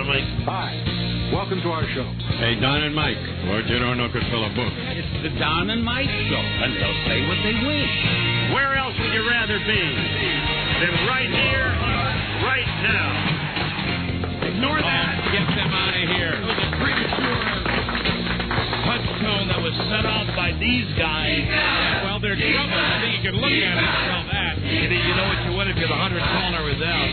and Mike. Hi. Welcome to our show. Hey, Don and Mike. What you don't know could fill a book. It's the Don and Mike show, and they'll say what they wish. Where else would you rather be than right here, right now? Ignore that. Get them out of here. It was a premature touchstone that was set off by these guys. Yeah. Well, they're trouble. I think you can look at it and tell that. You know what you would if you're the 100th caller was out.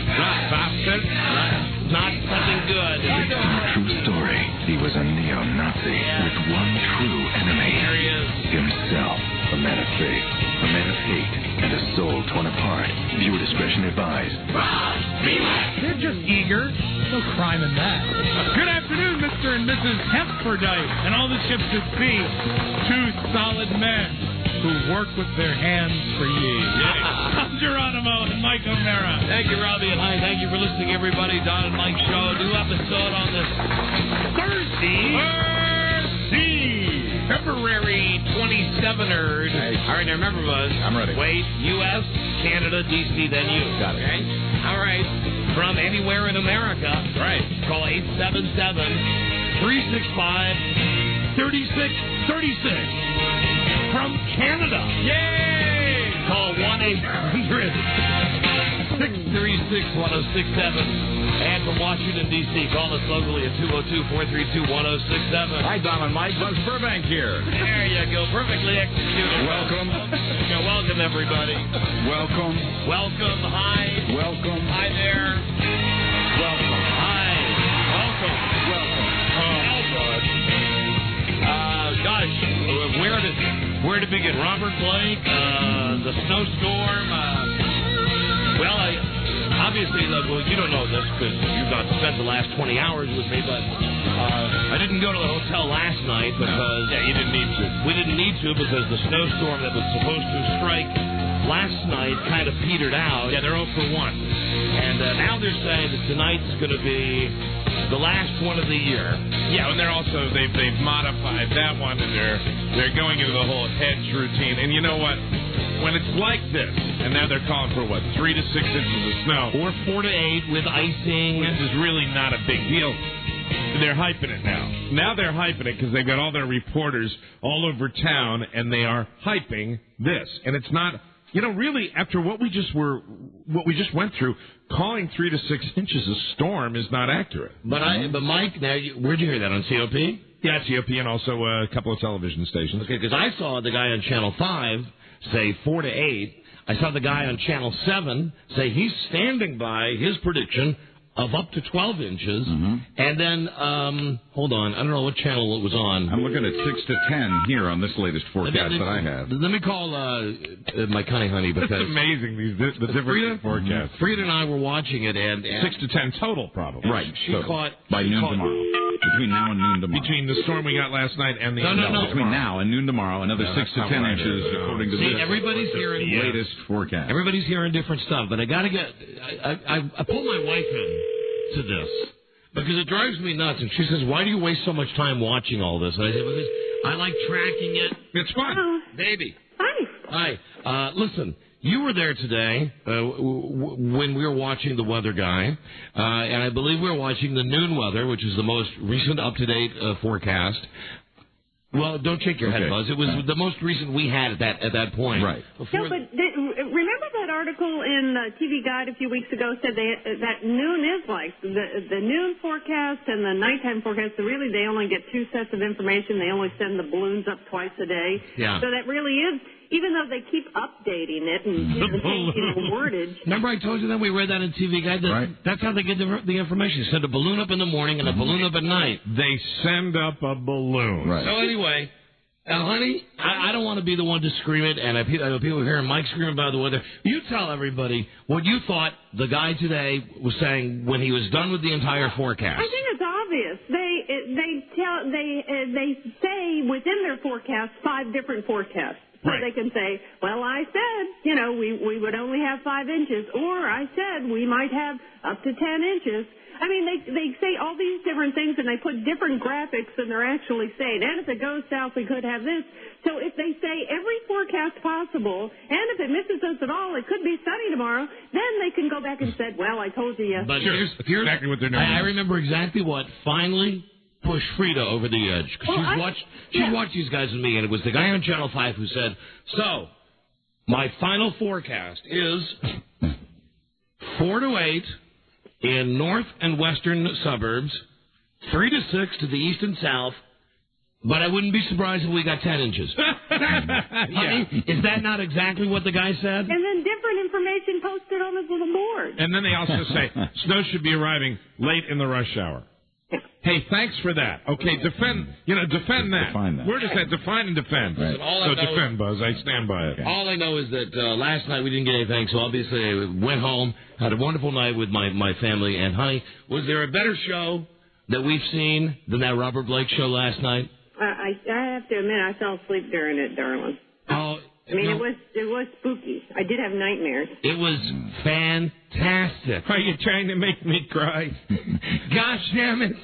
Not something good. True story. He was a neo-Nazi with one true enemy. There he is. Himself. A man of faith, a man of hate, and a soul torn apart. Viewer discretion advised. They're just eager. No crime in that. Good afternoon, Mr. and Mrs. Hemperdite, and all the ships at sea. Two solid men who work with their hands for ye. I'm Geronimo and Mike O'Mara. Thank you, Robbie, and hi. Thank you for listening, everybody. Don and Mike show. New episode on this Thursday. February 27ers. All right, now remember, Buzz. I'm ready. Wait, U.S., Canada, D.C., then you. Got it. Okay? All right. From anywhere in America. Right. Call 877-365-3636. From Canada. Yay! Call 1-800-636-1067. And from Washington, D.C., call us locally at 202-432-1067. Hi, Don and Mike. Buzz Burbank here. There you go. Perfectly executed. Welcome. Welcome, everybody. Welcome. Welcome. Hi. Welcome. Hi there. Welcome. Hi. Welcome. Gosh, where to begin? Robert Blake, the snowstorm. Obviously, you don't know this because you've not spent the last 20 hours with me, but I didn't go to the hotel last night because you didn't need to. We didn't need to because the snowstorm that was supposed to strike last night kind of petered out. Yeah, they're 0 for 1. And now they're saying that tonight's going to be the last one of the year. Yeah, and they're also they've modified that one, and they're going into the whole hedge routine. And you know what? When it's like this, and now they're calling for, 3 to 6 inches of snow. Or 4 to 8 with icing. Which is really not a big deal. They're hyping it now. Now they're hyping it because they've got all their reporters all over town, and they are hyping this. And it's not, really, after what we just went through, calling 3 to 6 inches of storm is not accurate. But Mike, now where'd you hear that, on COP? Yeah, COP, and also a couple of television stations. Okay, because I saw the guy on Channel 5 say 4 to 8. I saw the guy on Channel 7 say he's standing by his prediction of up to 12 inches. Mm-hmm. And then, hold on, I don't know what channel it was on. I'm looking at 6 to 10 here on this latest forecast that I have. Let me call my honey, because it's amazing, the different forecasts. Freda and I were watching it, and 6 to 10 total, probably. Right. She caught... By noon tomorrow. Between now and noon tomorrow. Between the storm we got last night and the... No. Between now and noon tomorrow, another 6 to 10 inches, according to this everybody's hearing latest forecast. Everybody's hearing different stuff, but I got to get... I pulled my wife in to this because it drives me nuts, and she says, "Why do you waste so much time watching all this?" And I said, "Because I like tracking it. It's fun." Baby. Hi. Listen, you were there today when we were watching the weather guy, and I believe we were watching the noon weather, which is the most recent up-to-date forecast. Well, don't shake your head, Buzz. It was the most recent we had at that point. Right. Remember that article in TV Guide a few weeks ago said that noon is like the noon forecast and the nighttime forecast. So really, they only get 2 sets of information. They only send the balloons up twice a day. Yeah. So that really is, even though they keep updating it and changing the wordage. Remember I told you that we read that in TV Guide? Right. That's how they get the information. They send a balloon up in the morning and a balloon up at night. They send up a balloon. Right. So anyway, honey, I don't want to be the one to scream it, and I know people hearing Mike screaming about the weather. You tell everybody what you thought the guy today was saying when he was done with the entire forecast. I think it's obvious. They say within their forecast 5 different forecasts. So they can say, well, I said, we would only have 5 inches, or I said we might have up to 10 inches. I mean, they say all these different things, and they put different graphics than they're actually saying. And if it goes south, we could have this. So if they say every forecast possible, and if it misses us at all, it could be sunny tomorrow, then they can go back and say, well, I told you yesterday. But here's exactly what they're doing. I remember exactly what finally pushed Freda over the edge. Because she's watched these guys with me, and it was the guy on Channel 5 who said, so, my final forecast is 4 to 8 in north and western suburbs, 3 to 6 to the east and south, but I wouldn't be surprised if we got 10 inches. I mean, is that not exactly what the guy said? And then different information posted on this little board. And then they also say snow should be arriving late in the rush hour. Hey, thanks for that. Okay, defend that. Define that. Where does that define and defend? Right. So defend, Buzz. I stand by it. All I know is that last night we didn't get anything, so obviously I went home, had a wonderful night with my family, and honey, was there a better show that we've seen than that Robert Blake show last night? I have to admit, I fell asleep during it, darling. Oh, I mean, it was spooky. I did have nightmares. It was fantastic. Are you trying to make me cry? Gosh damn it.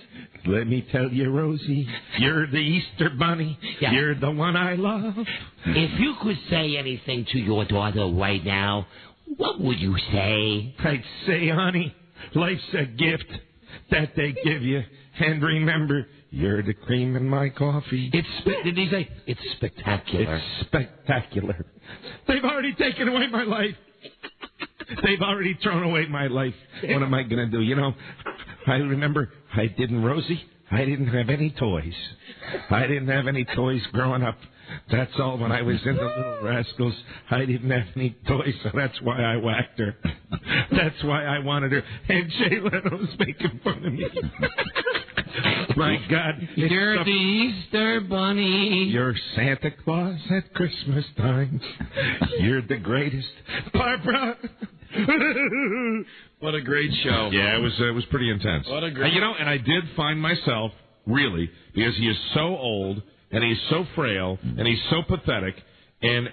Let me tell you, Rosie, you're the Easter Bunny. Yeah. You're the one I love. If you could say anything to your daughter right now, what would you say? I'd say, honey, life's a gift that they give you. And remember, you're the cream in my coffee. Did he say, it's spectacular? It's spectacular. They've already taken away my life. They've already thrown away my life. What am I going to do? I remember Rosie, I didn't have any toys. I didn't have any toys growing up. That's all. When I was in the Little Rascals, I didn't have any toys, so that's why I whacked her. That's why I wanted her. And Jay Leno's making fun of me. My God. You're the Easter Bunny. You're Santa Claus at Christmas time. You're the greatest. Barbara. What a great show. Yeah, it was pretty intense. What a great and I did find myself, really, because he is so old, and he's so frail, and he's so pathetic, and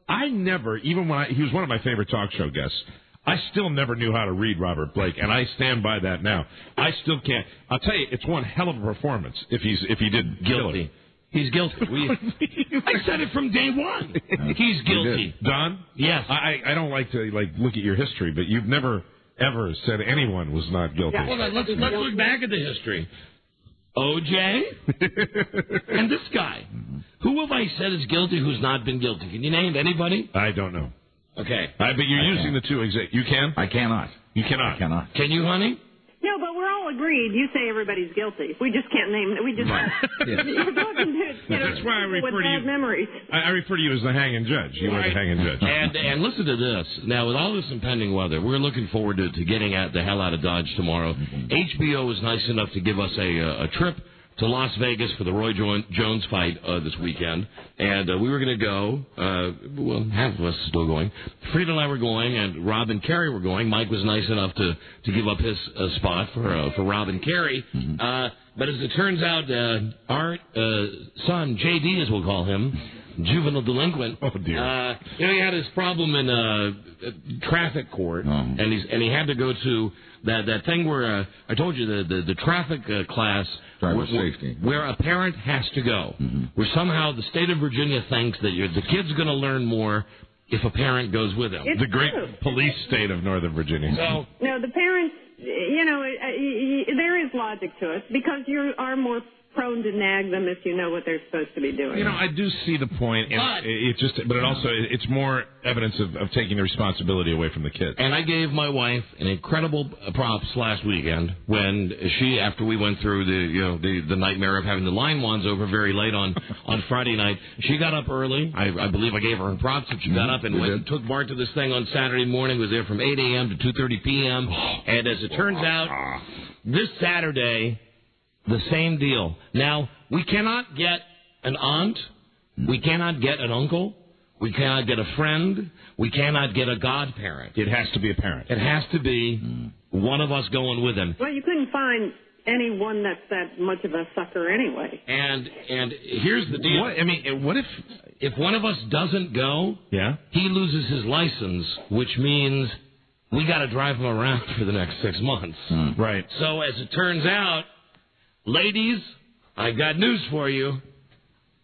I never, even when he was one of my favorite talk show guests, I still never knew how to read Robert Blake, and I stand by that now. I still can't. I'll tell you, it's one hell of a performance if he did guilty. He's guilty. I said it from day one. He's guilty. Don? Yes. I don't like to look at your history, but you've never ever said anyone was not guilty. Yeah. Well, let's look back at the history. O.J. and this guy. Who have I said is guilty? Who's not been guilty? Can you name anybody? I don't know. Okay. But you're using the two exact. You can? I cannot. You cannot. I cannot. Can you, honey? No, but we're all agreed. You say everybody's guilty. We just can't name it. We just. Right. Yeah. That's why I refer with to you. bad memories. I refer to you as the hanging judge. You are the hanging judge. And listen to this. Now, with all this impending weather, we're looking forward to getting the hell out of Dodge tomorrow. HBO was nice enough to give us a trip to Las Vegas for the Roy Jones fight this weekend. And we were going to go. Well, half of us are still going. Freda and I were going, and Rob and Carrie were going. Mike was nice enough to give up his spot for Rob and Carrie. But as it turns out, our son, J.D., as we'll call him, juvenile delinquent. Oh dear! He had his problem in traffic court, and he had to go to that thing where I told you the traffic class Driver safety, where a parent has to go. Where somehow the state of Virginia thinks that the kid's going to learn more if a parent goes with him. It's the great true. police state of Northern Virginia. So No, the parents. There is logic to it because you are more prone to nag them if you know what they're supposed to be doing. I do see the point, and it's more evidence of taking the responsibility away from the kids. And I gave my wife an incredible props last weekend when she, after we went through the nightmare of having the line wands over very late on Friday night, she got up early. I believe I gave her props that she got up and went and took Bart to this thing on Saturday morning. Was there from 8 a.m. to 2:30 p.m. And as it turns out, this Saturday, the same deal. Now, we cannot get an aunt. We cannot get an uncle. We cannot get a friend. We cannot get a godparent. It has to be a parent. It has to be one of us going with him. Well, you couldn't find anyone that's that much of a sucker anyway. And here's the deal. What if if one of us doesn't go, he loses his license, which means we got to drive him around for the next 6 months. Right. So as it turns out, ladies, I got news for you.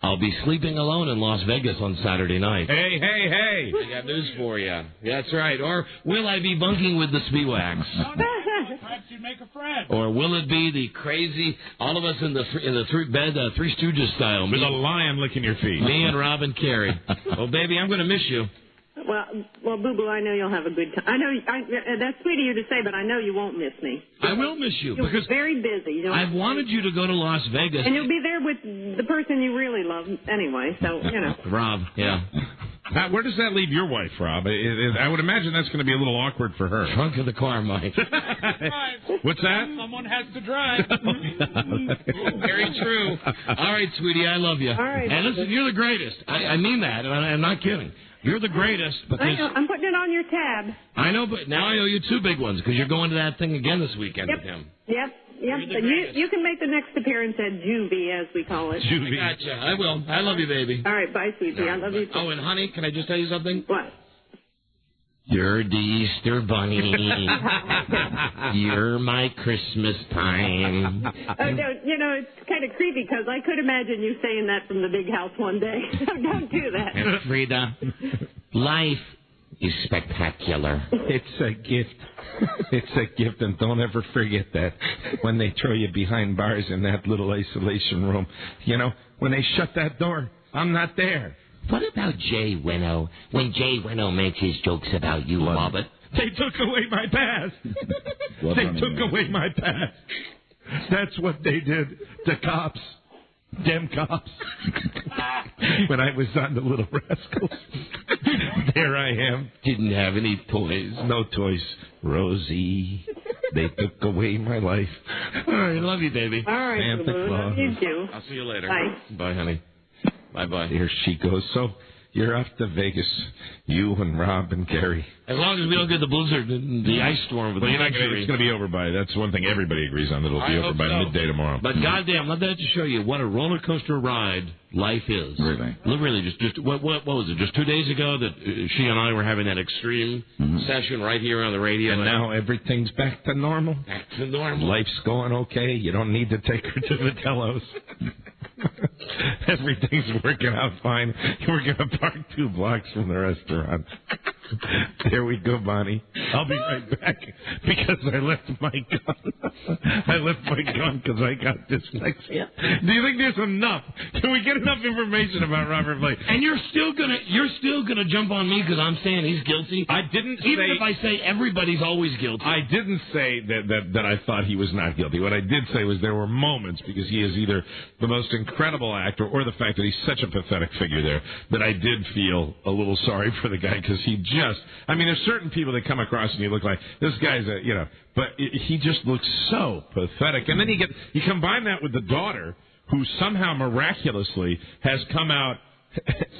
I'll be sleeping alone in Las Vegas on Saturday night. Hey, hey, hey. I got news for you. That's right. Or will I be bunking with the Speewax? Perhaps you'd make a friend. Or will it be the crazy, all of us in the bed, Three Stooges style? With a lion licking your feet. Me and Rob and Carrie. Oh, baby, I'm going to miss you. Well, Boo Boo, I know you'll have a good time. I know that's sweet of you to say, but I know you won't miss me. I will miss you You'll because be very busy. I've wanted you to go to Las Vegas, and you'll be there with the person you really love anyway. So Rob, yeah. Where does that leave your wife, Rob? I would imagine that's going to be a little awkward for her. Trunk of the car, Mike. What's that? Someone has to drive. Very true. All right, sweetie, I love you. All right. And listen, you're the greatest. I mean that, and I'm not kidding. You're the greatest because I know. I'm putting it on your tab. I know, but now I owe you 2 big ones because you're going to that thing again this weekend with him. Yep. But you can make the next appearance at Juvie, as we call it. Juvie. I gotcha. I will. I love you, baby. All right, bye, sweetie. I love you too. Oh, and honey, can I just tell you something? What? You're the Easter Bunny. You're my Christmas time. Oh, no, it's kind of creepy because I could imagine you saying that from the big house one day. So don't do that. And Freda, life is spectacular. It's a gift. It's a gift, and don't ever forget that when they throw you behind bars in that little isolation room. When they shut that door, I'm not there. What about Jay Leno? When Jay Leno makes his jokes about you, Robert? They took away my past. They took away my past. That's what they did to cops. Them cops. When I was on the Little Rascals. There I am. Didn't have any toys. No toys. Rosie. They took away my life. All right, love you, baby. All right, Santa Claus. you too. I'll see you later. Bye. Bye, honey. Bye-bye. Here she goes. So, you're off to Vegas. You and Rob and Gary. As long as we don't get the blizzard, the ice storm with the century. It's going to be over by, that's one thing everybody agrees on, that it'll be over by midday tomorrow. But goddamn, let that just show you what a roller coaster ride life is. Really? Really, just what was it? Just 2 days ago that she and I were having that extreme session right here on the radio. And now everything's back to normal. Back to normal. Life's going okay. You don't need to take her to Vitello's. Everything's working out fine. We're going to park 2 blocks from the restaurant. There we go, Bonnie. I'll be right back because I left my gun. I left my gun because I got dyslexia. Do you think there's enough? Can we get enough information about Robert Blake? And you're still gonna jump on me because I'm saying he's guilty. I didn't say, even if I say everybody's always guilty. I didn't say that I thought he was not guilty. What I did say was there were moments, because he is either the most incredible actor or the fact that he's such a pathetic figure there, that I did feel a little sorry for the guy because he there's certain people that come across and you look like, this guy's but he just looks so pathetic. And then you combine that with the daughter, who somehow miraculously has come out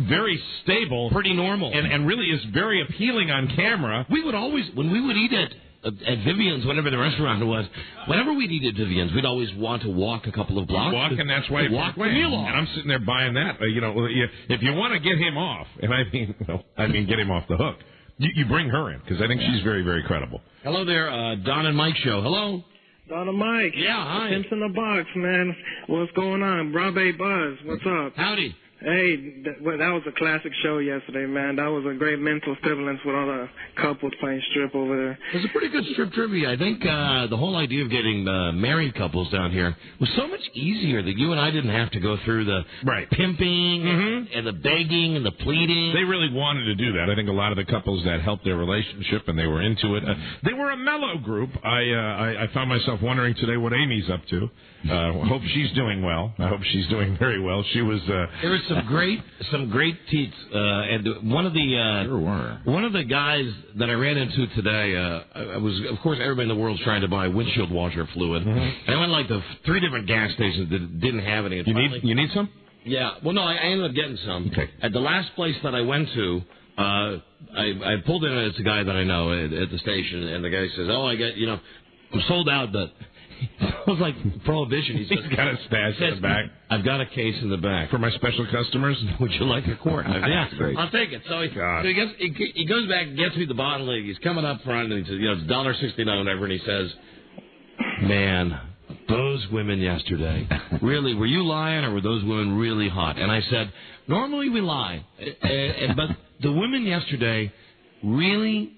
very stable, pretty normal, and really is very appealing on camera. We would always, when we would eat at Vivian's, whatever the restaurant was, whenever we'd eat at Vivian's, we'd always want to walk a couple of blocks. And that's why you walk the meal off. And I'm sitting there buying that. If you want to get him off, and I mean get him off the hook, you bring her in, because I think she's very, very credible. Hello there, Don and Mike show. Hello. Don and Mike. Yeah, hi. Pimps in the box, man. What's going on? Rob A. Buzz, what's up? Howdy. Hey, that was a classic show yesterday, man. That was a great mental stimulus with all the couples playing strip over there. It was a pretty good strip trivia. I think the whole idea of getting married couples down here was so much easier that you and I didn't have to go through the pimping and the begging and the pleading. They really wanted to do that. I think a lot of the couples that helped their relationship and they were into it, they were a mellow group. I found myself wondering today what Amy's up to. Hope she's doing well. I hope she's doing very well. She was. There was some great teats, and one of the guys that I ran into today, I was, of course, everybody in the world's trying to buy windshield washer fluid. And I went like the 3 different gas stations that didn't have any. You need some? Yeah. Well, no, I ended up getting some. Okay. At the last place that I went to, I pulled in. It's a guy that I know at the station, and the guy says, "Oh, I'm sold out, but." smells like Prohibition. He says, He's got a stash in the back. I've got a case in the back. For my special customers? Would you like a quart? Yeah, great. I'll take it. So he goes back and gets me the bottle. And he's coming up front, and he says, it's $1.69, whatever, and he says, man, those women yesterday, really, were you lying, or were those women really hot? And I said, normally we lie, but the women yesterday really,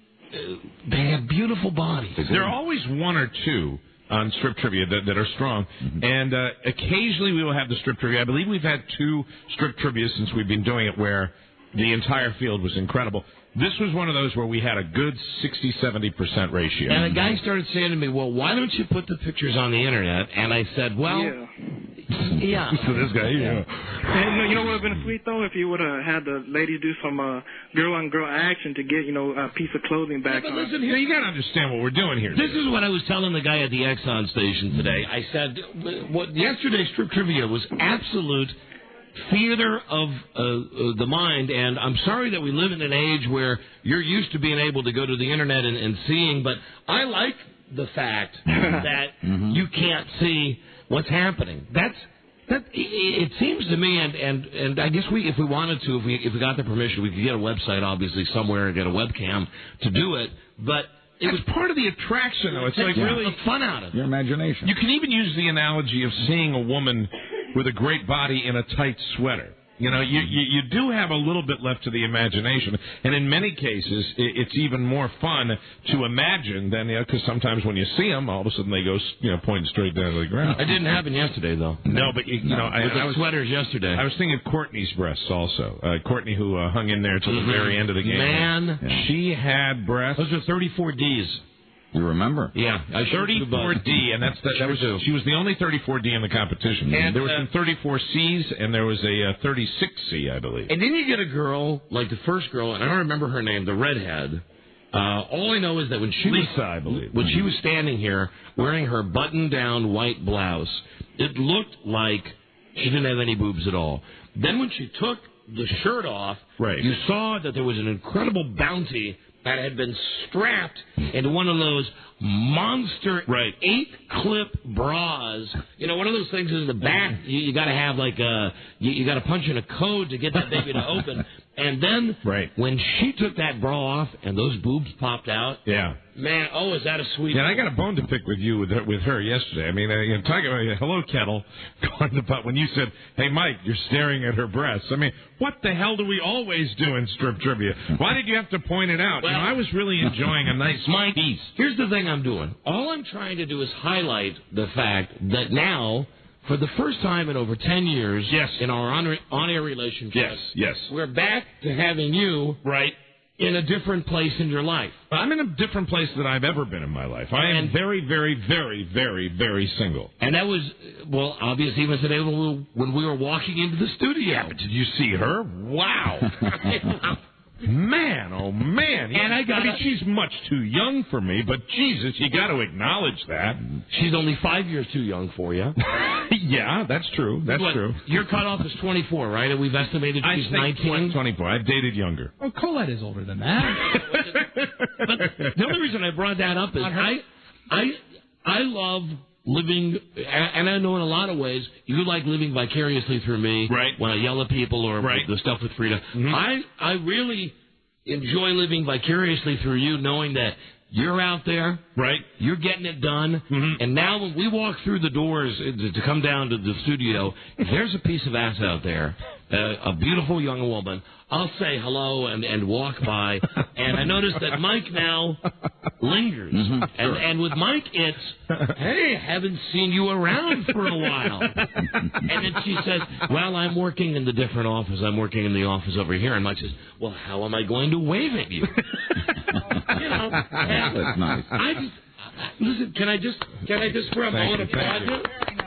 they have beautiful bodies. There are always one or two on strip trivia that are strong, and occasionally we will have the strip trivia. I believe we've had 2 strip trivia since we've been doing it where the entire field was incredible. This was one of those where we had a good 60-70% ratio. And a guy started saying to me, well, why don't you put the pictures on the Internet? And I said, well, yeah. So this guy, And you know what would have been sweet, though, if you would have had the ladies do some girl-on-girl action to get, a piece of clothing back but on. listen here, you got to understand what we're doing here. This is what I was telling the guy at the Exxon station today. I said, yesterday's strip trivia was absolute theater of the mind, and I'm sorry that we live in an age where you're used to being able to go to the Internet and seeing, but I like the fact that you can't see what's happening. It seems to me, and I guess if we wanted to, if we got the permission, we could get a website, obviously, somewhere and get a webcam to do it, but it was part of the attraction, though. It's like really the fun out of it. Your imagination. You can even use the analogy of seeing a woman with a great body in a tight sweater. You do have a little bit left to the imagination, and in many cases, it's even more fun to imagine than, because sometimes when you see them, all of a sudden they go, pointing straight down to the ground. It didn't happen yesterday, though. No, but I was sweaters yesterday. I was thinking of Courtney's breasts also. Courtney, who hung in there till the very end of the game. Man, she had breasts. Those are 34 Ds. You remember? Yeah, 34D, and she was the only 34D in the competition. And there was some 34Cs, and there was a 36C, I believe. And then you get a girl, like the first girl, and I don't remember her name, the redhead. All I know is that when she was standing here wearing her button-down white blouse, it looked like she didn't have any boobs at all. Then when she took the shirt off, you saw that there was an incredible bounty that had been strapped into one of those monster 8-clip bras. One of those things in the back. You got to have you got to punch in a code to get that baby to open. And then when she took that bra off and those boobs popped out, man, is that a sweet? Yeah, I got a bone to pick with you with her yesterday. I mean, talking about hello kettle, going about when you said, "Hey Mike, you're staring at her breasts." I mean, what the hell do we always do in strip trivia? Why did you have to point it out? Well, I was really enjoying a nice piece. Here's the thing I'm doing. All I'm trying to do is highlight the fact that now, for the first time in over 10 years, in our on-air relationship, we're back to having you in a different place in your life. I'm in a different place than I've ever been in my life. I am very, very, very, very, very single. And that was, obvious even today when we were walking into the studio. Yeah, but did you see her? Wow. Man, oh man! And she's much too young for me, but Jesus, you got to acknowledge that. She's only 5 years too young for you. Yeah, that's true. That's true. Your cutoff is 24, right? And we've estimated she's 19. 24. I've dated younger. Oh, Colette is older than that. But the only reason I brought that up is I love living, and I know in a lot of ways you like living vicariously through me. Right. When I yell at people or the stuff with Freda. I really enjoy living vicariously through you, knowing that you're out there. Right. You're getting it done. And now when we walk through the doors to come down to the studio, if there's a piece of ass out there, a beautiful young woman, I'll say hello and walk by. And I notice that Mike now lingers. And with Mike, it's, hey, haven't seen you around for a while. And then she says, well, I'm working in the different office. I'm working in the office over here. And Mike says, well, how am I going to wave at you? That's nice. Listen, can I just for a moment applaud you?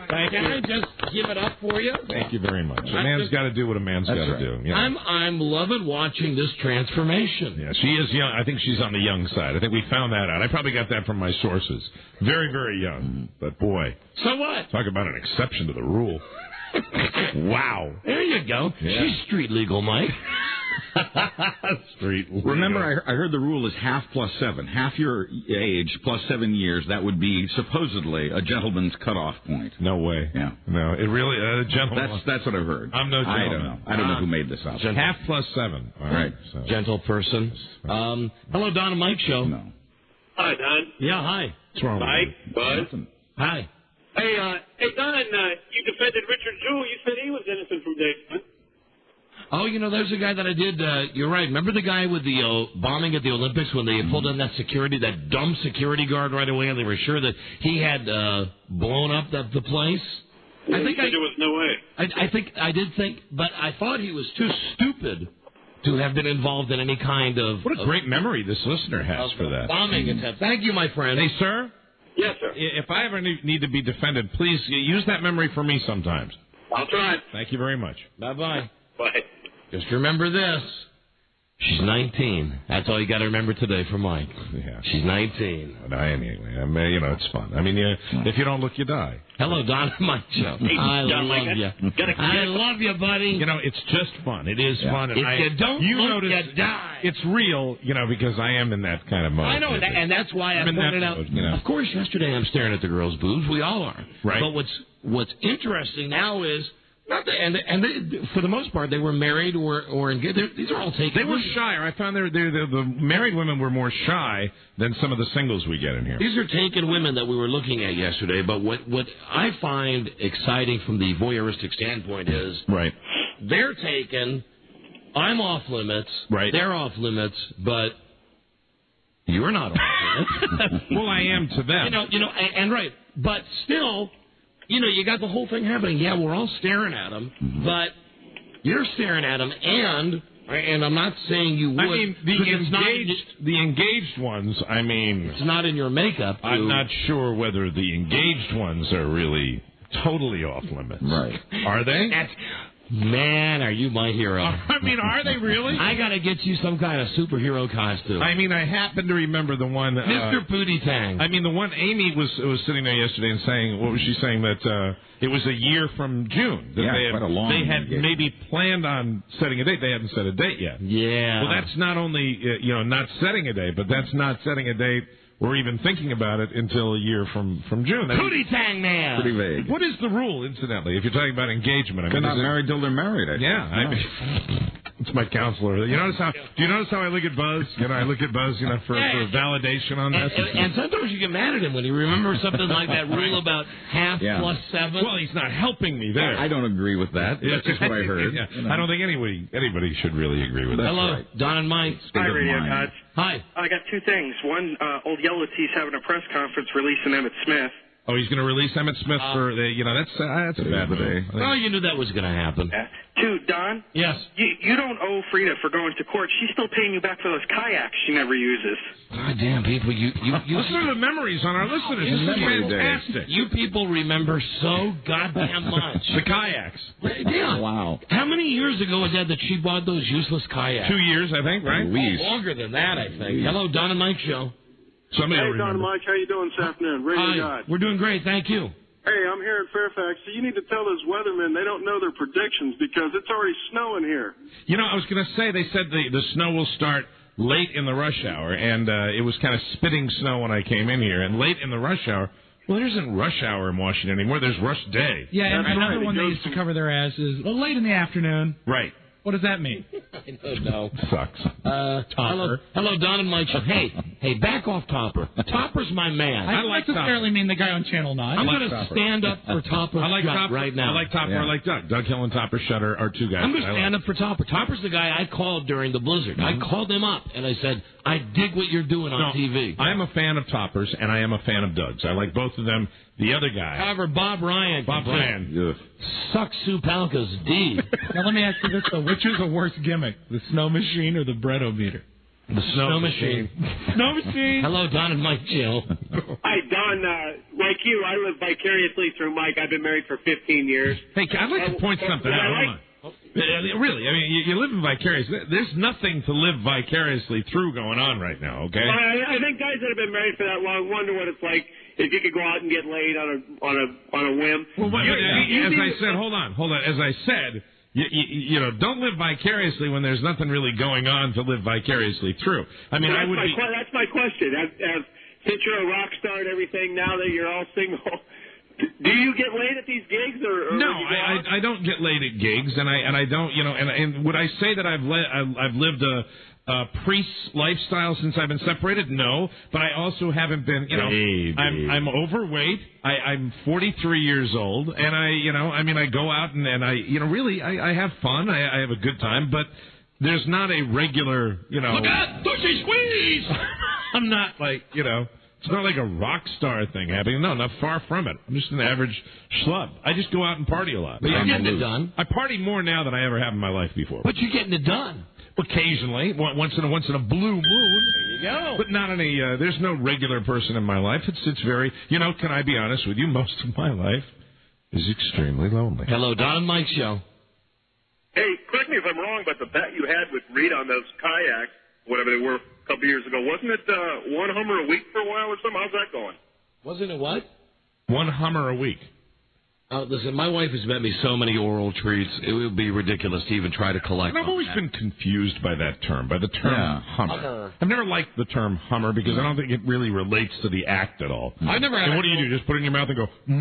Can I just give it up for you? Thank you very much. A man's got to do what a man's got to do. Yeah. I'm loving watching this transformation. Yeah, she is young. I think she's on the young side. I think we found that out. I probably got that from my sources. Very, very young. But boy. So what? Talk about an exception to the rule. Wow. There you go. Yeah. She's street legal, Mike. Street. Remember, I heard the rule is half plus 7. Half your age plus 7 years. That would be supposedly a gentleman's cutoff point. No way. Yeah. No, it really gentleman. That's what I've heard. I'm no gentleman. I don't know who made this up. Half plus 7. All right. So. Gentle person. Hello, Don and Mike show. No. Hi, Don. Yeah, hi. What's wrong Mike, with Bud. Hi. Hey, Don, you defended Richard Jewell. You said he was innocent from day one. Oh, there's a guy that I did. You're right. Remember the guy with the bombing at the Olympics when they pulled in that dumb security guard right away, and they were sure that he had blown up the place? I think there was no way. I think I did think, but I thought he was too stupid to have been involved in any kind of... What a great memory this listener has for that. Bombing attempt. Thank you, my friend. Hey, sir? Yes, sir. If I ever need to be defended, please use that memory for me sometimes. I'll try. Thank you very much. Bye-bye. Bye. Just remember this. She's 19. That's all you got to remember today for Mike. Yeah. She's 19. Anyway, it's fun. If you don't look, you die. Hello, Don and Mike Show. I love you. I love you, buddy. It's just fun. It is fun. And if you don't look, notice, you die. It's real, because I am in that kind of mode. I know, and that's why I pointed out. Of course, yesterday I'm staring at the girls' boobs. We all are. Right. But what's interesting now is... for the most part, they were married or engaged. These are all taken. They were shy. I found the married women were more shy than some of the singles we get in here. These are taken women that we were looking at yesterday. But what I find exciting from the voyeuristic standpoint is right. They're taken. I'm off limits. Right. They're off limits, but you're not off limits. Well, I am to them. And right, but still. You got the whole thing happening. Yeah, we're all staring at them, but you're staring at them, and I'm not saying you would. I mean, the engaged ones, it's not in your makeup. I'm not sure whether the engaged ones are really totally off limits. Right. Are they? Man, are you my hero? Are they really? I got to get you some kind of superhero costume. I happen to remember the one... Mr. Pootie Tang. The one Amy was sitting there yesterday and saying, what was she saying, that it was a year from June. That they had maybe planned on setting a date. They hadn't set a date yet. Yeah. Well, that's not only, not setting a date, but that's not setting a date or even thinking about it until a year from June. Pootie Tang man. Pretty vague. What is the rule, incidentally, if you're talking about engagement? They're not married till they're married, I think. It's my counselor. Do you notice how I look at Buzz? I look at Buzz, for validation on this. And sometimes you get mad at him when he remembers something like that rule about half plus 7. Well, he's not helping me there. I don't agree with that. That's just what I heard. I don't think anybody should really agree with that. Hello, right. Don and Mike. Hi, Radio Gods. Hi. I got two things. One, Old Yellow Tea's having a press conference releasing Emmett Smith. Oh, he's going to release Emmett Smith for that's a bad day. Well, you knew that was going to happen. Two, Don. Yes. You don't owe Freda for going to court. She's still paying you back for those kayaks she never uses. God damn, people, you listen to the memories on our listeners. This is fantastic. You people remember so goddamn much. The kayaks. Yeah. Wow. How many years ago was that she bought those useless kayaks? 2 years, I think, right? Longer than that, I think. Hello, Don and Mike Show. Hey, Don and Mike, how you doing this afternoon? Radio God. We're doing great, thank you. Hey, I'm here in Fairfax, so you need to tell those weathermen they don't know their predictions because it's already snowing here. I was going to say, they said the snow will start late in the rush hour, and it was kind of spitting snow when I came in here, and late in the rush hour, well, there isn't rush hour in Washington anymore, there's rush day. Yeah, and another one they used to cover their ass is late in the afternoon. Right. What does that mean? I don't know. Sucks. Hello, Don and Mike. Hey, back off Topper. Topper's my man. I don't necessarily mean the guy on Channel 9. I'm going to stand up for Topper right now. I like Topper. Yeah. I like Doug. Doug Hill and Topper Shutter are two guys. I'm going to stand up for Topper. Topper's the guy I called during the blizzard. I called him up, and I said, I dig what you're doing on TV. I am a fan of Topper's, and I am a fan of Doug's. I like both of them. The other guy. However, Bob Ryan sucks Sue Palka's D. Now, let me ask you this, though. Which is a worse gimmick, the snow machine or the bread-o-meter? The snow machine. Snow machine. Hello, Don and Mike Jill. Hi, Don. Like you, I live vicariously through Mike. I've been married for 15 years. Hey, I'd like to point something out. Hold on. Really, you're living vicariously. There's nothing to live vicariously through going on right now, okay? Well, I think guys that have been married for that long wonder what it's like if you could go out and get laid on a whim. Well, as I said, hold on. As I said, you know, don't live vicariously when there's nothing really going on to live vicariously through. I mean, well, that's my question. Since you're a rock star and everything, now that you're all single, do you get laid at these gigs or no? I don't get laid at gigs, and I don't, you know, and would I say that I've lived a priest's lifestyle since I've been separated? No, but I also haven't been, you know, I'm overweight. I'm 43 years old, and I go out and I, you know, really I have fun. I have a good time, but there's not a regular, you know. Look out, pushy squeeze. I'm not like, you know. It's not like a rock star thing happening. No, not far from it. I'm just an average schlub. I just go out and party a lot. But you're getting it done. I party more now than I ever have in my life before. But you're getting it done. Occasionally, once in a blue moon. There you go. But not any. There's no regular person in my life. It's very. You know, can I be honest with you? Most of my life is extremely lonely. Hello, Don and Mike show. Hey, correct me if I'm wrong, but the bet you had with Reed on those kayaks, whatever they were, a couple years ago, wasn't it one Hummer a week for a while or something? How's that going? Wasn't it what? One Hummer a week. Listen, my wife has bet me so many oral treats, it would be ridiculous to even try to collect them. I've always been confused by that term, by the term Hummer. I've never liked the term Hummer because I don't think it really relates to the act at all. I've never had. And what do? Just put it in your mouth and go, I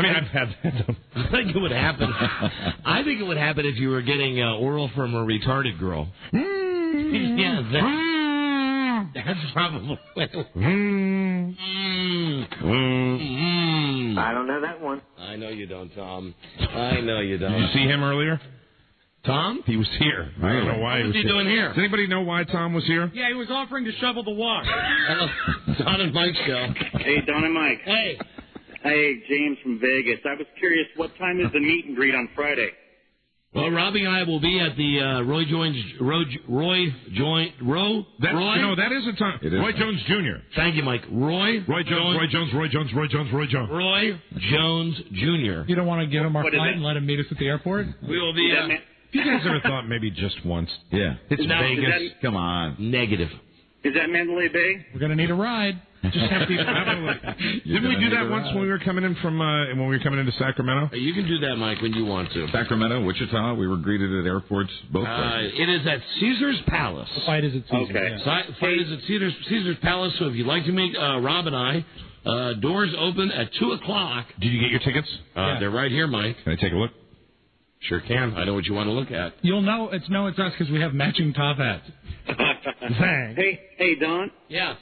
mean, I've had that. I think it would happen. I think it would happen if you were getting oral from a retarded girl. Yeah, that's probably. I don't know that one. I know you don't, Tom. I know you don't. Did you see him earlier? Tom? He was here. I don't know why he was here. Doing here? Does anybody know why Tom was here? Yeah, he was offering to shovel the walk. Don and Mike show. Hey, Don and Mike. Hey. Hey, James from Vegas. I was curious, what time is the meet and greet on Friday? Well, Robbie and I will be at the Roy Jones Jr. Thank you, Mike. Roy Jones Jr. You don't want to give him our flight and let him meet us at the airport? We will be. Have you guys ever thought maybe just once? Yeah. It's Vegas. Come on. Negative. Is that Mandalay Bay? We're going to need a ride. Just have people. Didn't we do that once when we were coming in into Sacramento? You can do that, Mike, when you want to. Sacramento, Wichita, we were greeted at airports, both places. It is at Caesar's Palace. The fight is at Caesar's. Okay. Yeah. Fight is at Caesar's Palace, so if you'd like to meet Rob and I, doors open at 2 o'clock. Did you get your tickets? They're right here, Mike. Can I take a look? Sure can. I know what you want to look at. You'll know it's us because we have matching top hats. Thanks. Hey, Don? Yeah.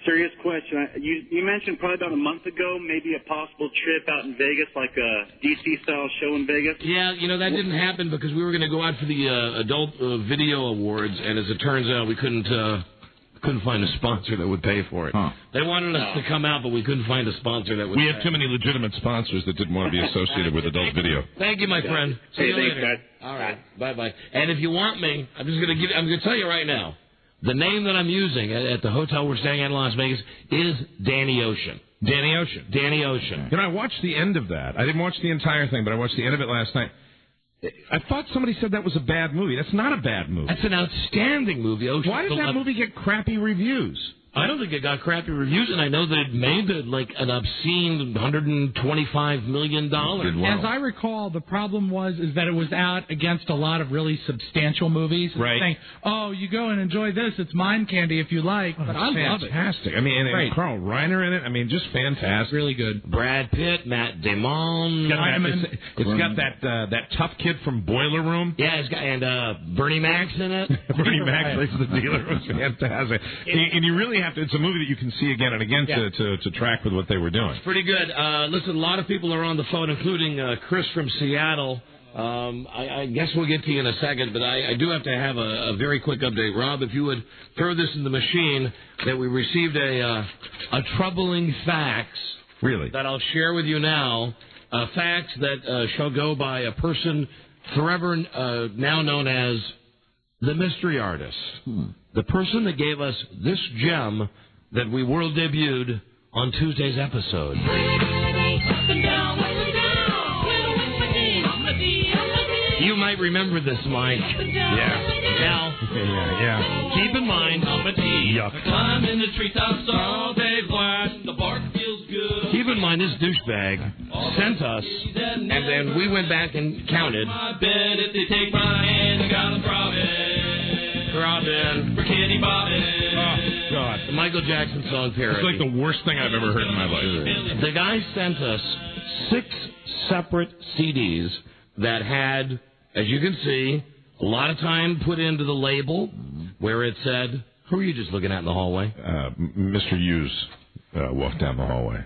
Serious question. You mentioned probably about a month ago maybe a possible trip out in Vegas, like a DC-style show in Vegas. Yeah, that didn't happen because we were going to go out for the Adult Video Awards, and as it turns out, we couldn't find a sponsor that would pay for it. Huh. They wanted us to come out, but we couldn't find a sponsor that would We have too many legitimate sponsors that didn't want to be associated with Adult Video. Thank you, my friend. See you thanks, later. guys. All right. Bye-bye. And if you want me, I'm going to tell you right now. The name that I'm using at the hotel we're staying at in Las Vegas is Danny Ocean. Danny Ocean. Danny Ocean. I watched the end of that. I didn't watch the entire thing, but I watched the end of it last night. I thought somebody said that was a bad movie. That's not a bad movie. That's an outstanding movie. Ocean. Why does that movie get crappy reviews? I don't think it got crappy reviews, and I know that it made an obscene $125 million. As I recall, the problem was that it was out against a lot of really substantial movies. Right. Saying, oh, you go and enjoy this. It's mind candy if you like. But I love it. Fantastic. I mean, and Carl Reiner in it. I mean, just fantastic. Really good. Brad Pitt, Matt Damon. It's got that tough kid from Boiler Room. Yeah, and Bernie Mac's in it. Bernie Mac plays the dealer. It was fantastic. And you really have to. It's a movie that you can see again and again to track with what they were doing. It's pretty good. Listen, a lot of people are on the phone, including Chris from Seattle. I guess we'll get to you in a second, but I do have to have a very quick update. Rob, if you would throw this in the machine, that we received a troubling fax. Really? That I'll share with you now. A fax that shall go by a person forever now known as the mystery artist. The person that gave us this gem that we world debuted on Tuesday's episode. You might might remember this, Mike. Yeah. Now, Yeah. keep in mind. Yuck. Climb in the treetops all day long. The bark feels good. Keep in mind, this douchebag sent us, and then we went back and counted. My bed, if they take my hand, I got a Robin. for Kitty Bobbin. Oh, God. The Michael Jackson song parody. It's like the worst thing I've ever heard in my life. The guy sent us 6 separate CDs that had, as you can see, a lot of time put into the label where it said, who are you just looking at in the hallway? Mr. Hughes walked down the hallway.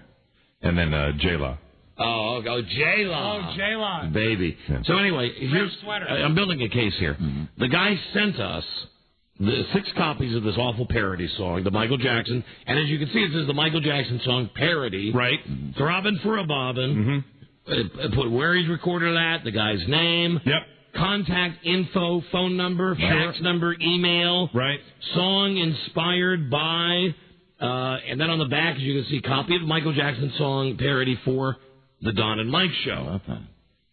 And then J-Law. Oh, J-Law. Oh, J-Law. Baby. Yeah. So anyway, here's, sweater. I'm building a case here. The guy sent us the 6 copies of this awful parody song, the Michael Jackson, and as you can see, it says the Michael Jackson song parody. Right. Throbbing for a Bobbin. Put where he's recorded at, the guy's name. Yep. Contact info, phone number, fax number, email. Right. Song inspired by, and then on the back, as you can see, copy of Michael Jackson song parody for the Don and Mike Show.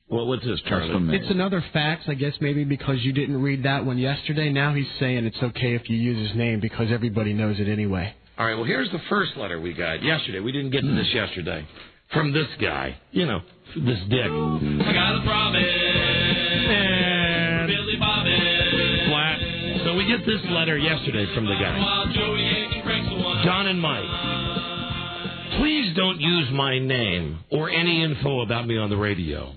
Well, what's this, Charlie? It's another fax, I guess, maybe because you didn't read that one yesterday. Now he's saying it's okay if you use his name because everybody knows it anyway. All right, well, here's the first letter we got yesterday. We didn't get to this yesterday. From this guy. You know, this dick. I got a throbbing. And Billy Bobbin. flat. So we get this letter yesterday from the guy. While Joey Yankee cranks the one. Don and Mike, please don't use my name or any info about me on the radio.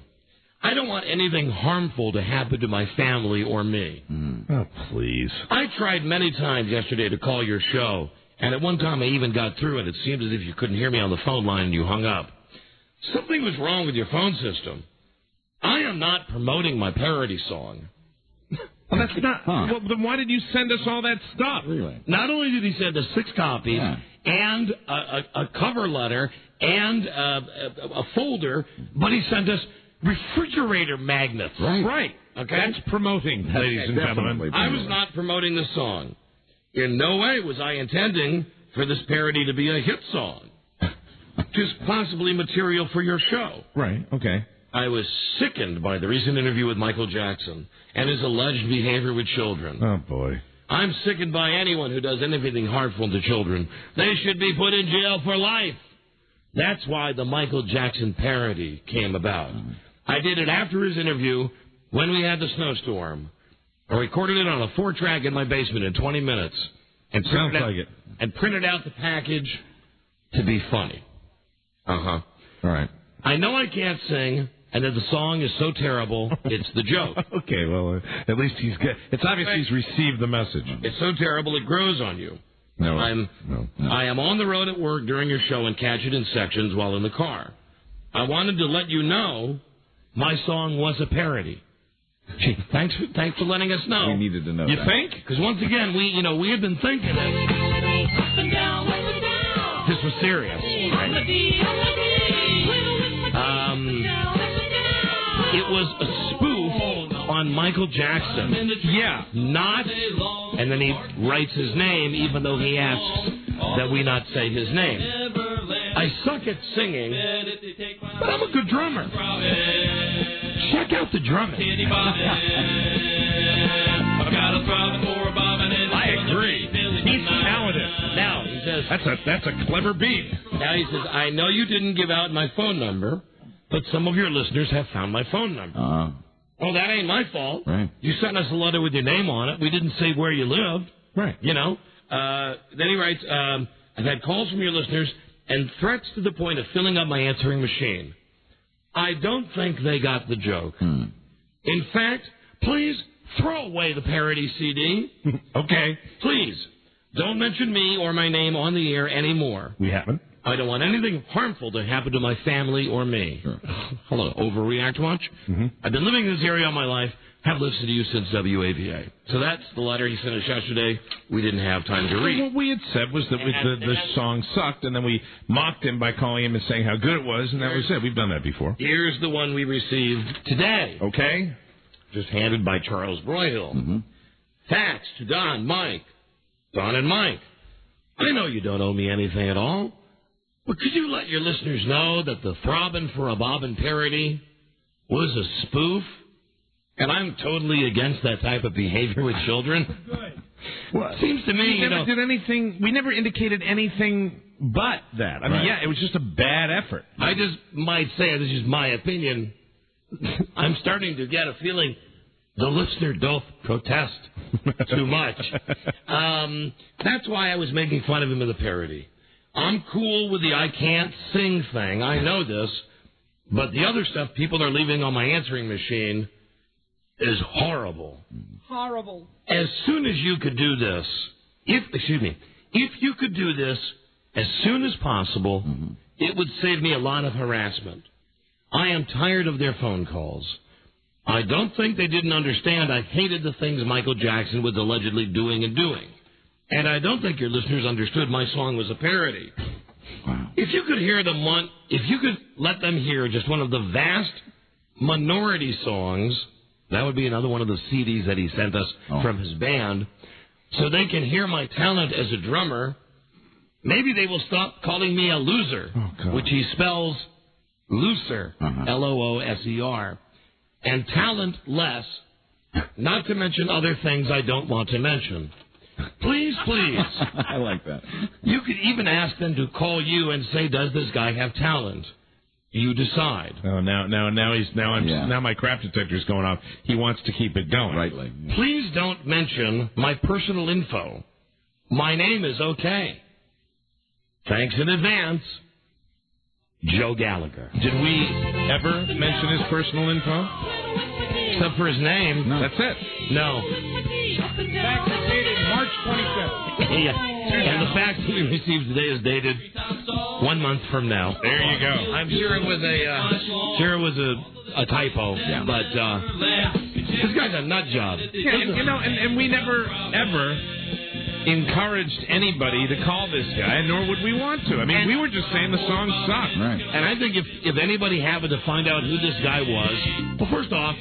I don't want anything harmful to happen to my family or me. Oh, please. I tried many times yesterday to call your show, and at one time I even got through it. It seemed as if you couldn't hear me on the phone line and you hung up. Something was wrong with your phone system. I am not promoting my parody song. Well, that's not. Well, then why did you send us all that stuff? Really? Not only did he send us 6 copies and a cover letter and a folder, but he sent us refrigerator magnets. Right. Okay? That's promoting, ladies and gentlemen. I was not promoting the song. In no way was I intending for this parody to be a hit song. Just possibly material for your show. Right, okay. I was sickened by the recent interview with Michael Jackson and his alleged behavior with children. Oh, boy. I'm sickened by anyone who does anything harmful to children. They should be put in jail for life. That's why the Michael Jackson parody came about. I did it after his interview when we had the snowstorm. I recorded it on a 4-track in my basement in 20 minutes. And Sounds like it. And printed out the package to be funny. All right. I know I can't sing, and that the song is so terrible, it's the joke. Okay, well, at least he's good. It's obvious he's received the message. It's so terrible it grows on you. No. I am on the road at work during your show and catch it in sections while in the car. I wanted to let you know my song was a parody. Gee, thanks for letting us know. We needed to know You that. think? Because once again, we had been thinking this was serious. Right? It was a spoof on Michael Jackson. Yeah. Not, and then he writes his name even though he asks that we not say his name. I suck at singing, but I'm a good drummer. Check out the drumming. I agree. He's talented. Now, he says... That's a clever beat. Now, he says, I know you didn't give out my phone number, but some of your listeners have found my phone number. Oh, that ain't my fault. Right. You sent us a letter with your name on it. We didn't say where you lived. Right. You know? Then he writes, I've had calls from your listeners and threats to the point of filling up my answering machine. I don't think they got the joke. In fact, please throw away the parody CD. Okay. Please, don't mention me or my name on the air anymore. We haven't. I don't want anything harmful to happen to my family or me. Sure. Hello, overreact much? I've been living in this area all my life. Have listened to you since WAVA. So that's the letter he sent us yesterday. We didn't have time to read. What we had said was that the song sucked, and then we mocked him by calling him and saying how good it was, and that was it. We've done that before. Here's the one we received today. Okay. Just handed by Charles Broyhill. Fax to Don, Mike. Don and Mike. I know you don't owe me anything at all, but could you let your listeners know that the Throbbin' for a Bobbin parody was a spoof And I'm totally against that type of behavior with children. Well, seems to me, we never did anything. We never indicated anything but that. I mean, yeah, it was just a bad effort. I just might say, this is my opinion, I'm starting to get a feeling the listener don't protest too much. That's why I was making fun of him in the parody. I'm cool with the I can't sing thing. I know this. But the other stuff people are leaving on my answering machine is horrible. Horrible. As soon as you could do this, if you could do this as soon as possible, it would save me a lot of harassment. I am tired of their phone calls. I don't think they didn't understand I hated the things Michael Jackson was allegedly doing. And I don't think your listeners understood my song was a parody. Wow. If you could let them hear just one of the vast minority songs, that would be another one of the CDs that he sent us from his band, so they can hear my talent as a drummer, maybe they will stop calling me a loser, which he spells looser, Looser, and talentless, not to mention other things I don't want to mention. Please. I like that. You could even ask them to call you and say, does this guy have talent? You decide. Oh, now my crap detector's going off. He wants to keep it going. Rightly. Yeah. Please don't mention my personal info. My name is okay. Thanks in advance, Joe Gallagher. Did we ever mention his personal info? Except for his name. No. That's it. No. Fax is dated March 25th. Yeah. And the fax we received today is dated 1 month from now. There you go. I'm sure it was a typo. Yeah. But this guy's a nut job. Yeah, and we never ever encouraged anybody to call this guy, nor would we want to. I mean, we were just saying the song sucked. Right. And I think if anybody happened to find out who this guy was, well, first off,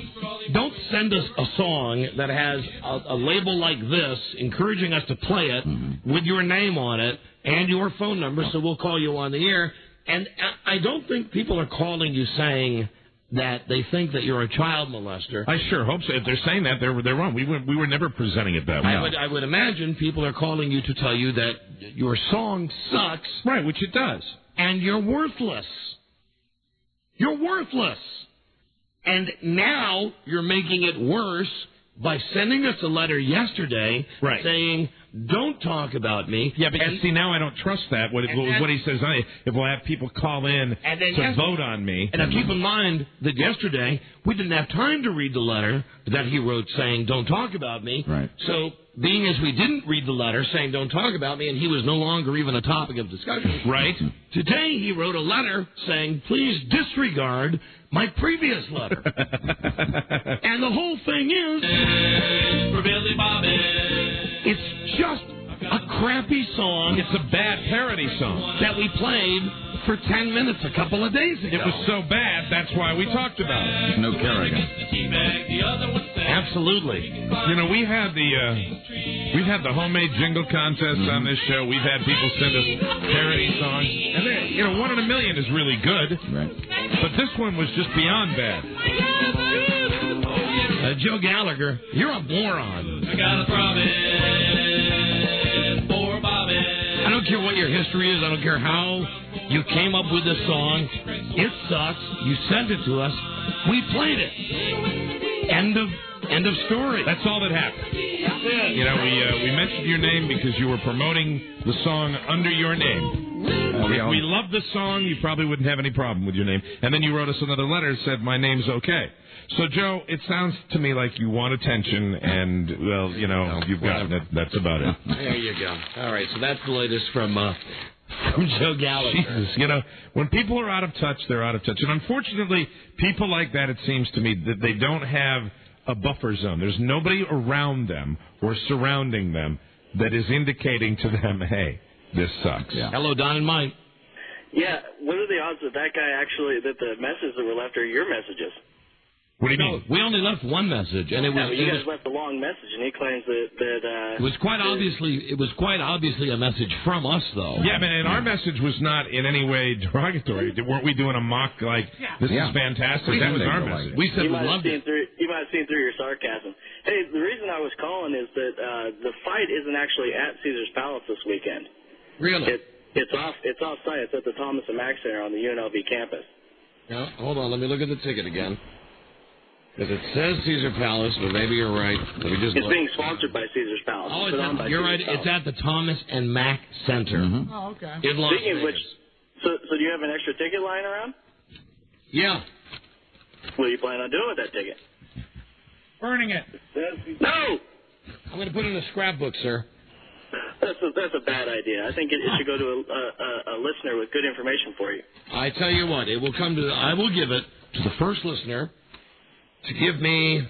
don't send us a song that has a label like this encouraging us to play it with your name on it and your phone number, so we'll call you on the air. And I don't think people are calling you saying that they think that you're a child molester. I sure hope so. If they're saying that, they're wrong. We were never presenting it that way. I would imagine people are calling you to tell you that your song sucks. Right, which it does. And you're worthless. You're worthless. And now you're making it worse by sending us a letter yesterday saying, don't talk about me. Yeah, but you see, now I don't trust that. What he says, if we'll have people call in to vote on me. And now keep in mind that yesterday we didn't have time to read the letter that he wrote saying, don't talk about me. Right. So being as we didn't read the letter saying, don't talk about me, and he was no longer even a topic of discussion. Right. Today he wrote a letter saying, please disregard my previous letter. And the whole thing is, it's just a crappy song. It's a bad parody song that we played for 10 minutes a couple of days ago. It was so bad, that's why we talked about it. No Kerrigan. Absolutely. You know, we've had the homemade jingle contest on this show. We've had people send us parody songs. And 1 in a million is really good. Right. But this one was just beyond bad. Joe Gallagher, you're a moron. I got a promise for Bobby. I don't care what your history is. I don't care how you came up with this song. It sucks. You sent it to us. We played it. End of story. That's all that happened. You know, we mentioned your name because you were promoting the song under your name. If we loved the song, you probably wouldn't have any problem with your name. And then you wrote us another letter and said, my name's okay. So, Joe, it sounds to me like you want attention, and, well, you've gotten it. That's about it. There you go. All right, so that's the latest from Joe Gallagher. Jesus, when people are out of touch, they're out of touch. And unfortunately, people like that, it seems to me, that they don't have a buffer zone. There's nobody around them or surrounding them that is indicating to them, hey, this sucks. Yeah. Hello, Don and Mike. Yeah, what are the odds that that the messages that were left are your messages? What do you mean? We only left one message, and it was. You guys left a long message, and he claims that. It was quite obviously a message from us, though. Yeah, man, and our message was not in any way derogatory. Weren't we doing a mock this is fantastic? That was our message. We said we loved it. You might have seen through your sarcasm. Hey, the reason I was calling is that the fight isn't actually at Caesar's Palace this weekend. Really? It's off-site. It's at the Thomas and Mack Center on the UNLV campus. Yeah, hold on. Let me look at the ticket again. Because it says Caesar Palace, but maybe you're right. Let me just It's look. being sponsored by Caesar's Palace. Oh, you're right. It's at the Thomas and Mack Center. Mm-hmm. Oh, okay. In Las Speaking of Vegas. which, so do you have an extra ticket lying around? Yeah. What do you plan on doing with that ticket? Burning it. No! I'm going to put it in a scrapbook, sir. That's a bad idea. I think it should go to a listener with good information for you. I tell you what, I will give it to the first listener to give me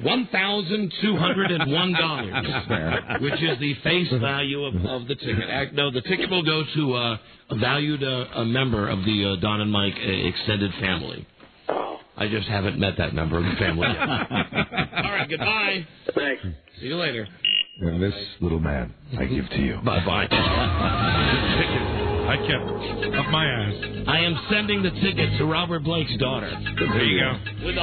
$1,201, which is the face value of the ticket. No, the ticket will go to a valued member of the Don and Mike extended family. I just haven't met that member of the family yet. All right, goodbye. Thanks. See you later. And this little man, I give to you. Bye-bye. I kept up my ass. I am sending the ticket to Robert Blake's daughter. There you go. With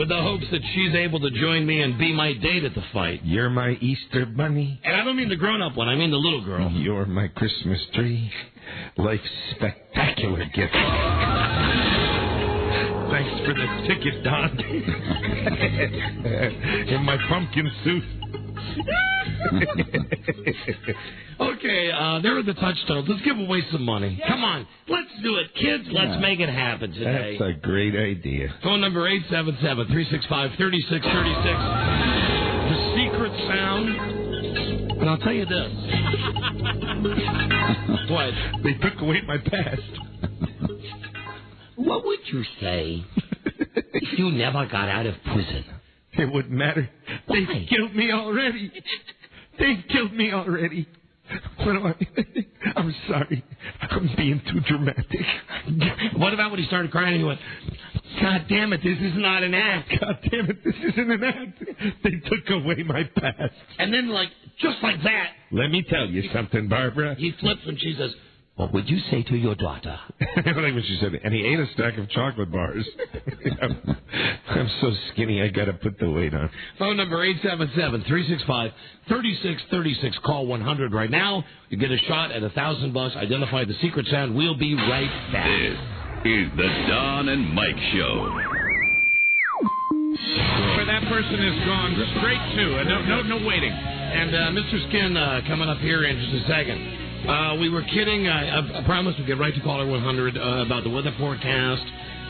the hopes that she's able to join me and be my date at the fight. You're my Easter bunny. And I don't mean the grown-up one. I mean the little girl. You're my Christmas tree. Life's spectacular gift. Thanks for the ticket, Don. In my pumpkin suit. Okay, there are the touchstones. Let's give away some money. Come on. Let's do it, kids. Let's make it happen today. That's a great idea. Phone number 877-365-3636. The secret sound. And I'll tell you this. What? They took away my past. What would you say if you never got out of prison? It wouldn't matter. Why? They've killed me already. What am I? I'm sorry. I'm being too dramatic. What about when he started crying and he went, God damn it, this is not an act. God damn it, this isn't an act. They took away my past. And then, just like that. Let me tell you something, Barbara. He flips and she says, what would you say to your daughter? I like what she said. And he ate a stack of chocolate bars. I'm so skinny, I got to put the weight on. Phone number 877-365-3636. Call 100 right now. You get a shot at $1,000. Identify the secret sound. We'll be right back. This is the Don and Mike Show. Where that person is gone straight to. No waiting. And Mr. Skin coming up here in just a second. We were kidding. I promised we'd get right to caller 100 about the weather forecast.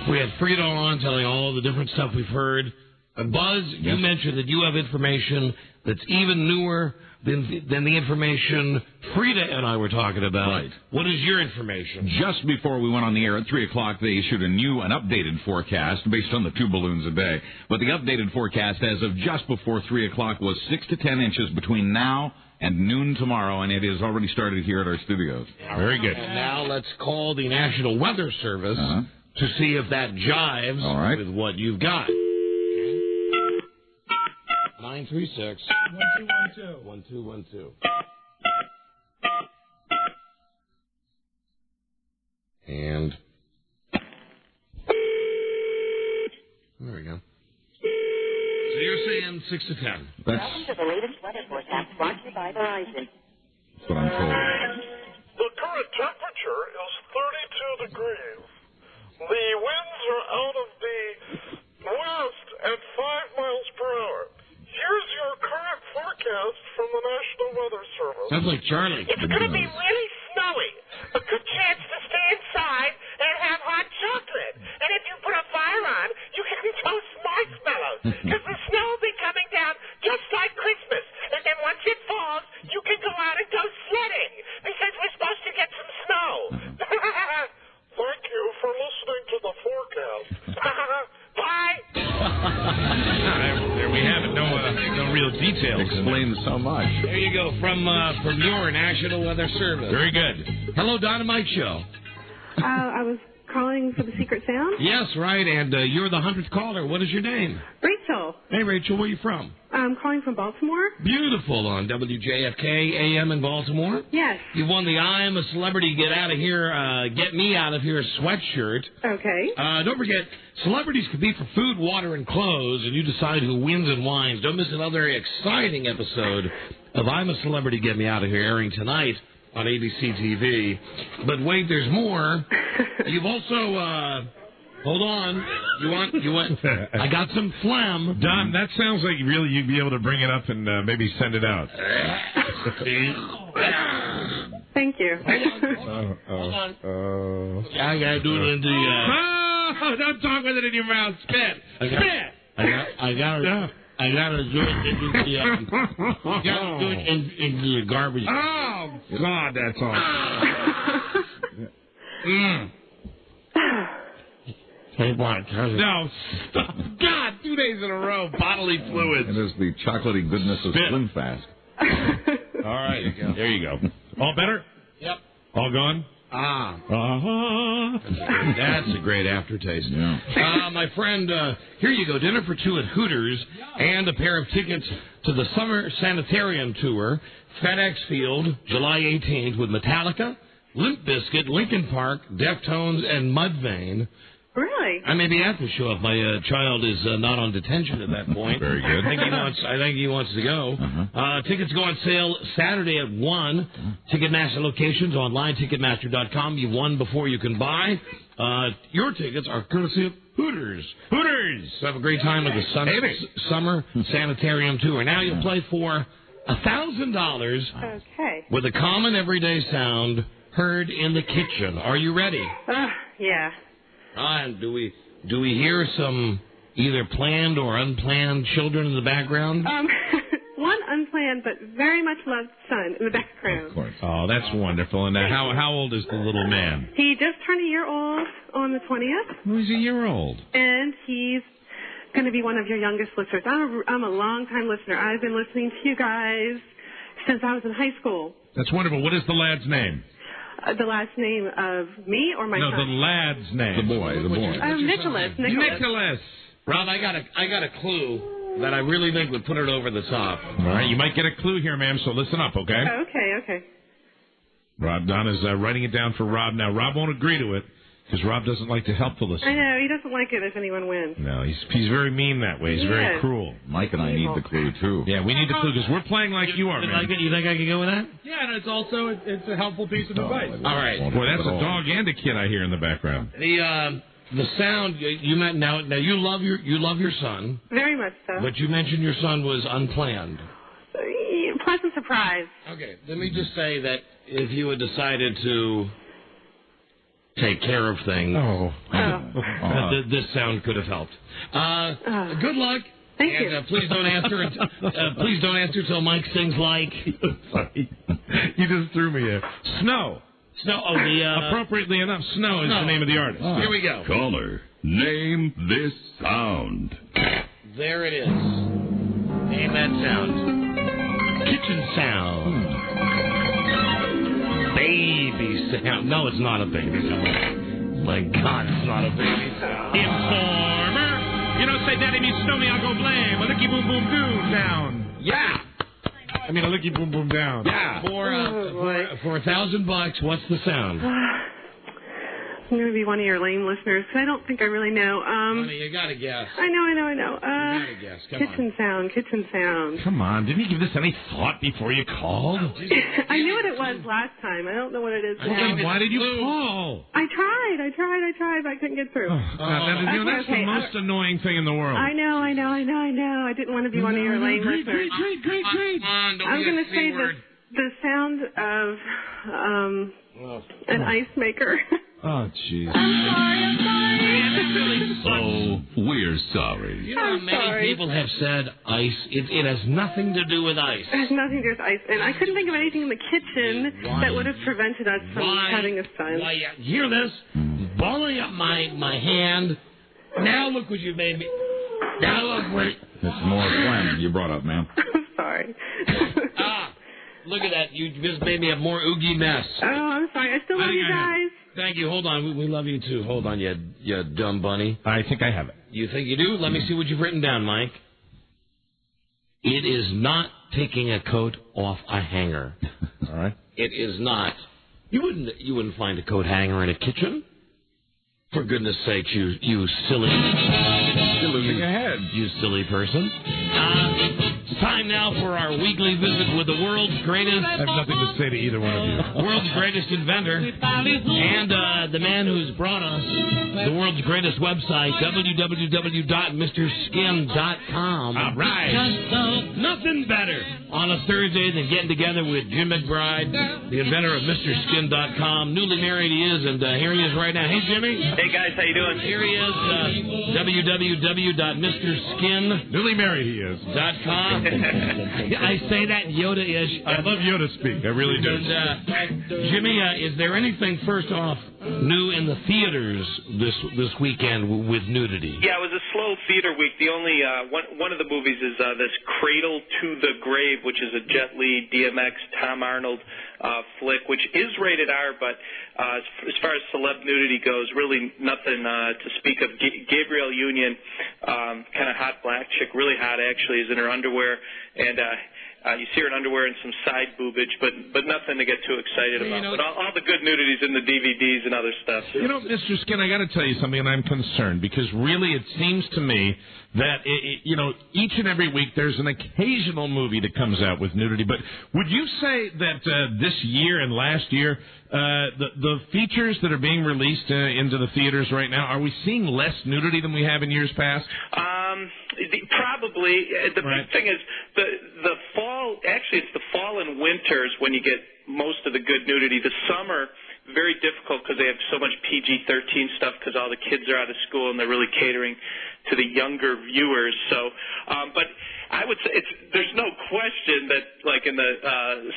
We had Freda on telling all the different stuff we've heard. Buzz, you mentioned that you have information that's even newer than the information Freda and I were talking about. Right. What is your information? Just before we went on the air at 3 o'clock, they issued an updated forecast based on the 2 balloons a day. But the updated forecast as of just before 3 o'clock was 6 to 10 inches between now and noon tomorrow, and it has already started here at our studios. Very good. And now let's call the National Weather Service to see if that jives with what you've got. 936 1212 1212. And there we go. So you're saying 6 to 10. Welcome to the latest weather forecast brought to you by Verizon. That's what I'm told. The current temperature is 32 degrees. The winds are out of the west at 5 miles per hour. Here's your current forecast from the National Weather Service. Sounds like Charlie. It's going to be really snowy. A good chance to stay inside and have hot chocolate. And if you put a fire on, you can toast marshmallows. Because the snow will be coming down just like Christmas. And then once it falls, you can go out and go sledding. Because we're supposed to get some snow. Thank you for listening to the forecast. Bye. There we have it. No real details. Explains so much. There you go, from your National Weather Service. Very good. Hello, Don and Mike Show. I was calling for the secret sound? Yes, right, and you're the 100th caller. What is your name? Rachel. Hey, Rachel, where are you from? I'm calling from Baltimore. Beautiful, on WJFK AM in Baltimore. Yes. You won the I'm a Celebrity, Get Out of Here, Get Me Out of Here sweatshirt. Okay. Don't forget, celebrities compete for food, water, and clothes, and you decide who wins and whines. Don't miss another exciting episode of I'm a Celebrity, Get Me Out of Here, airing tonight on ABC TV. But wait, there's more. You've also, hold on. You want, I got some phlegm. Don, that sounds like really you'd be able to bring it up and maybe send it out. Thank you. Hold on. I gotta do it in the, Oh, don't talk with it in your mouth. Spit. I gotta do it into the garbage. Oh, God, that's awesome. No, stop. God, 2 days in a row, bodily fluids. It is the chocolatey goodness of Slim Fast. All right, there you go. All better? Yep. All gone? That's a great aftertaste. Yeah. My friend, here you go. Dinner for two at Hooters and a pair of tickets to the Summer Sanitarium Tour, FedEx Field, July 18th, with Metallica, Limp Bizkit, Linkin Park, Deftones, and Mudvayne. Really? I may be at the show if my child is not on detention at that point. Very good. I think he wants to go. Tickets go on sale Saturday at 1. Ticketmaster locations online, Ticketmaster.com. You won before you can buy. Your tickets are courtesy of Hooters. Hooters! So have a great time at the Summer Sanitarium Tour. Now you'll play for $1,000 Okay. with a common everyday sound heard in the kitchen. Are you ready? Yeah. And do we hear some either planned or unplanned children in the background? One unplanned but very much loved son in the background. Of course. Oh, that's wonderful. And how old is the little man? He just turned a year old on the 20th. Who's a year old? And he's going to be one of your youngest listeners. I'm a long-time listener. I've been listening to you guys since I was in high school. That's wonderful. What is the lad's name? The last name of me or my son? No, the lad's name. The boy. Nicholas. Rob, I got a clue that I really think would put it over the top. All right, you might get a clue here, ma'am, so listen up, okay? Okay. Rob Don is writing it down for Rob. Now, Rob won't agree to it because Rob doesn't like to help the listener. I know. He doesn't like it if anyone wins. No, he's very mean that way. He's very cruel. Mike and I need the clue, too. Yeah, we need the clue because we're playing like you are, man. You think I can go with that? Yeah, and it's also it's a helpful piece of advice. All right. Boy, that's a dog and a kid I hear in the background. The sound you meant now you love your son. Very much so. But you mentioned your son was unplanned. Pleasant surprise. Okay, let me just say that if you had decided to take care of things, this sound could have helped. Good luck. Thank you. Please don't answer. Please don't answer till Mike sings like. Sorry, you just threw me there. Snow. Appropriately enough, Snow is the name of the artist. Here we go. Caller, name this sound. There it is. Name that sound. Kitchen sound. Baby sound. No, it's not a baby sound. My God, it's not a baby sound. Informer. You don't say Daddy means snow me, I'll go blame. A licky boom boom doo sound. Yeah. I mean a licky boom boom down. Yeah. For $1,000, what's the sound? I'm going to be one of your lame listeners because I don't think I really know. Honey, you got to guess. I know. You got to guess. Come Kitchen sound. Come on, didn't you give this any thought before you called? I knew what it was last time. I don't know what it is now. Why did you call? I tried, but I couldn't get through. That's the most annoying thing in the world. I know. I didn't want to be one of your lame listeners. Great. I'm going to say the sound of an ice maker. Oh, jeez. I'm sorry. Oh, we're sorry. You know how many people have said ice? It has nothing to do with ice. It has nothing to do with ice. And I couldn't think of anything in the kitchen that would have prevented us from having a son. Hear this? Balling up my hand. Now look what you made me. Now look what... It's more phlegm you brought up, ma'am. I'm sorry. Look at that. You just made me a more oogie mess. Oh, I'm sorry. I still love you guys. Thank you. Hold on. We love you, too. Hold on, you dumb bunny. I think I have it. You think you do? Let me see what you've written down, Mike. It is not taking a coat off a hanger. All right. It is not. You wouldn't find a coat hanger in a kitchen. For goodness sakes, you silly. Losing ahead. You silly person. It's time now for our weekly visit with the world's greatest... I have nothing to say to either one of you. World's greatest inventor. And the man who's brought us the world's greatest website, www.mrskin.com. All right. Nothing better on a Thursday than getting together with Jim McBride, the inventor of MrSkin.com. Newly married he is, and here he is right now. Hey, Jimmy. Hey, guys. How you doing? Here he is, www.mrskin.com. Newly married he is. I say that Yoda-ish. I love Yoda speak. I really do. And, Jimmy, is there anything, first off, new in the theaters this weekend with nudity? Yeah, it was a slow theater week. The only one of the movies is this Cradle to the Grave, which is a Jet Li, DMX, Tom Arnold flick, which is rated R, but as far as celeb nudity goes, really nothing to speak of. Gabrielle Union, kind of hot black chick, really hot actually, is in her underwear, and you see her in underwear and some side boobage, but nothing to get too excited about. But all the good nudities in the DVDs and other stuff. You know, Mr. Skin, I got to tell you something, and I'm concerned, because really it seems to me that, each and every week there's an occasional movie that comes out with nudity. But would you say that this year and last year, the features that are being released into the theaters right now, are we seeing less nudity than we have in years past? Probably. The big thing is the fall. Actually, it's the fall and winters when you get most of the good nudity. The summer, very difficult because they have so much PG-13 stuff because all the kids are out of school and they're really catering to the younger viewers. So, but I would say there's no question that, like in the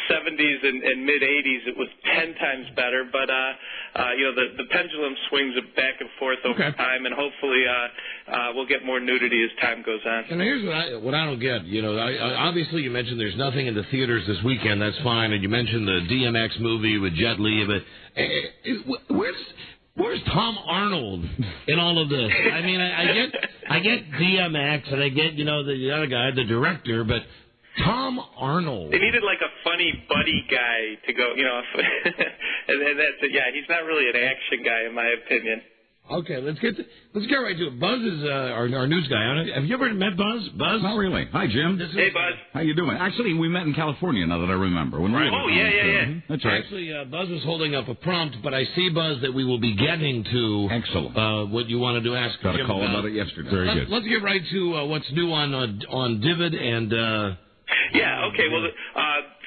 70s and mid 80s, it was 10 times better. But the pendulum swings back and forth over time, and hopefully we'll get more nudity as time goes on. And here's what I don't get. Obviously you mentioned there's nothing in the theaters this weekend. That's fine, and you mentioned the DMX movie with Jet Li, but where's Tom Arnold in all of this? I mean, I get DMX, and I get, the other guy, the director, but Tom Arnold. They needed like a funny buddy guy to go, and that's it. Yeah, he's not really an action guy in my opinion. Okay, let's get right to it. Buzz is our news guy. Have you ever met Buzz? Buzz? Not really. Hi, Jim. Hey, Buzz. How you doing? Actually, we met in California, now that I remember. Yeah. That's right. Actually, Buzz is holding up a prompt, but I see, Buzz, that we will be getting to what you wanted to ask. Got a call about it yesterday. Very good. Let's get right to what's new on Divid and... Yeah, okay. Well,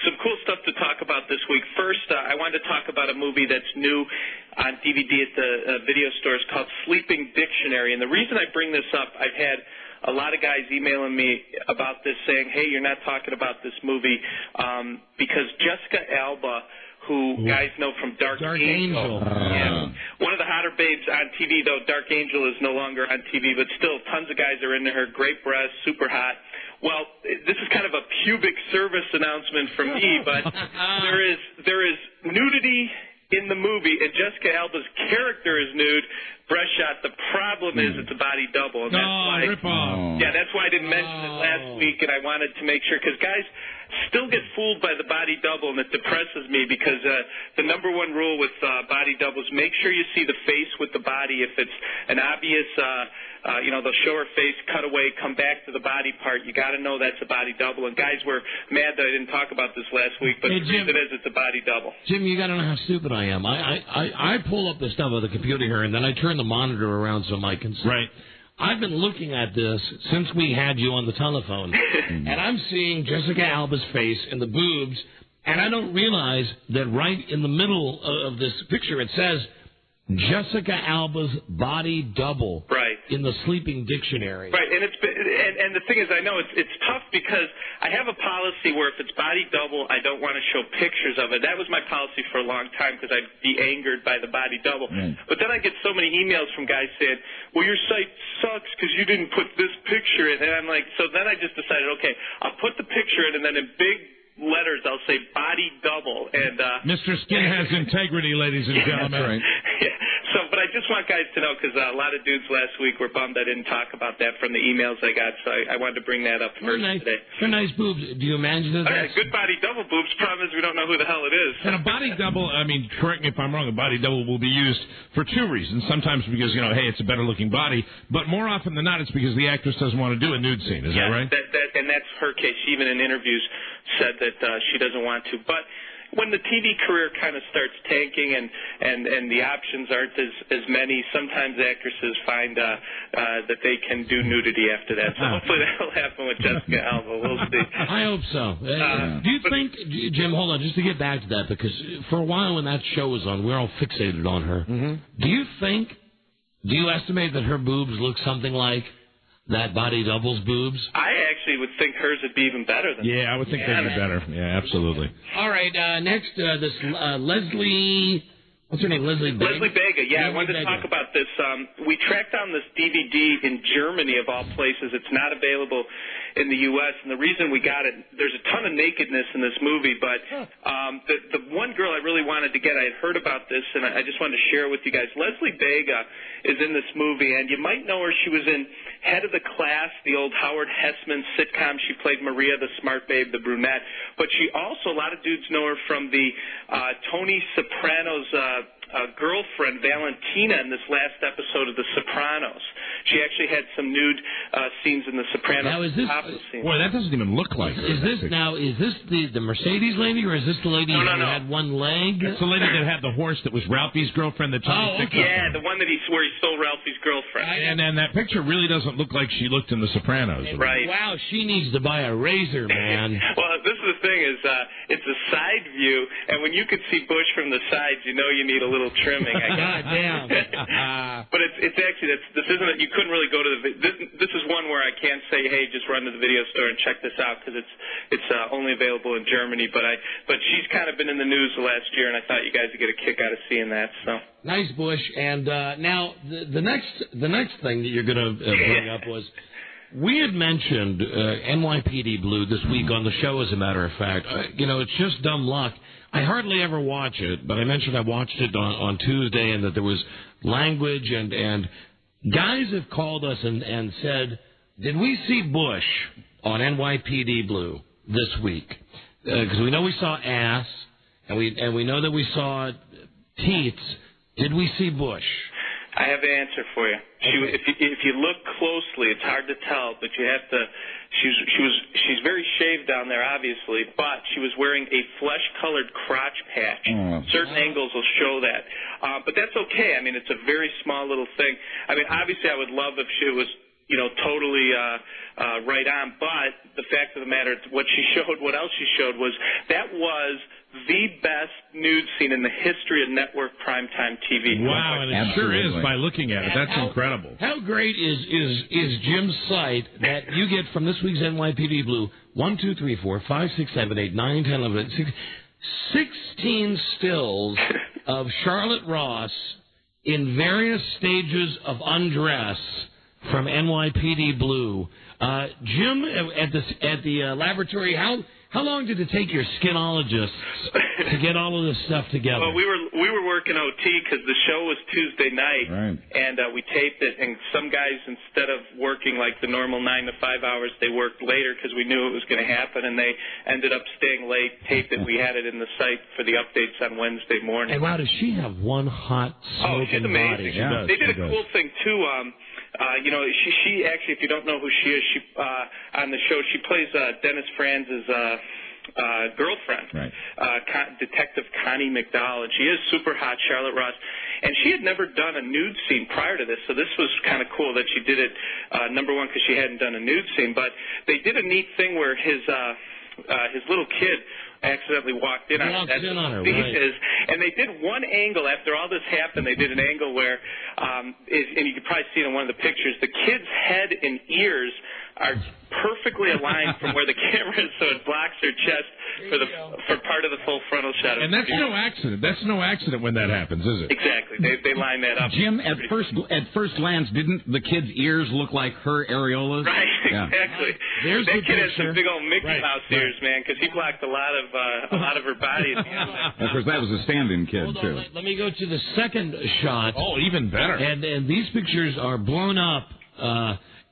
some cool stuff to talk about this week. First, I wanted to talk about a movie that's new on DVD at the video stores called Sleeping Dictionary. And the reason I bring this up, I've had a lot of guys emailing me about this saying, hey, you're not talking about this movie because Jessica Alba, who guys know from Dark Angel. One of the hotter babes on TV, though Dark Angel is no longer on TV, but still tons of guys are into her. Great breasts, super hot. Well, this is kind of a pubic service announcement from me, but there is nudity in the movie, and Jessica Alba's character is nude, breast shot. The problem is it's a body double, and that's that's why I didn't mention it last week, and I wanted to make sure, because guys still get fooled by the body double, and it depresses me because the number one rule with body doubles, make sure you see the face with the body. If it's an obvious, they'll show her face, cut away, come back to the body part. You got to know that's a body double. And guys were mad that I didn't talk about this last week, but the reason is it's a body double. Jim, you got to know how stupid I am. I pull up the stuff on the computer here, and then I turn the monitor around so I can see. Right. I've been looking at this since we had you on the telephone, and I'm seeing Jessica Alba's face and the boobs, and I don't realize that right in the middle of this picture it says Jessica Alba's body double in the Sleeping Dictionary. Right, and and the thing is, I know it's tough because I have a policy where if it's body double, I don't want to show pictures of it. That was my policy for a long time because I'd be angered by the body double. But then I get so many emails from guys saying, well, your site sucks because you didn't put this picture in. And I'm like, so then I just decided, okay, I'll put the picture in, and then in big letters I'll say body double. And Mr. Skin has integrity, ladies and gentlemen. Yeah, want guys to know, because a lot of dudes last week were bummed I didn't talk about that from the emails I got, so I wanted to bring that up first today. They're nice boobs. Do you imagine that? Good body double boobs. Problem is we don't know who the hell it is. And a body double, I mean, correct me if I'm wrong, a body double will be used for two reasons. Sometimes because, hey, it's a better-looking body, but more often than not, it's because the actress doesn't want to do a nude scene. Is that right? And that's her case. She even in interviews said that she doesn't want to. But when the TV career kind of starts tanking and the options aren't as many, sometimes actresses find that they can do nudity after that. So hopefully that'll happen with Jessica Alba. We'll see. I hope so. Do you think, Jim, hold on, just to get back to that, because for a while when that show was on, we were all fixated on her. Mm-hmm. Do you estimate that her boobs look something like that body double's boobs? I actually would think hers would be even better than I would think they'd be better. Yeah, absolutely. All right, next, this Leslie... What's her name? Leslie Bega? Leslie Bega, I wanted to talk about this. We tracked down this DVD in Germany, of all places. It's not available in the U.S., and the reason we got it, there's a ton of nakedness in this movie, but the one girl I really wanted to get, I had heard about this, and I just wanted to share it with you guys. Leslie Bega is in this movie, and you might know her. She was in Head of the Class, the old Howard Hessman sitcom. She played Maria, the smart babe, the brunette. But she also, a lot of dudes know her from the Tony Soprano's girlfriend, Valentina, in this last episode of The Sopranos. She actually had some nude scenes in The Sopranos. Now, is this... Boy, that doesn't even look like her. Is this the Mercedes lady, or is this the lady who had one leg? It's the lady that had the horse that was Ralphie's girlfriend that Tony picked up. Yeah, the one where he stole Ralphie's girlfriend. And that picture really doesn't look like she looked in The Sopranos. Right. Wow, she needs to buy a razor, man. Well, this is the thing, is it's a side view, and when you could see Bush from the sides, you know you need a little trimming. God damn. But it's actually, this isn't, you couldn't really go to this is one where I can't say, hey, just run to the video store and check this out, because it's only available in Germany. But she's kind of been in the news the last year, and I thought you guys would get a kick out of seeing that. So nice, Bush. And now the next thing that you're going to bring up was, we had mentioned NYPD Blue this week on the show, as a matter of fact. It's just dumb luck. I hardly ever watch it, but I mentioned I watched it on Tuesday, and that there was language, and guys have called us and said, did we see Bush on NYPD Blue this week? Because we know we saw ass, and we know that we saw teats. Did we see Bush? I have an answer for you. Okay. If you look closely, it's hard to tell, but you have to. She's very shaved down there, obviously, but she was wearing a flesh-colored crotch patch. Certain angles will show that, but that's okay. I mean, it's a very small little thing. I mean, obviously, I would love if she was, totally right on. But the fact of the matter, what else she showed was that was the best nude scene in the history of network primetime TV. Wow, and it sure is by looking at it. That's incredible. How great is Jim's site that you get from this week's NYPD Blue? 1, 2, 3, 4, 5, 6, 7, 8, 9, 10, 11, 16 stills of Charlotte Ross in various stages of undress from NYPD Blue. Jim, at the laboratory, how long did it take your skinologists to get all of this stuff together? Well, we were working OT because the show was Tuesday night, and we taped it. And some guys, instead of working like the normal 9 to 5 hours, they worked later because we knew it was going to happen, and they ended up staying late. Taped it. We had it in the site for the updates on Wednesday morning. And wow, does she have one hot smoking she's amazing. body? Yeah, they did a cool thing too. She actually, if you don't know who she is, she on the show she plays Dennis Franz's girlfriend, Detective Connie McDowell, and she is super hot, Charlotte Ross, and she had never done a nude scene prior to this, so this was kind of cool that she did it. Number one, because she hadn't done a nude scene, but they did a neat thing where his little kid accidentally walked in on her. That's what the scene is. And they did one angle after all this happened. They did an angle where, and you could probably see it in one of the pictures, the kid's head and ears are perfectly aligned from where the camera is, so it blocks her chest for part of the full frontal shot. And that's no accident. That's no accident when that happens, is it? Exactly. They line that up. Jim, at first glance, didn't the kid's ears look like her areolas? Right, Yeah. exactly. There's that the kid has picture. some big old Mickey Mouse ears, man, because he blocked a lot of her body. Of course, that was a stand-in kid, Hold on, too. let me go to the second shot. Oh, even better. And these pictures are blown up,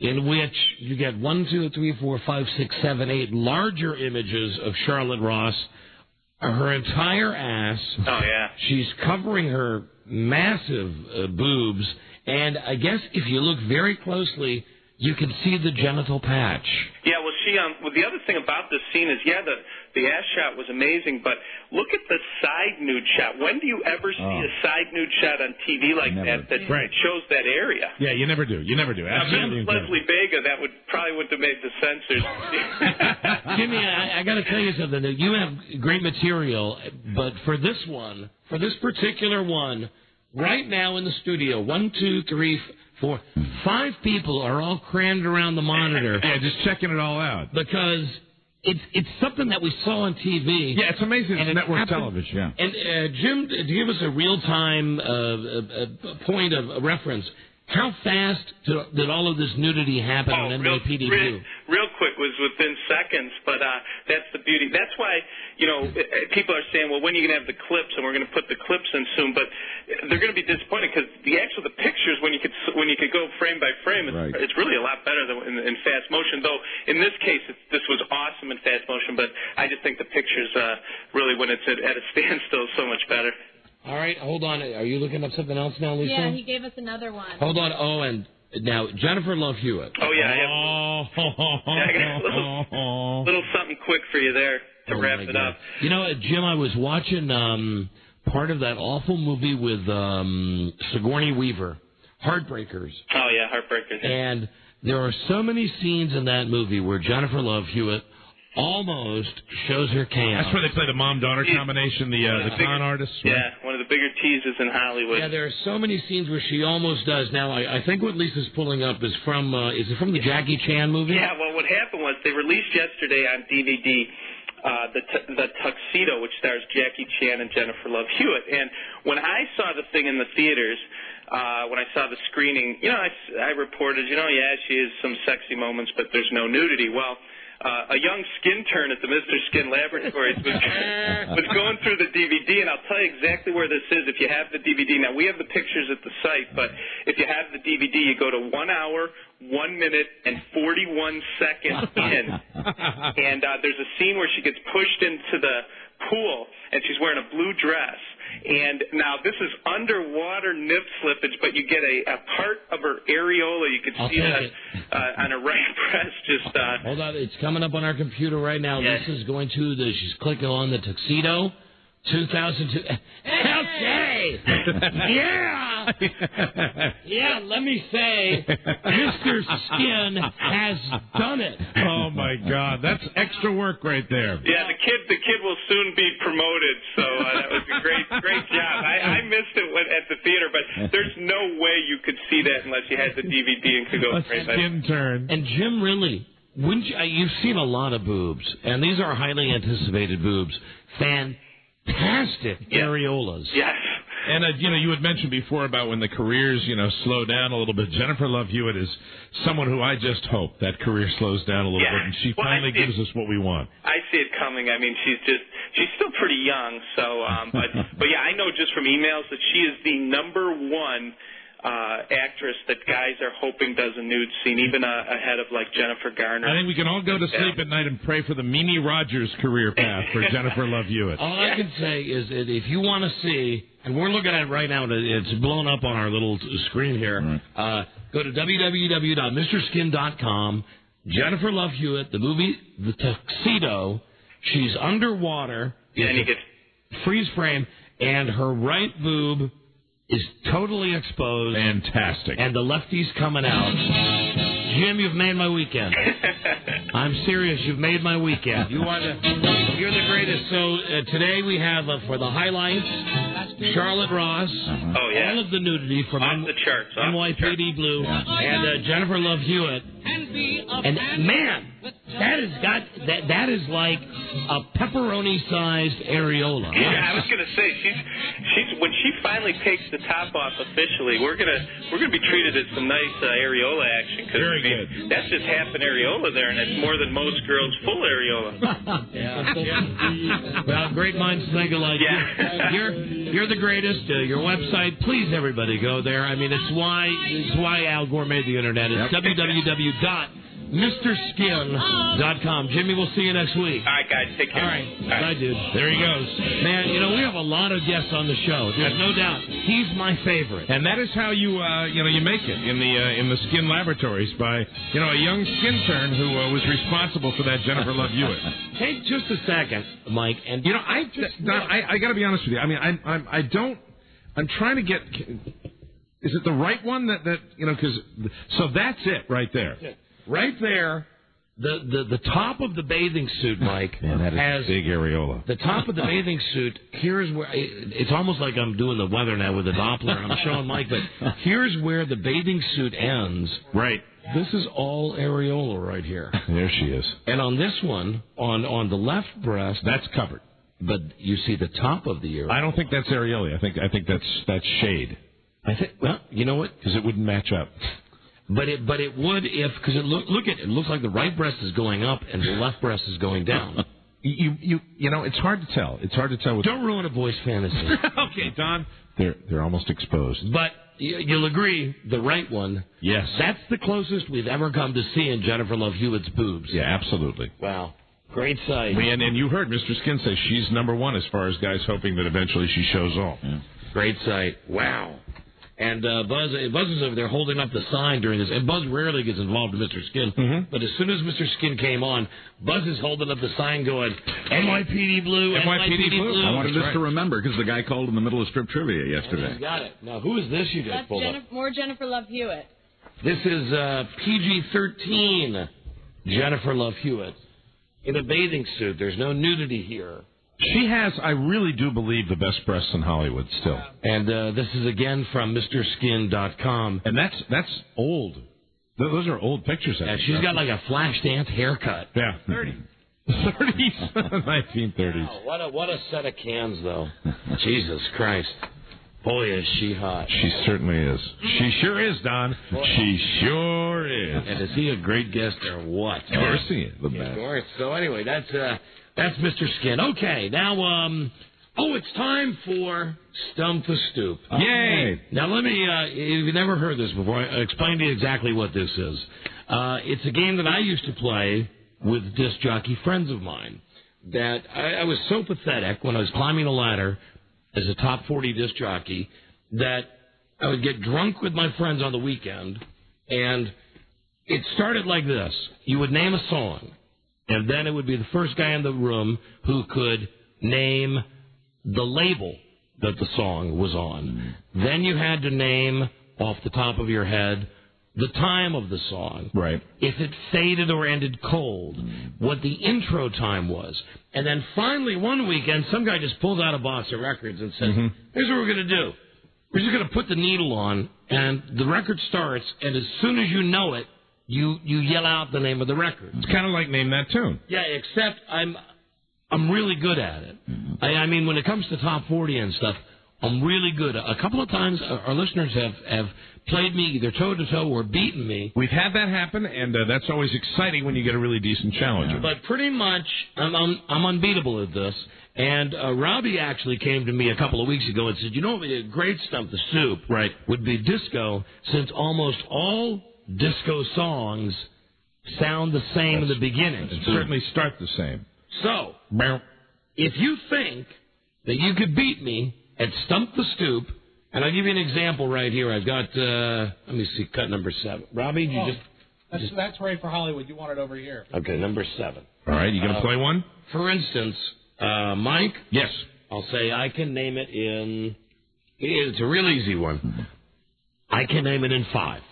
in which you get 1, 2, 3, 4, 5, 6, 7, 8 larger images of Charlotte Ross. Her entire ass. Oh, yeah. She's covering her massive boobs. And I guess if you look very closely, you can see the genital patch. Yeah, well, well, the other thing about this scene is, the ass shot was amazing, but look at the side nude shot. When do you ever see a side nude shot on TV like that shows that area? Yeah, you never do. You never do. Absolutely. Leslie Vega, that probably wouldn't have made the censors. Jimmy, I got to tell you something. You have great material, but for this particular one, right now in the studio, 1, 2, 3, 4, 5 people are all crammed around the monitor. Yeah, just checking it all out. Because it's something that we saw on TV. Yeah, it's amazing. It's network television. Yeah. And Jim, to give us a real-time point of reference, how fast did all of this nudity happen on NYPD2? Real quick, was within seconds, but that's the beauty. That's why, people are saying, well, when are you going to have the clips? And we're going to put the clips in soon, but they're going to be disappointed because the pictures, when you could go frame by frame, it's really a lot better than in fast motion. Though in this case, this was awesome in fast motion, but I just think the pictures really, when it's at a standstill, is so much better. All right, hold on. Are you looking up something else now, Lisa? Yeah, he gave us another one. Hold on. Oh, and now Jennifer Love Hewitt. Oh, yeah. I got a little something quick for you there to wrap it up. Jim, I was watching part of that awful movie with Sigourney Weaver, Heartbreakers. Oh, yeah, Heartbreakers. And there are so many scenes in that movie where Jennifer Love Hewitt almost shows her can. That's where they play the mom-daughter combination, the con artists. Right? Yeah, one of the bigger teases in Hollywood. Yeah, there are so many scenes where she almost does. Now, I think what Lisa's pulling up is from the Jackie Chan movie? Yeah, well, what happened was they released yesterday on DVD the Tuxedo, which stars Jackie Chan and Jennifer Love Hewitt. And when I saw the thing in the theaters, when I saw the screening, I reported, she has some sexy moments, but there's no nudity. Well, a young skin turn at the Mr. Skin Laboratories was going through the DVD, and I'll tell you exactly where this is if you have the DVD. Now, we have the pictures at the site, but if you have the DVD, you go to 1 hour, 1 minute, and 41 seconds in, and there's a scene where she gets pushed into the pool, and she's wearing a blue dress. And now this is underwater nip slippage, but you get a part of her areola. You can see that on her right breast. Just hold on, it's coming up on our computer right now. Yes. Lisa's going to she's clicking on the Tuxedo 2002. Okay, yeah, yeah. Let me say, Mr. Skin has done it. Oh my God, that's extra work right there. Yeah, the kid will soon be promoted. So that was a great job. I missed it at the theater, but there's no way you could see that unless you had the DVD and could go. A skin turn. And Jim, really, wouldn't you've seen a lot of boobs, and these are highly anticipated boobs. Fantastic areolas. Yes. And, you had mentioned before about when the careers, slow down a little bit. Jennifer Love Hewitt is someone who I just hope that career slows down a little bit, and she finally gives us what we want. I see it coming. I mean, she's still pretty young, so, but yeah, I know just from emails that she is the number one actress that guys are hoping does a nude scene, even ahead of, like, Jennifer Garner. I think we can all go to sleep at night and pray for the Mimi Rogers career path for Jennifer Love Hewitt. All I can say is that if you want to see, and we're looking at it right now, it's blown up on our little screen here, go to www.mrskin.com, Jennifer Love Hewitt, the movie The Tuxedo, she's underwater, and you get freeze frame, and her right boob is totally exposed. Fantastic. And the lefty's coming out. Jim, you've made my weekend. I'm serious. You've made my weekend. You're the greatest. So today we have, for the highlights, Charlotte Ross. Oh, yeah. All of the nudity from off the charts. NYPD Blue. And Jennifer Love Hewitt. And man, that is like a pepperoni-sized areola. Yeah, I was gonna say she's when she finally takes the top off officially, we're gonna be treated as some nice areola action. Very good. That's just half an areola there, and it's more than most girls' full areola. Well, great minds think alike. Yeah. You're the greatest. Your website, please, everybody, go there. I mean, it's why Al Gore made the internet. It's www.MrSkin.com. Jimmy, we'll see you next week. All right, guys, take care. All right, bye, dude. There he goes. Man, we have a lot of guests on the show. There's no doubt. He's my favorite. And that is how you make it in the skin laboratories by a young skin turn who was responsible for that Jennifer Love Hewitt. Take just a second, Mike, and I got to be honest with you. I mean, I'm trying to get. Is it the right one that because so that's it right there. Right there, the top of the bathing suit, Mike, Man, that is has big areola. The top of the bathing suit. Here's where it's almost like I'm doing the weather now with the Doppler. I'm showing Mike, but here's where the bathing suit ends. Right. This is all areola right here. There she is. And on this one, on the left breast, that's covered. But you see the top of the areola. I don't think that's areola. I think that's shade. I think. Well, you know what? Because it wouldn't match up. But it would if because it looks like the right breast is going up and the left breast is going down. It's hard to tell. It's hard to tell. Don't ruin a boy's fantasy. Okay, Don. They're almost exposed. But you'll agree, the right one. Yes. That's the closest we've ever come to seeing Jennifer Love Hewitt's boobs. Yeah, absolutely. Wow. Great sight. And you heard Mr. Skin say she's number one as far as guys hoping that eventually she shows off. Yeah. Great sight. Wow. And Buzz is over there holding up the sign during this. And Buzz rarely gets involved with Mr. Skin. Mm-hmm. But as soon as Mr. Skin came on, Buzz is holding up the sign going, NYPD Blue, NYPD Blue. I wanted this to remember because the guy called in the middle of strip trivia yesterday. He's got it. Now, who is this you just pulled up? More Jennifer Love Hewitt. This is PG-13 Jennifer Love Hewitt in a bathing suit. There's no nudity here. She has, I really do believe, the best breasts in Hollywood still. And this is again from MrSkin.com. And that's old. Those are old pictures. Yeah, she's got like a Flashdance haircut. Yeah. 30s. 1930s. Wow, what a set of cans, though. Jesus Christ. Boy, is she hot. She certainly is. She sure is, Don. She sure is. And is he a great guest or what? Of course he is. The best. Of course. So anyway, that's Mr. Skin. Okay, now, it's time for Stump the Stupe. Yay! Now, let me, if you've never heard this before, I'll explain to you exactly what this is. It's a game that I used to play with disc jockey friends of mine. That I was so pathetic when I was climbing a ladder as a top 40 disc jockey that I would get drunk with my friends on the weekend, and it started like this. You would name a song. And then it would be the first guy in the room who could name the label that the song was on. Then you had to name, off the top of your head, the time of the song. Right. If it faded or ended cold. What the intro time was. And then finally, one weekend, some guy just pulled out a box of records and said, here's what we're going to do. We're just going to put the needle on, and the record starts, and as soon as you know it, you yell out the name of the record. It's kind of like Name That Tune. Yeah, except I'm really good at it. I mean, when it comes to top 40 and stuff, I'm really good. A couple of times our listeners have played me either toe-to-toe or beaten me. We've had that happen, and that's always exciting when you get a really decent challenger. But pretty much, I'm unbeatable at this. And Robbie actually came to me a couple of weeks ago and said, you know what would be a great Stump the Soup would be disco, since almost all disco songs sound the same in the beginning. And certainly start the same. So, if you think that you could beat me at Stump the Stoop, and I'll give you an example right here. I've got, let me see, cut number 7. Robbie, that's right for Hollywood. You want it over here. Okay, number 7. All right, you going to play one? For instance, Mike? Yes. I'll say I can name it in, it's a real easy one. I can name it in 5.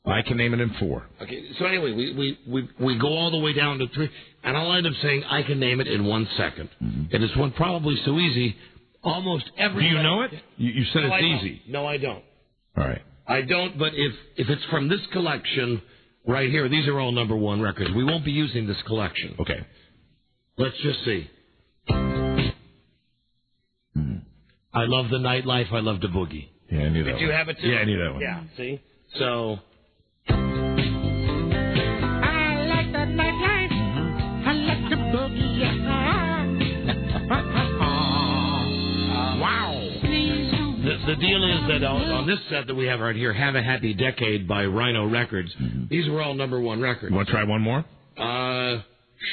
I can name it in 4. Okay, so anyway, we go all the way down to 3, and I'll end up saying I can name it in 1 second. And it's one probably so easy, almost every. Do you know it? You said it's easy. No, I don't. All right. I don't, but if it's from this collection, right here. These are all number one records. We won't be using this collection. Okay. Let's just see. I love the nightlife. I love the boogie. Yeah, I knew that. Did you have it too? Yeah, I knew that one. Yeah. See. So. I like the nightlife. I like the boogie. Wow. The deal is that on this set that we have right here, Have a Happy Decade by Rhino Records, these were all number one records. Want to try one more?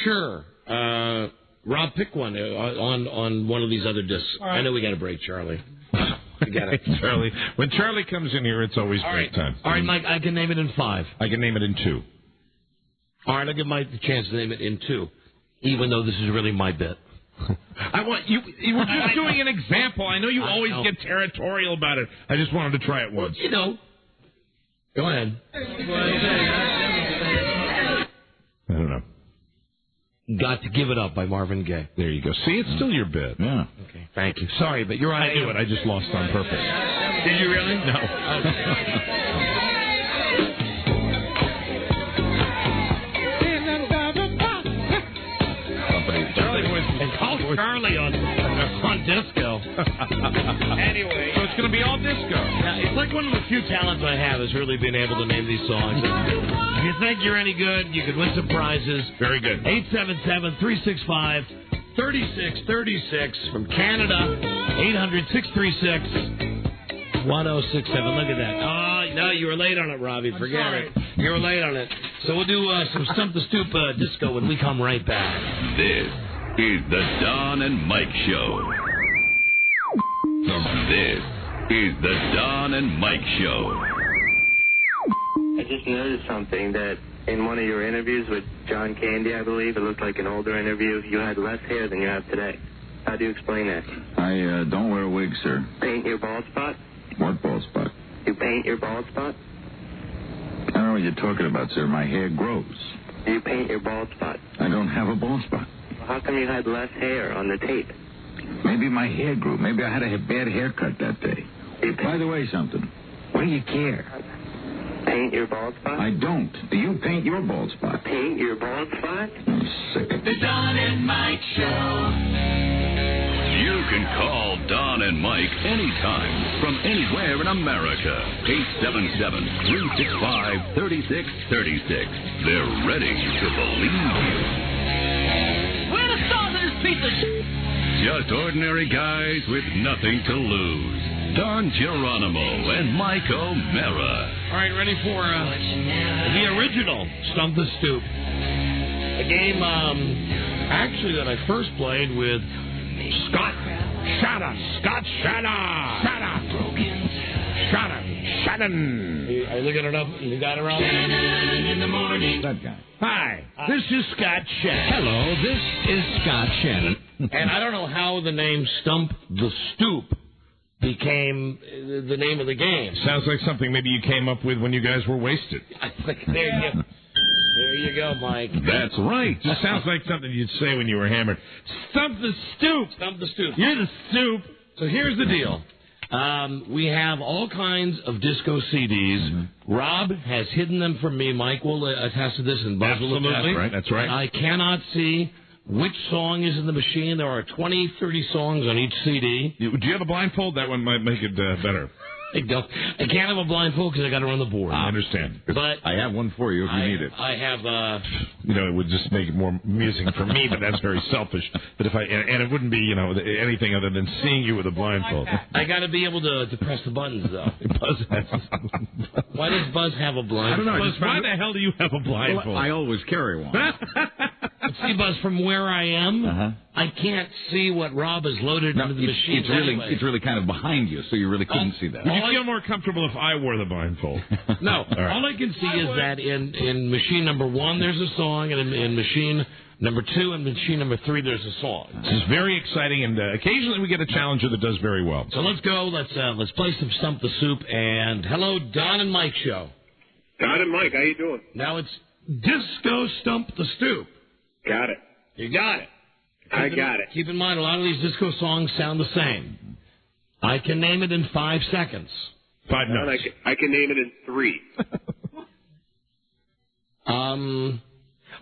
Sure. Rob, pick one on one of these other discs. Right. I know we got a break, Charlie. We got it. Charlie. When Charlie comes in here, it's always great time. All right, Mike, I can name it in 5. I can name it in 2. All right, I'll give Mike the chance to name it in 2, even though this is really my bit. I want you were just doing an example. I know you always get territorial about it. I just wanted to try it once. You know. Go ahead. I don't know. Got to Give It Up by Marvin Gaye. There you go. See, it's still your bit. Yeah. Okay. Thank you. Sorry, but you're right. I knew it. I just lost on purpose. Did you really? No. And call Charlie on disco. Anyway. So it's going to be all disco. Yeah, it's like one of the few talents I have is really being able to name these songs. If you think you're any good, you could win some prizes. Very good. 877-365-3636 from Canada. 800-636-1067. Look at that. Oh, no, you were late on it, Robbie. Forget it. You were late on it. So we'll do some Stump the Stupe disco when we come right back. This is the Don and Mike Show. This is the Don and Mike Show. I just noticed something that in one of your interviews with John Candy, I believe, it looked like an older interview, you had less hair than you have today. How do you explain that? I don't wear a wig, sir. Paint your bald spot? What bald spot? You paint your bald spot? I don't know what you're talking about, sir. My hair grows. Do you paint your bald spot? I don't have a bald spot. Well, how come you had less hair on the tape? Maybe my hair grew. Maybe I had a bad haircut that day. By the way, something. What do you care? Paint your bald spot? I don't. Do you paint your bald spot? Paint your bald spot? I'm sick of The Don and Mike Show. You can call Don and Mike anytime from anywhere in America. 877-365-3636. They're ready to believe you. Where the stars in this piece of shit? Just ordinary guys with nothing to lose. Don Geronimo and Mike O'Mara. All right, ready for the original Stump the Stupe. A game, actually, that I first played with Scott Shada. Are you looking it up? You got it wrong? in the morning. That guy. Hi, this is Scott Shannon. Hello, this is Scott Shannon. And I don't know how the name Stump the Stupe became the name of the game. Sounds like something maybe you came up with when you guys were wasted. There you go, Mike. That's right. It sounds like something you'd say when you were hammered. Stump the Stupe. Stump the Stupe. You're the Stupe. So here's the deal. We have all kinds of disco CDs. Mm-hmm. Rob has hidden them from me. Mike will attest to this, and Buzz will attest. That's right. I cannot see which song is in the machine. There are 20, 30 songs on each CD. Do you have a blindfold? That one might make it better. I don't. I can't have a blindfold because I got to run the board. I understand. But I have one for you if you need it. I have. It would just make it more amusing for me, but that's very selfish. But if and it wouldn't be, anything other than seeing you with a blindfold. I got to be able to press the buttons though. Buzz has. Why does Buzz have a blindfold? I don't know. Buzz, why the hell do you have a blindfold? Well, I always carry one. See, Buzz, from where I am, I can't see what Rob has loaded into the machine. It's really kind of behind you, so you really couldn't see that. Would you feel more comfortable if I wore the blindfold? No. All I can see is that in machine number 1 there's a song, and in machine number 2 and machine number 3 there's a song. This is very exciting, and occasionally we get a challenger that does very well. So let's go. Let's play some Stump the Soup. And hello, Don and Mike Show. Don and Mike, how you doing? Now it's Disco Stump the Stoop. Got it. You got it. I got it. Keep in mind, a lot of these disco songs sound the same. I can name it in 5 seconds. 5 notes. I can name it in 3. All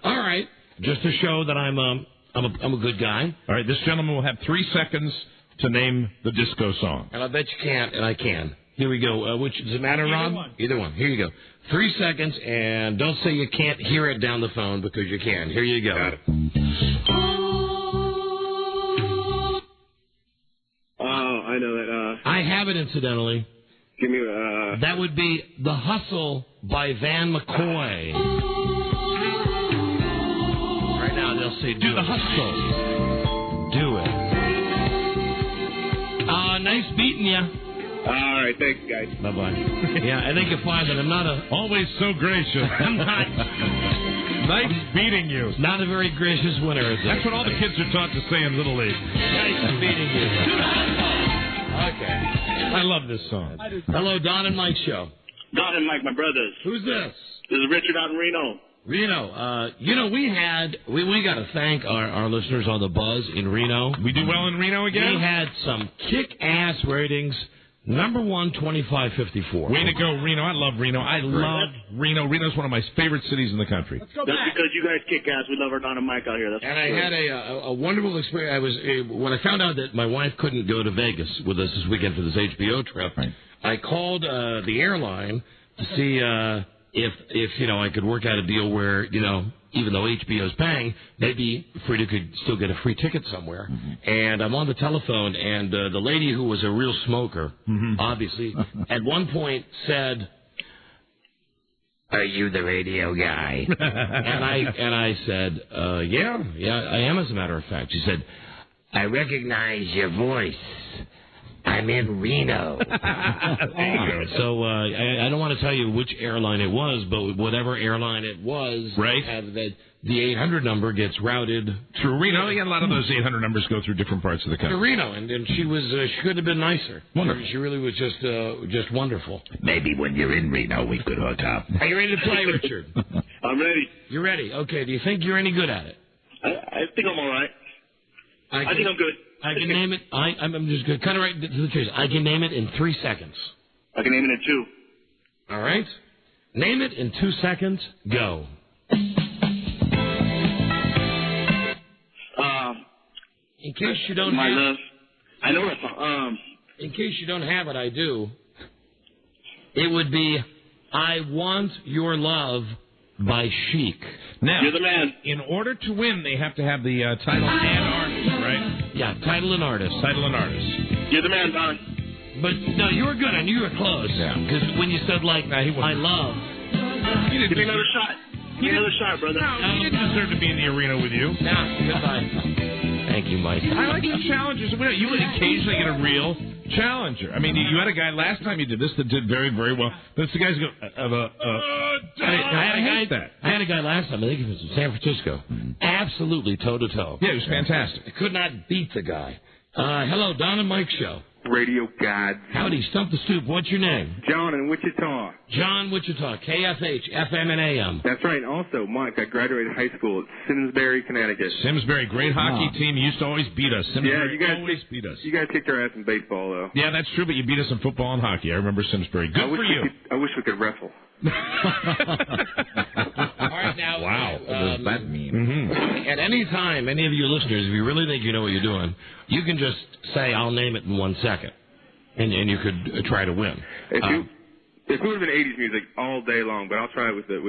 right. Just to show that I'm a good guy. All right, this gentleman will have 3 seconds to name the disco song. And I bet you can't, and I can. Here we go. Which does it matter, Rob? Either one. Here you go. 3 seconds, and don't say you can't hear it down the phone because you can. Here you go. Got it. Oh, I know that. I have it, incidentally. Give me That would be The Hustle by Van McCoy. Right now, they'll say, do the hustle. Do it. Nice beating you. All right, thanks, guys. Bye-bye. Yeah, I think you'll find that I'm not always so gracious. I'm not. Nice beating you. Not a very gracious winner. That's what all the kids are taught to say in Little League. Nice beating you. Okay. I love this song. Hello, Don and Mike show. Don and Mike, my brothers. Who's this? This is Richard out in Reno. Reno. We got to thank our listeners on the Buzz in Reno. We do well in Reno again? We had some kick-ass ratings. Number 1, 2554. Way to go, Reno. I love Reno. I love Reno. Reno's one of my favorite cities in the country. That's because you guys kick ass. We love our Don and Mike out here. That's and I had a wonderful experience. When I found out that my wife couldn't go to Vegas with us this weekend for this HBO trip, I called the airline to see if I could work out a deal where, even though HBO's paying, maybe Freda could still get a free ticket somewhere. Mm-hmm. And I'm on the telephone, and the lady who was a real smoker, obviously, at one point said, "Are you the radio guy?" and I said, yeah, I am, as a matter of fact. She said, "I recognize your voice. I'm in Reno." So I don't want to tell you which airline it was, but whatever airline it was, the 800 number gets routed through Reno. Yeah, a lot of those 800 numbers go through different parts of the country. To Reno, and she could have been nicer. Wonderful. She really was just wonderful. Maybe when you're in Reno, we could hook up. Are you ready to play, Richard? I'm ready. You're ready. Okay. Do you think you're any good at it? I think I'm all right. I think I'm good. I can name it. I'm just going to cut it right to the chase. I can name it in 3 seconds. I can name it in 2. All right. Name it in 2 seconds. Go. In case you don't My have love. I know that song. In case you don't have it, I do. It would be "I Want Your Love" by Chic. Now, you're the man. In order to win, they have to have the title and artist, right? Yeah, title and artist. Title and artist. You're the man, Don. But no, you were good. I knew you were close. Yeah. Because when you said I love. Give me another shot. Give me another shot, brother. No, he didn't deserve to be in the arena with you. Nah, goodbye. Thank you, Mike. I like the challengers. You would occasionally get a real challenger. I mean, you had a guy last time you did this that did very, very well. But the guys go, I had a guy last time, I think he was in San Francisco. Absolutely toe-to-toe. Yeah, he was fantastic. I could not beat the guy. Hello, Don and Mike show. Radio gods. Howdy, Stump the Stupe. What's your name? John in Wichita. John, Wichita. KFH, FM, and AM. That's right. And also, Mike, I graduated high school at Simsbury, Connecticut. Simsbury, great hockey team. You used to always beat us. Simsbury you guys always beat us. You guys kicked our ass in baseball, though. Yeah, that's true, but you beat us in football and hockey. I remember Simsbury. Good for you. I wish we could wrestle. All right, now. Wow. What does that mean? Mm-hmm. At any time, any of you listeners, if you really think you know what you're doing, you can just say, "I'll name it in 1 second." And you could try to win. It would have been 80s music all day long, but I'll try it with the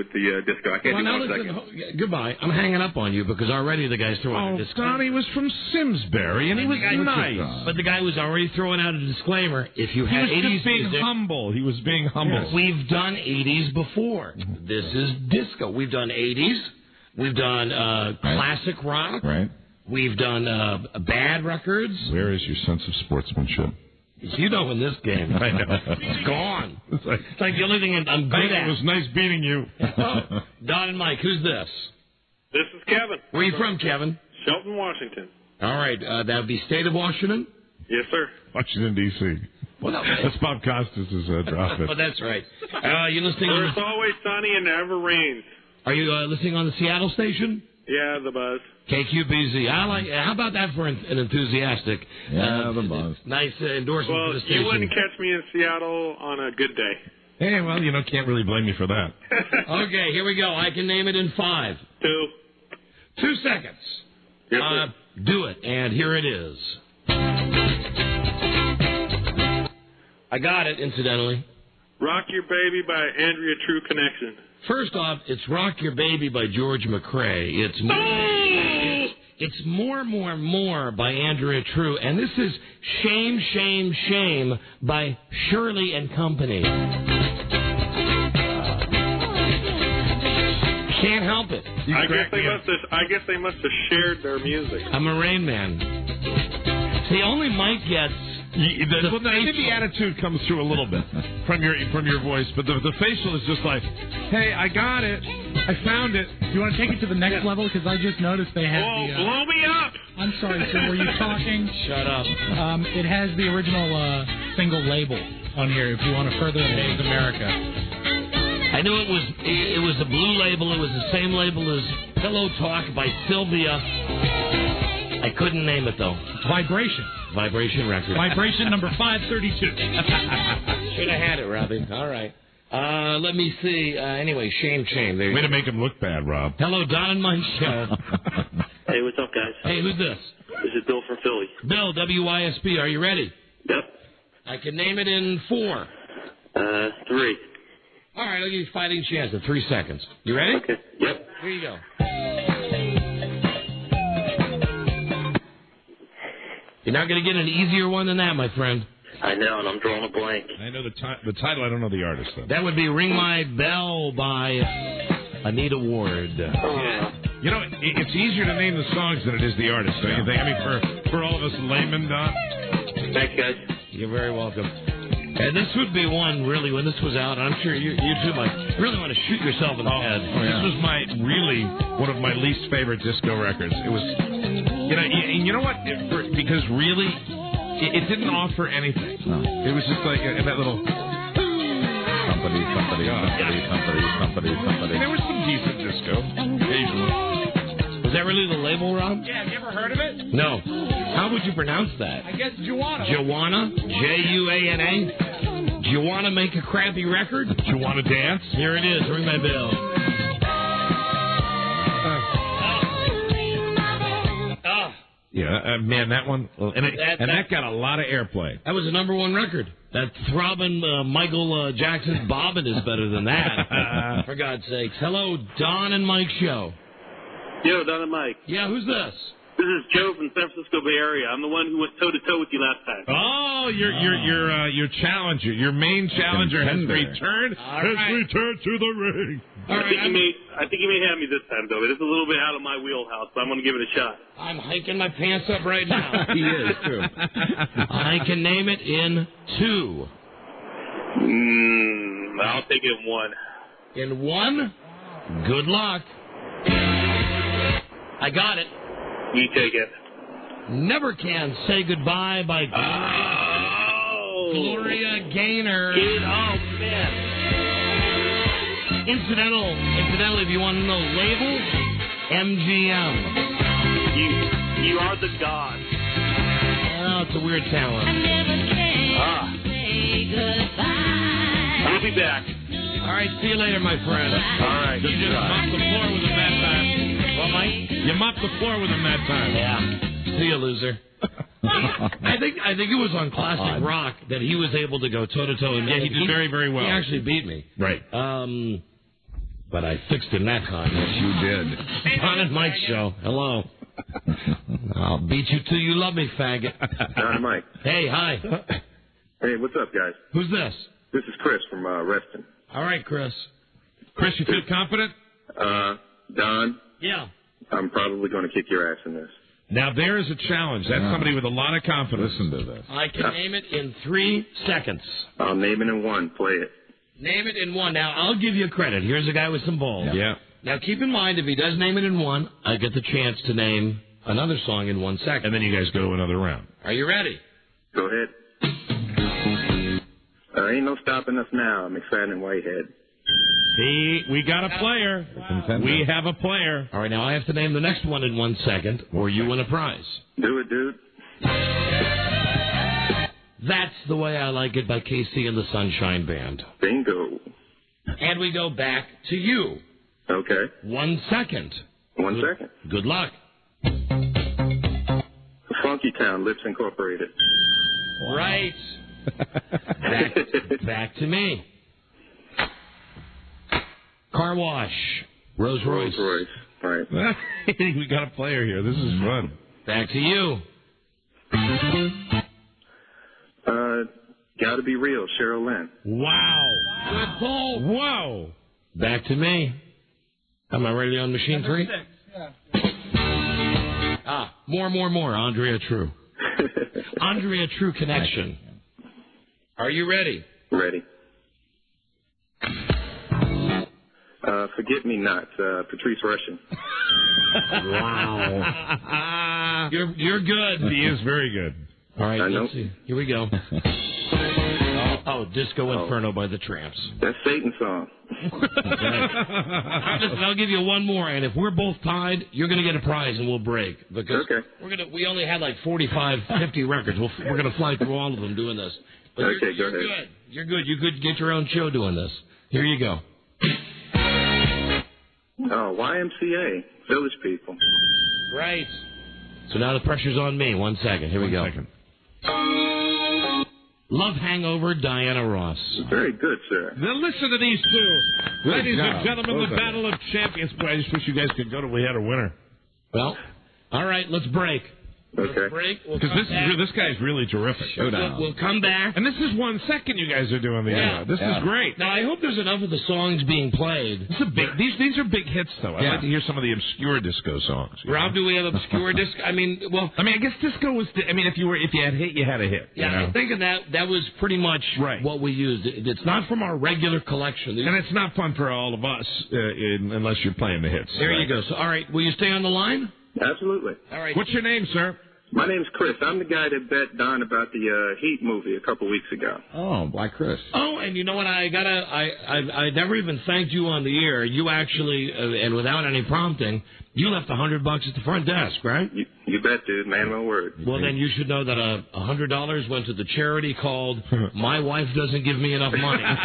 disco. I can't do 1 second. Goodbye. I'm hanging up on you because already the guy's throwing a disclaimer. Donnie was from Simsbury, and he was nice. But the guy was already throwing out a disclaimer. If you had 80s music... He was just being music, humble. He was being humble. Yes. We've done 80s before. This is disco. We've done 80s. We've done classic rock. Right. We've done bad records. Where is your sense of sportsmanship? You know, in this game, I know. It's gone. It's like the only thing I'm good at. It was nice beating you. Don and Mike, who's this? This is Kevin. Where are you from, Kevin? Shelton, Washington. All right. That would be state of Washington? Yes, sir. Washington, D.C. Well, no, that's Bob Costas' drop it. Oh, that's right. You listening on it's always sunny and never rains. Are you listening on the Seattle station? Yeah, the Buzz. KQBZ. How about that for an enthusiastic? Yeah, the Buzz. Nice endorsement for the station. You wouldn't catch me in Seattle on a good day. Hey, well, can't really blame me for that. Okay, here we go. I can name it in 5. 2. 2 seconds. Yes, sir. Do it, and here it is. I got it, incidentally. Rock Your Baby by Andrea True Connection. First off, it's Rock Your Baby by George McCrae. It's More by Andrea True. And this is Shame, Shame, Shame by Shirley and Company. Can't help it. I guess they must have shared their music. I'm a Rain Man. See, only Mike gets... I think the attitude comes through a little bit from your voice, but the facial is just like, hey, I got it. I found it. You want to take it to the next level? Because I just noticed they have the... blow me up! I'm sorry, sir. Were you talking? Shut up. It has the original single label on here if you want to further Amaze America. I knew it was the blue label. It was the same label as Pillow Talk by Sylvia. I couldn't name it, though. Vibration record. Vibration number 532. Should have had it, Robbie. All right. Let me see. Anyway, shame. Way to make him look bad, Rob. Hello, Don and Mike Show. Hey, what's up, guys? Hey, who's this? This is Bill from Philly. Bill, WYSB. Are you ready? Yep. I can name it in 4. 3. All right, I'll give you a fighting chance in 3 seconds. You ready? Okay. Yep. Here you go. You're not going to get an easier one than that, my friend. I know, and I'm drawing a blank. I know the title. I don't know the artist, though. That would be Ring My Bell by Anita Ward. It's easier to name the songs than it is the artist, don't you think? I mean, for all of us laymen, Don. Thanks, guys. You're very welcome. And this would be one, really, when this was out, I'm sure you too might really want to shoot yourself in the head. This was one of my least favorite disco records. It was, you know what? Because really, it didn't offer anything. No. It was just like that little... Somebody. There was some decent disco, occasionally. Was that really the label, Rob? Yeah, have you ever heard of it? No. How would you pronounce that? I guess Joanna. Joanna? Juana? Do you want to make a crappy record? Do you want to dance? Here it is. Ring my bell. Yeah, man, that one, that got a lot of airplay. That was the #1 record. That throbbing Michael Jackson's Bobbin is better than that. For God's sakes. Hello, Don and Mike Show. Yo, Don and Mike. Yeah, who's this? This is Joe from San Francisco Bay Area. I'm the one who went toe-to-toe with you last time. Oh, your challenger, your main challenger has returned. Returned to the ring. I think you may have me this time, though. It is a little bit out of my wheelhouse, so I'm going to give it a shot. I'm hiking my pants up right now. He is, too. I can name it in 2. I'll take it in 1. In 1? Good luck. I got it. You take it. Never Can Say Goodbye by Gloria Gaynor. Oh, man. Incidentally, if you want to know label, MGM. You are the god. Oh, it's a weird talent. I'll be back. All right, see you later, my friend. All right. You just mopped the floor with him that time. What, Mike? You mopped the floor with him that time. Yeah. See you, loser. I think it was on Classic Rock that he was able to go toe-to-toe. Yeah, he did very, very well. He actually beat me. Right. But I fixed him that time. Yes, you did. Don and Mike Show. Hello. I'll beat you till you love me, faggot. Don and Mike. Hey, hi. Hey, what's up, guys? Who's this? This is Chris from Reston. All right, Chris. Chris, you feel confident? Don? Yeah. I'm probably going to kick your ass in this. Now, there is a challenge. That's somebody with a lot of confidence. Listen to this. I can name it in 3 seconds. I'll name it in 1. Play it. Name it in 1. Now, I'll give you credit. Here's a guy with some balls. Yeah. Now, keep in mind, if he does name it in 1, I get the chance to name another song in 1 second. And then you guys go to another round. Are you ready? Go ahead. Ain't no stopping us now. I'm excited in Whitehead. See, we got a player. We have a player. All right, now I have to name the next one in 1 second, or you win a prize. Do it, dude. That's the Way I Like It by KC and the Sunshine Band. Bingo. instead we go back to you. Okay. 1 second. 1 second. Good luck. Funky Town, Lips Incorporated. Right. Back to me. Car wash. Rolls Royce. Rolls Royce. Right. We got a player here. This is fun. Back to you. Gotta Be Real, Cheryl Lynn. Wow. Good pull. Whoa. Back to me. Am I ready on machine 3? Ah, more. Andrea True. Andrea True connection. Are you ready? Ready. Forget Me Not, Patrice Rushen. Wow. You're good. He is very good. All right, let's see. Here we go. Disco Inferno by the Tramps. That's Satan's song. Listen, I'll give you one more, and if we're both tied, you're going to get a prize, and we'll break. Because we only had like 45, 50 records. We're going to fly through all of them doing this. But go ahead. Good. You're good. You could get your own show doing this. Here you go. Oh, YMCA, Village People. Right. So now the pressure's on me. 1 second. Here we go. 1 second. Love Hangover, Diana Ross. Very good, sir. Now listen to these two. Ladies and gentlemen, the Battle of Champions. Boy, I just wish you guys could go to We Had a Winner. Well, all right, let's break. Okay. Let's break. Because this guy's really terrific. We'll come back. And this is 1 second you guys are doing the This is great. Now, I hope there's enough of the songs being played. These are big hits, though. I'd like to hear some of the obscure disco songs. Rob, do we have obscure disco? I guess disco was... if you had hit, you had a hit. Yeah, I'm thinking that was pretty much what we used. It's not from our regular collection. And it's not fun for all of us unless you're playing the hits. There you go. So, all right, will you stay on the line? Absolutely. All right. What's your name, sir? My name's Chris. I'm the guy that bet Don about the Heat movie a couple weeks ago. Oh, why Chris? Oh, and you know what? I never even thanked you on the air. You actually, and without any prompting, you left $100 at the front desk, right? You bet, dude. Man, my word. Well, then you should know that $100 went to the charity called My Wife Doesn't Give Me Enough Money. I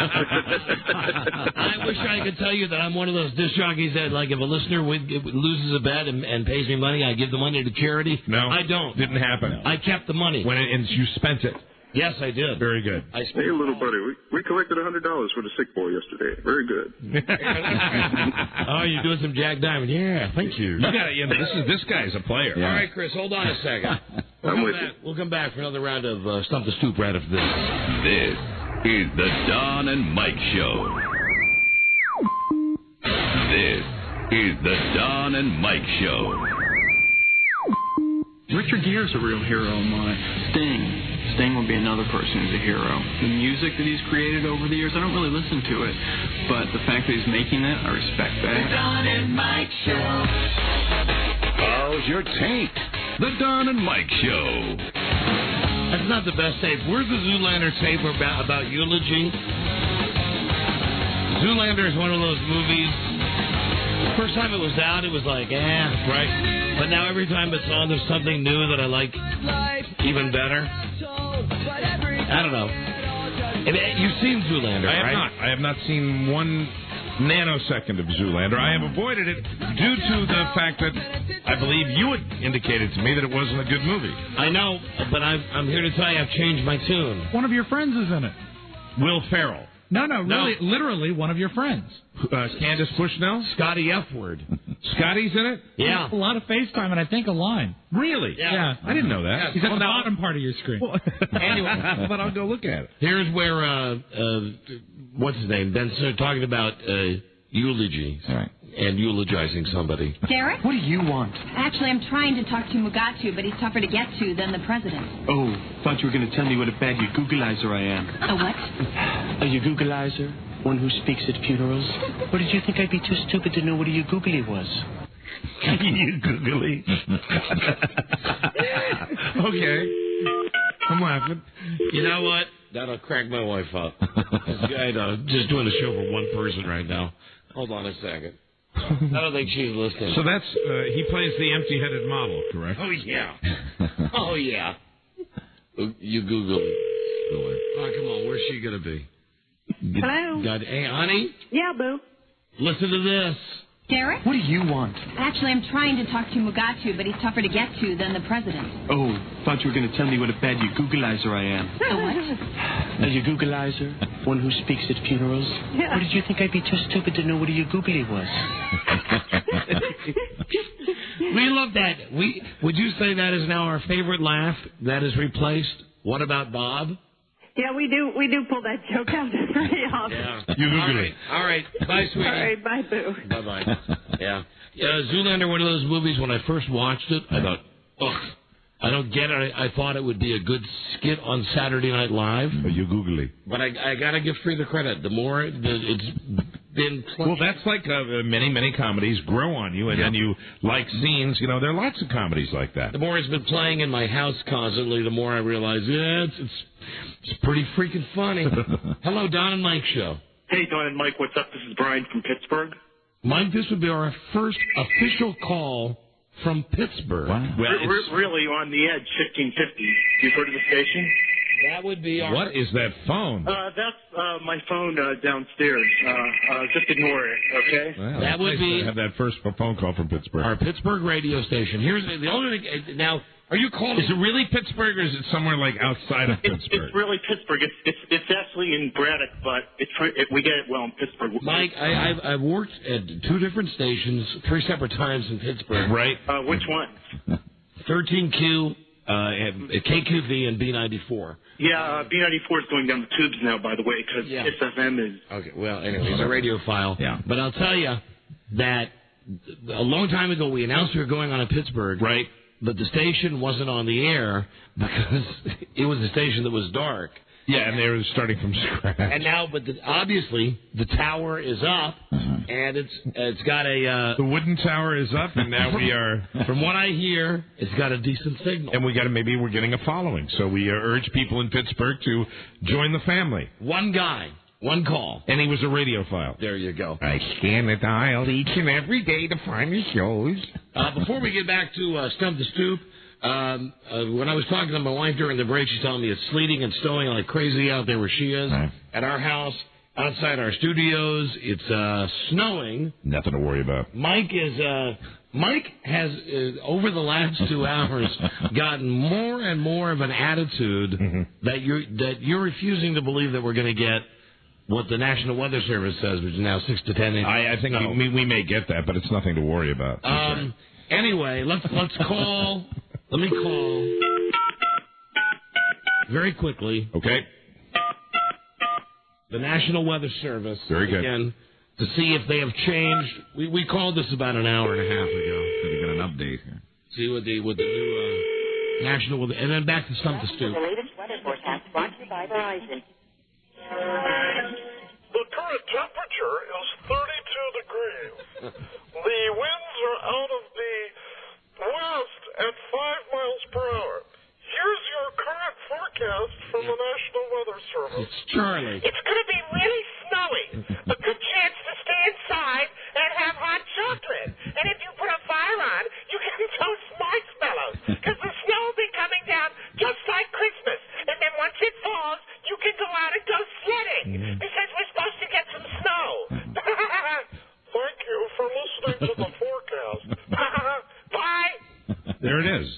wish I could tell you that I'm one of those disc jockeys that, like, if a listener loses a bet and pays me money, I give the money to charity. No, I don't. Didn't happen. I kept the money. And you spent it. Yes, I did. Very good. Hey, little buddy, we collected $100 for the sick boy yesterday. Very good. Oh, you're doing some Jack Diamond. Yeah, thank you. This guy's a player. Yeah. All right, Chris, hold on a second. We'll come back for another round of Stump the Stoop right after this. This is the Don and Mike Show. This is the Don and Mike Show. Richard Gere's a real hero of mine. Sting would be another person who's a hero. The music that he's created over the years, I don't really listen to it, but the fact that he's making it, I respect that. The Don and Mike Show. How's your tape? The Don and Mike Show. That's not the best tape. Where's the Zoolander tape about eulogy? Zoolander is one of those movies. The first time it was out, it was like, right. But now every time it's on, there's something new that I like even better. I don't know. You've seen Zoolander, right? I have not seen one nanosecond of Zoolander. I have avoided it due to the fact that I believe you had indicated to me that it wasn't a good movie. I know, but I'm here to tell you I've changed my tune. One of your friends is in it. Will Ferrell. No, really, literally one of your friends. Candace Bushnell? Scotty F. Word. Scotty's in it? Yeah. A lot of FaceTime and I think a line. Really? Yeah. I didn't know that. Yeah, he's at the bottom part of your screen. Anyway, but I'll go look at it. Here's where, what's his name? Ben started talking about eulogy. All right. And eulogizing somebody. Derek? What do you want? Actually, I'm trying to talk to Mugatu, but he's tougher to get to than the president. Oh, thought you were going to tell me what a bad Googleizer I am. A what? A Googleizer? One who speaks at funerals? Or did you think I'd be too stupid to know what a googly was? You googly. Okay. I'm laughing. You know what? That'll crack my wife up. This guy just doing a show for one person right now. Hold on a second. I don't think she's listening. So that's, he plays the empty-headed model, correct? Oh, yeah. Oh, yeah. You Google it. Oh, come on. Where's she going to be? Hello? Hey, honey, Yeah, boo. listen to this. Derek? What do you want? Actually, I'm trying to talk to Mugatu, but he's tougher to get to than the president. Oh, thought you were going to tell me what a bad Googleizer I am. A what? A Googleizer? One who speaks at funerals? Yeah. Or did you think I'd be too stupid to know what a Googly was? We love that. Would you say that is now our favorite laugh that is replaced? What about Bob? Yeah, we do pull that joke out pretty often. Yeah. You Google it. All right. Bye, sweetie. All right, bye, boo. Bye-bye. Yeah. Zoolander, one of those movies, when I first watched it, I thought, ugh, I don't get it. I thought it would be a good skit on Saturday Night Live. You Google it. But I got to give Freda credit. The more it's been played. Well, that's like many comedies grow on you, and then you like scenes. You know, there are lots of comedies like that. The more it's been playing in my house constantly, the more I realize, yeah, it's pretty freaking funny. Hello, Don and Mike Show. Hey, Don and Mike, what's up? This is Brian from Pittsburgh. Mike, this would be our first official call from Pittsburgh. Wow. Well, We're really on the edge, 1550. You've heard of the station? That would be our... What is that phone? That's my phone downstairs. Just ignore it, okay? Well, that would nice be to have that first phone call from Pittsburgh. our Pittsburgh radio station. Here's the only thing. Now, are you calling? Is it really Pittsburgh, or is it somewhere like outside of Pittsburgh? It's really Pittsburgh. It's actually in Braddock, but we get it well in Pittsburgh. Mike, I've worked at two different stations, 3 separate times in Pittsburgh. Right. Which one? 13Q, KQV, and B94. Yeah, B94 is going down the tubes now, by the way, because FM is... Okay, well, anyway, he's a radiophile. Yeah. But I'll tell you that a long time ago we announced we were going on in Pittsburgh. Right. But the station wasn't on the air because it was a station that was dark. Yeah, and they were starting from scratch. And now, obviously, the tower is up, and it's got a... the wooden tower is up, and now we are... From what I hear, it's got a decent signal. And we're getting a following. So we urge people in Pittsburgh to join the family. One guy, one call. And he was a radiophile. There you go. I scan the dial each and every day to find the shows. Before we get back to Stump the Stupe, when I was talking to my wife during the break, she's telling me it's sleeting and snowing like crazy out there where she is. Right. At our house, outside our studios, it's snowing. Nothing to worry about. Mike has over the last 2 hours gotten more and more of an attitude that you're refusing to believe that we're going to get what the National Weather Service says, which is now 6 to 10 inches. I think we may get that, but it's nothing to worry about. Anyway, let's call. Let me call very quickly. Okay. The National Weather Service. Very good. Again, to see if they have changed. We called this about an hour and a half ago. So you got an update here. See what the new National Weather, and then back to Stump the Stupe. The latest weather forecast brought to you by Verizon. The current temperature is 32 degrees. The winds are out of the west at 5 miles per hour. Here's your current forecast from the National Weather Service. It's Charlie. It's going to be really snowy. A good chance to stay inside and have hot chocolate. And if you put a fire on, you can toast marshmallows. Because the snow will be coming down just like Christmas. And then once it falls, you can go out and go sledding. Because we're supposed to get some snow. Thank you for listening to the forecast. Bye. There it is.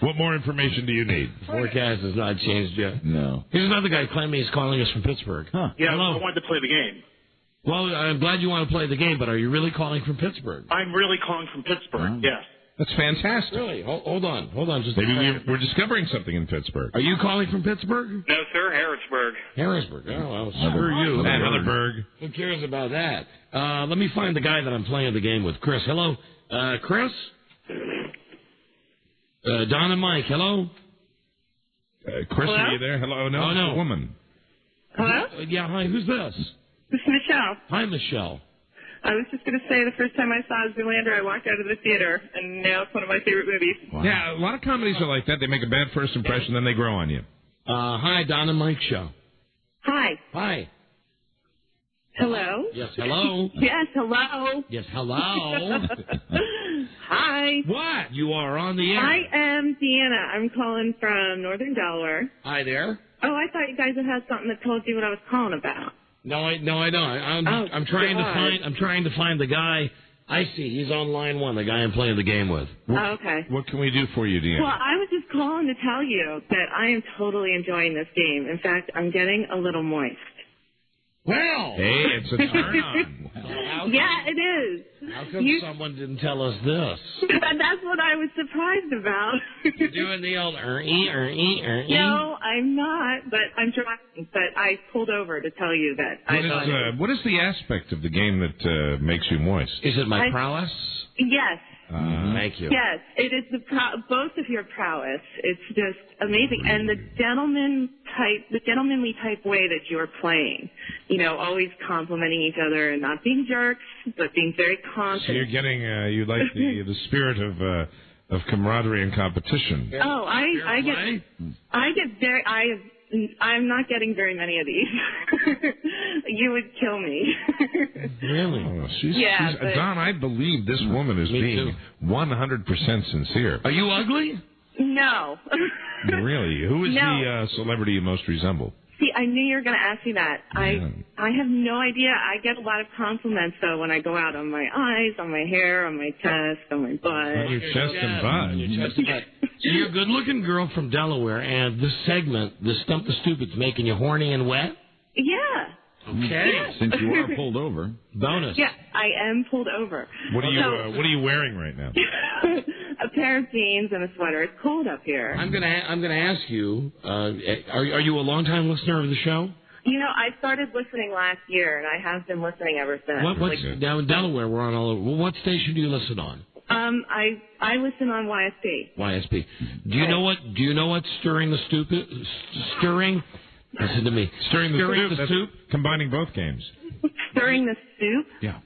What more information do you need? Forecast has not changed yet. No. Here's another guy claiming he's calling us from Pittsburgh. Huh. Yeah, Hello. I wanted to play the game. Well, I'm glad you want to play the game, but are you really calling from Pittsburgh? I'm really calling from Pittsburgh, yes. That's fantastic. Really? Hold on. Just Maybe we're discovering something in Pittsburgh. Are you calling from Pittsburgh? No, sir, Harrisburg. Harrisburg. Oh, well, screw you. Heatherburg. Who cares about that? Let me find the guy that I'm playing the game with. Chris. Hello. Chris? Don and Mike. Hello? Chris, Hello? are you there? Hello? No, Oh, no. It's a woman. Hello? Yeah, hi. Who's this? This is Michelle. Hi, Michelle. I was just going to say the first time I saw Zoolander, I walked out of the theater, and now it's one of my favorite movies. Wow. Yeah, a lot of comedies are like that. They make a bad first impression, then they grow on you. Hi, Don and Mike Show. Hi. Hi. Hello? Yes, hello. Yes, hello. Yes, hello. Hi. What? You are on the air. I am Deanna. I'm calling from Northern Delaware. Hi there. Oh, I thought you guys had something that told you what I was calling about. No, I don't. I'm trying to find the guy. I see. He's on line 1, the guy I'm playing the game with. Oh, okay. What can we do for you, Deanna? Well, I was just calling to tell you that I am totally enjoying this game. In fact, I'm getting a little moist. Well, hey, it's a turn on. Yeah, it is. How come someone didn't tell us this? That's what I was surprised about. You're doing the old er-ee. No, I'm not, but I'm trying. But I pulled over to tell you that. What is the aspect of the game that makes you moist? Is it my prowess? Yes. Thank you. Yes, it is both of your prowess. It's just amazing, and the gentlemanly type way that you're playing. You know, always complimenting each other and not being jerks, but being very confident. So you're getting you like the spirit of camaraderie and competition. Oh, I'm not getting very many of these. You would kill me. Really? Oh, she's, Don, I believe this woman is being 100% sincere. Are you ugly? No. Really? Who is the celebrity you most resemble? See, I knew you were going to ask me that. Yeah. I have no idea. I get a lot of compliments, though, when I go out on my eyes, on my hair, on my chest, on my butt. On your chest and butt. Your chest and butt. So you're a good-looking girl from Delaware, and this segment, the Stump the Stupe's making you horny and wet? Yeah. Okay. Since you are pulled over. Bonus. Yeah, I am pulled over. What are you wearing right now? A pair of jeans and a sweater. It's cold up here. I'm gonna ask you. Are you a long-time listener of the show? You know, I started listening last year, and I have been listening ever since. Now in Delaware, we're on all over. What station do you listen on? I listen on YSP. YSP. Do you know what stirring the Stupe? Stirring. Listen to me. Stirring the soup. Combining both games. Stirring the soup? Yeah.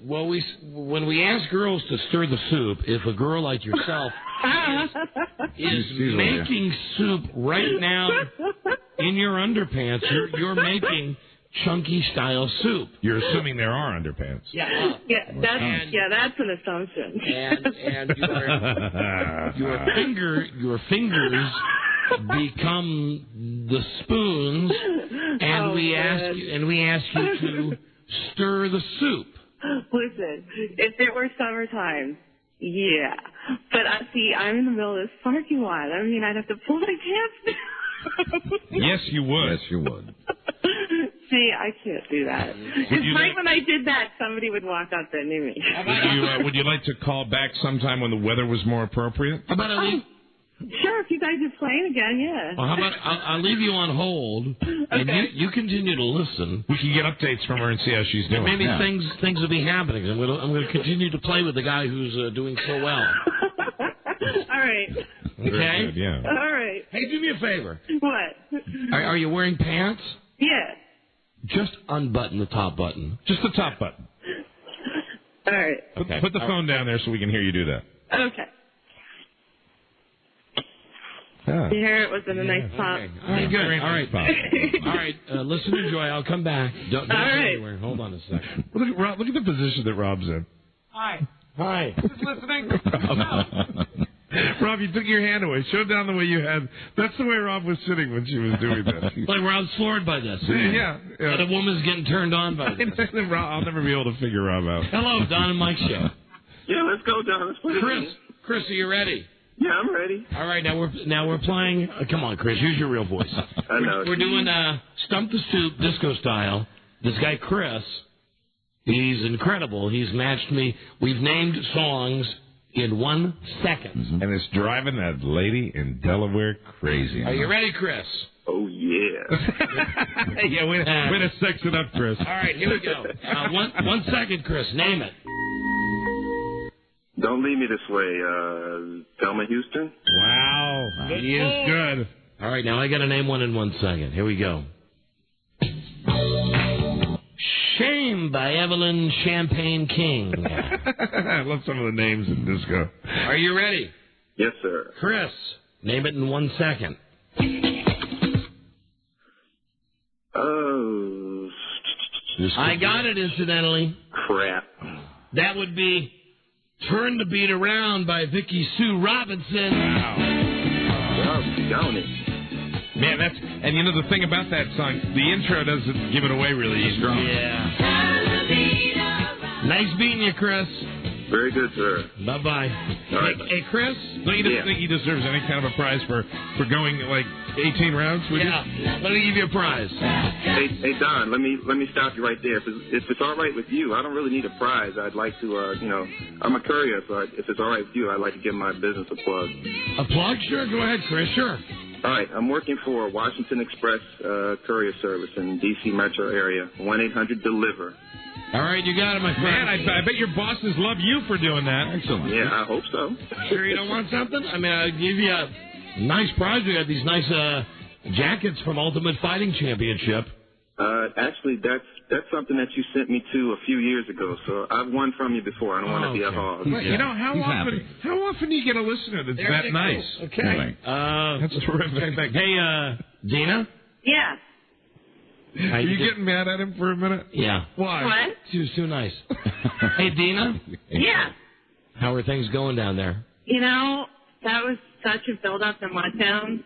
Well, when we ask girls to stir the soup, if a girl like yourself is making soup right now in your underpants, you're making chunky style soup. You're assuming there are underpants. Yeah. That's an assumption. And your fingers become the spoons, and we ask you to stir the soup. Listen, if it were summertime, yeah. But I'm in the middle of this parking lot. I mean, I'd have to pull my pants down. Yes, you would. Yes, you would. See, I can't do that. When I did that, somebody would walk up there near me. Would you like to call back sometime when the weather was more appropriate? How about Sure, if you guys are playing again, yeah. Well, how about I'll leave you on hold, and you continue to listen. We can get updates from her and see how she's doing. Maybe things will be happening. I'm going to continue to play with the guy who's doing so well. All right. Okay? Good, yeah. All right. Hey, do me a favor. What? Are you wearing pants? Yeah. Just unbutton the top button. Just the top button. All right. Put the phone down there so we can hear you do that. Okay. Yeah. You hear it was in a nice pop. Okay. All right, good. All right. Listen and enjoy. I'll come back. Don't go anywhere. Hold on a second. Look at the position that Rob's in. Hi. Just listening. Rob, you took your hand away. Show down the way you had. That's the way Rob was sitting when she was doing that. Like Rob's floored by this. Yeah. And a woman's getting turned on by this. I'll never be able to figure Rob out. Hello, Don and Mike show. Yeah, let's go, Don. Let's play. Chris, are you ready? Yeah, I'm ready. All right, now we're playing. Come on, Chris, use your real voice. I know. We're doing Stump the Stupe disco style. This guy Chris, he's incredible. He's matched me. We've named songs in 1 second, and it's driving that lady in Delaware crazy. Are you ready, Chris? Oh yeah. Yeah, way to sex it up, Chris. All right, here we go. 1 second, Chris. Name it. Don't leave me this way, Thelma Houston. Wow, he is good. All right, now I got to name one in 1 second. Here we go. Shame by Evelyn Champagne King. I love some of the names in disco. Are you ready? Yes, sir. Chris, name it in 1 second. Oh. I got it, incidentally. Crap. That would be Turn the Beat Around by Vicky Sue Robinson. Wow. Down it. Man, and you know the thing about that song, the intro doesn't give it away really easy. Yeah. Nice meeting you, Chris. Very good, sir. Bye-bye. All right. Hey, Chris? Don't you think he deserves any kind of a prize for going like 18 rounds? Yeah. Let me give you a prize. Hey, Don, let me stop you right there. If it's all right with you, I don't really need a prize. I'd like to, I'm a courier, so if it's all right with you, I'd like to give my business a plug. A plug? Sure. Go ahead, Chris. Sure. All right. I'm working for Washington Express courier service in D.C. metro area. 1-800-DELIVER. All right, you got it, my friend. Man, I bet your bosses love you for doing that. Excellent. Yeah, I hope so. Sure you don't want something? I mean, I'll give you a nice prize. We got these nice jackets from Ultimate Fighting Championship. Actually, that's something that you sent me to a few years ago, so I've won from you before. I don't want to be a hog. Well, you know, how often do you get a listener that's that nice? Okay. Really? That's terrific. Hey, Dina? Yeah. Are you getting mad at him for a minute? Yeah. Why? What? She was too nice. Hey, Dina? Yeah. How are things going down there? You know, that was such a build-up and letdown.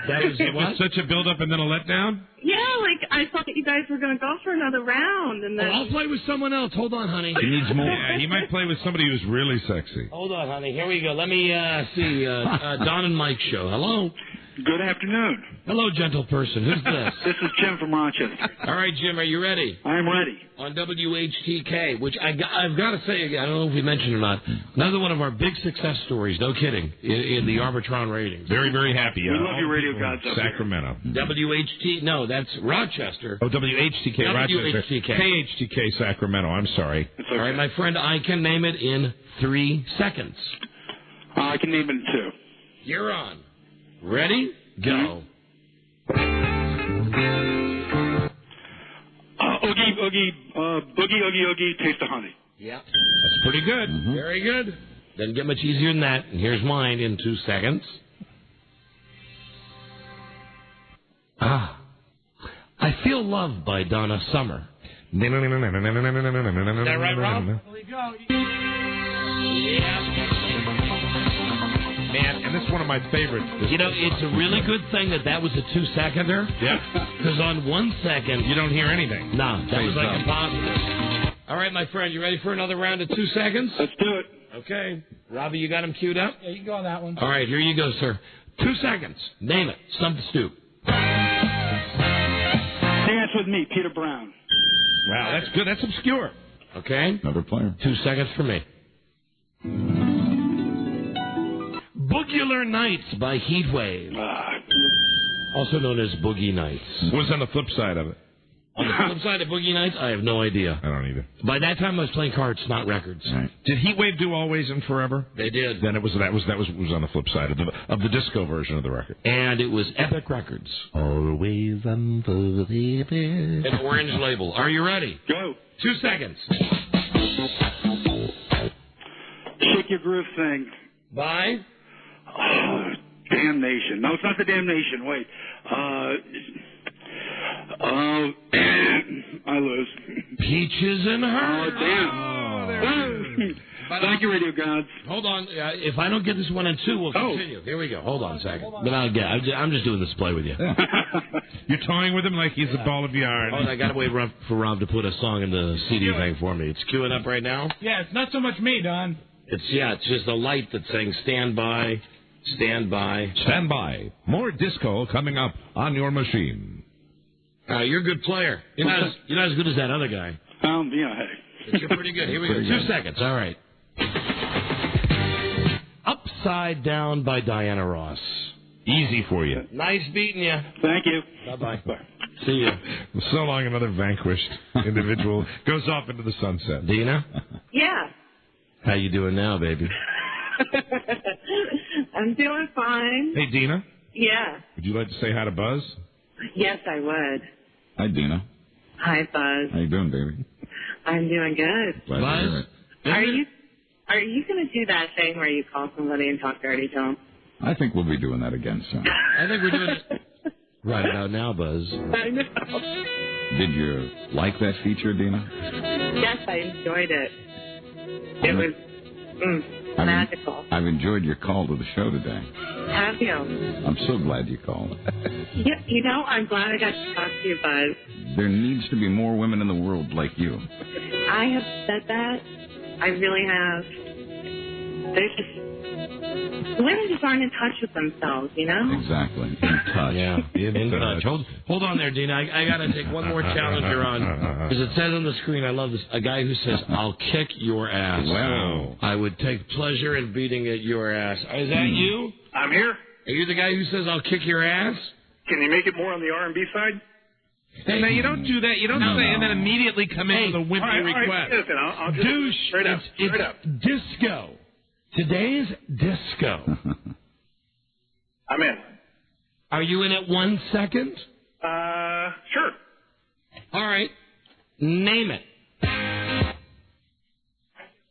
That was It was such a build-up and then a letdown? Yeah, like, I thought that you guys were going to go for another round. And then... Oh, I'll play with someone else. Hold on, honey. He needs more. Yeah, he might play with somebody who's really sexy. Hold on, honey. Here we go. Let me see. Don and Mike show. Hello. Good afternoon. Hello, gentle person. Who's this? This is Jim from Rochester. All right, Jim, are you ready? I'm ready. On WHTK, which I've got to say, I don't know if we mentioned or not, another one of our big success stories, no kidding, in the Arbitron ratings. Very, very happy. We love your radio gods up Sacramento. No, that's Rochester. Oh, WHTK, Rochester. KHTK, Sacramento. I'm sorry. Okay. All right, my friend, I can name it in 3 seconds. I can name it in 2. You're on. Ready? Go. Oogie, taste of honey. Yeah. That's pretty good. Mm-hmm. Very good. Doesn't get much easier than that. And here's mine in 2 seconds. I Feel Love by Donna Summer. Is that right, Rob? Man, and this is one of my favorites. You know, it's a really good thing that was a 2-seconder. Yeah. Because on 1 second... You don't hear anything. No, that was like impossible. All right, my friend, you ready for another round of 2 seconds? Let's do it. Okay. Robbie, you got him queued up? Yeah, you can go on that one. All right, here you go, sir. 2 seconds. Name it. Stump the Stupe. Dance with me, Peter Brown. Wow, that's good. That's obscure. Okay. Another player. 2 seconds for me. Boogular Nights by Heatwave. Also known as Boogie Nights. What's on the flip side of it? On the flip side of Boogie Nights, I have no idea. I don't either. By that time, I was playing cards, not records. Right. Did Heatwave do Always and Forever? They did. Then that was on the flip side of the disco version of the record. And it was Epic Records. Always and Forever. An orange label. Are you ready? Go. 2 seconds. Shake Your Groove thing. By? Damnation. No, it's not the Damnation. Wait. I lose. Peaches and Her. Damn. Thank you, Radio Gods. Hold on. If I don't get this one in 2, we'll continue. Here we go. Hold on a second. Then I'm just doing this play with you. You're toying with him like he's a ball of yarn. Oh, I got to wait for Rob to put a song in the CD thing for me. It's queuing up right now. Yeah, it's not so much me, Don. It's just a light that's saying stand by, stand by. Stand by. More disco coming up on your machine. You're a good player. You're not as good as that other guy. Hey. But you're pretty good. Here we go. 2 seconds. All right. Upside Down by Diana Ross. Easy for you. Nice beating you. Thank you. Bye-bye. See you. So long, another vanquished individual goes off into the sunset. Dina? Yeah. How you doing now, baby? I'm doing fine. Hey, Dina? Yeah. Would you like to say hi to Buzz? Yes, I would. Hi, Dina. Hi, Buzz. How you doing, baby? I'm doing good. Glad to hear it. Are you going to do that thing where you call somebody and talk dirty to them? I think we'll be doing that again soon. I think we're doing it right about now, Buzz. I know. Did you like that feature, Dina? Yes, I enjoyed it. It was Magical. I've enjoyed your call to the show today. Have you? I'm so glad you called. Yeah, you know, I'm glad I got to talk to you, Buzz. There needs to be more women in the world like you. I have said that. I really have. There's just... Women just aren't in touch with themselves, you know? Exactly. In touch. Yeah, in touch. Hold on there, Dina. I got to take one more challenger on. Because it says on the screen, I love this, a guy who says, I'll kick your ass. Wow. I would take pleasure in beating at your ass. Is that you? I'm here. Are you the guy who says, I'll kick your ass? Can you make it more on the R&B side? Hey, now, you don't do that. You don't say and then immediately come in with a wimpy request. All right, listen, I'll just... Douche. Straight up. It's disco. Today's disco. I'm in. Are you in it 1 second? Sure. All right. Name it.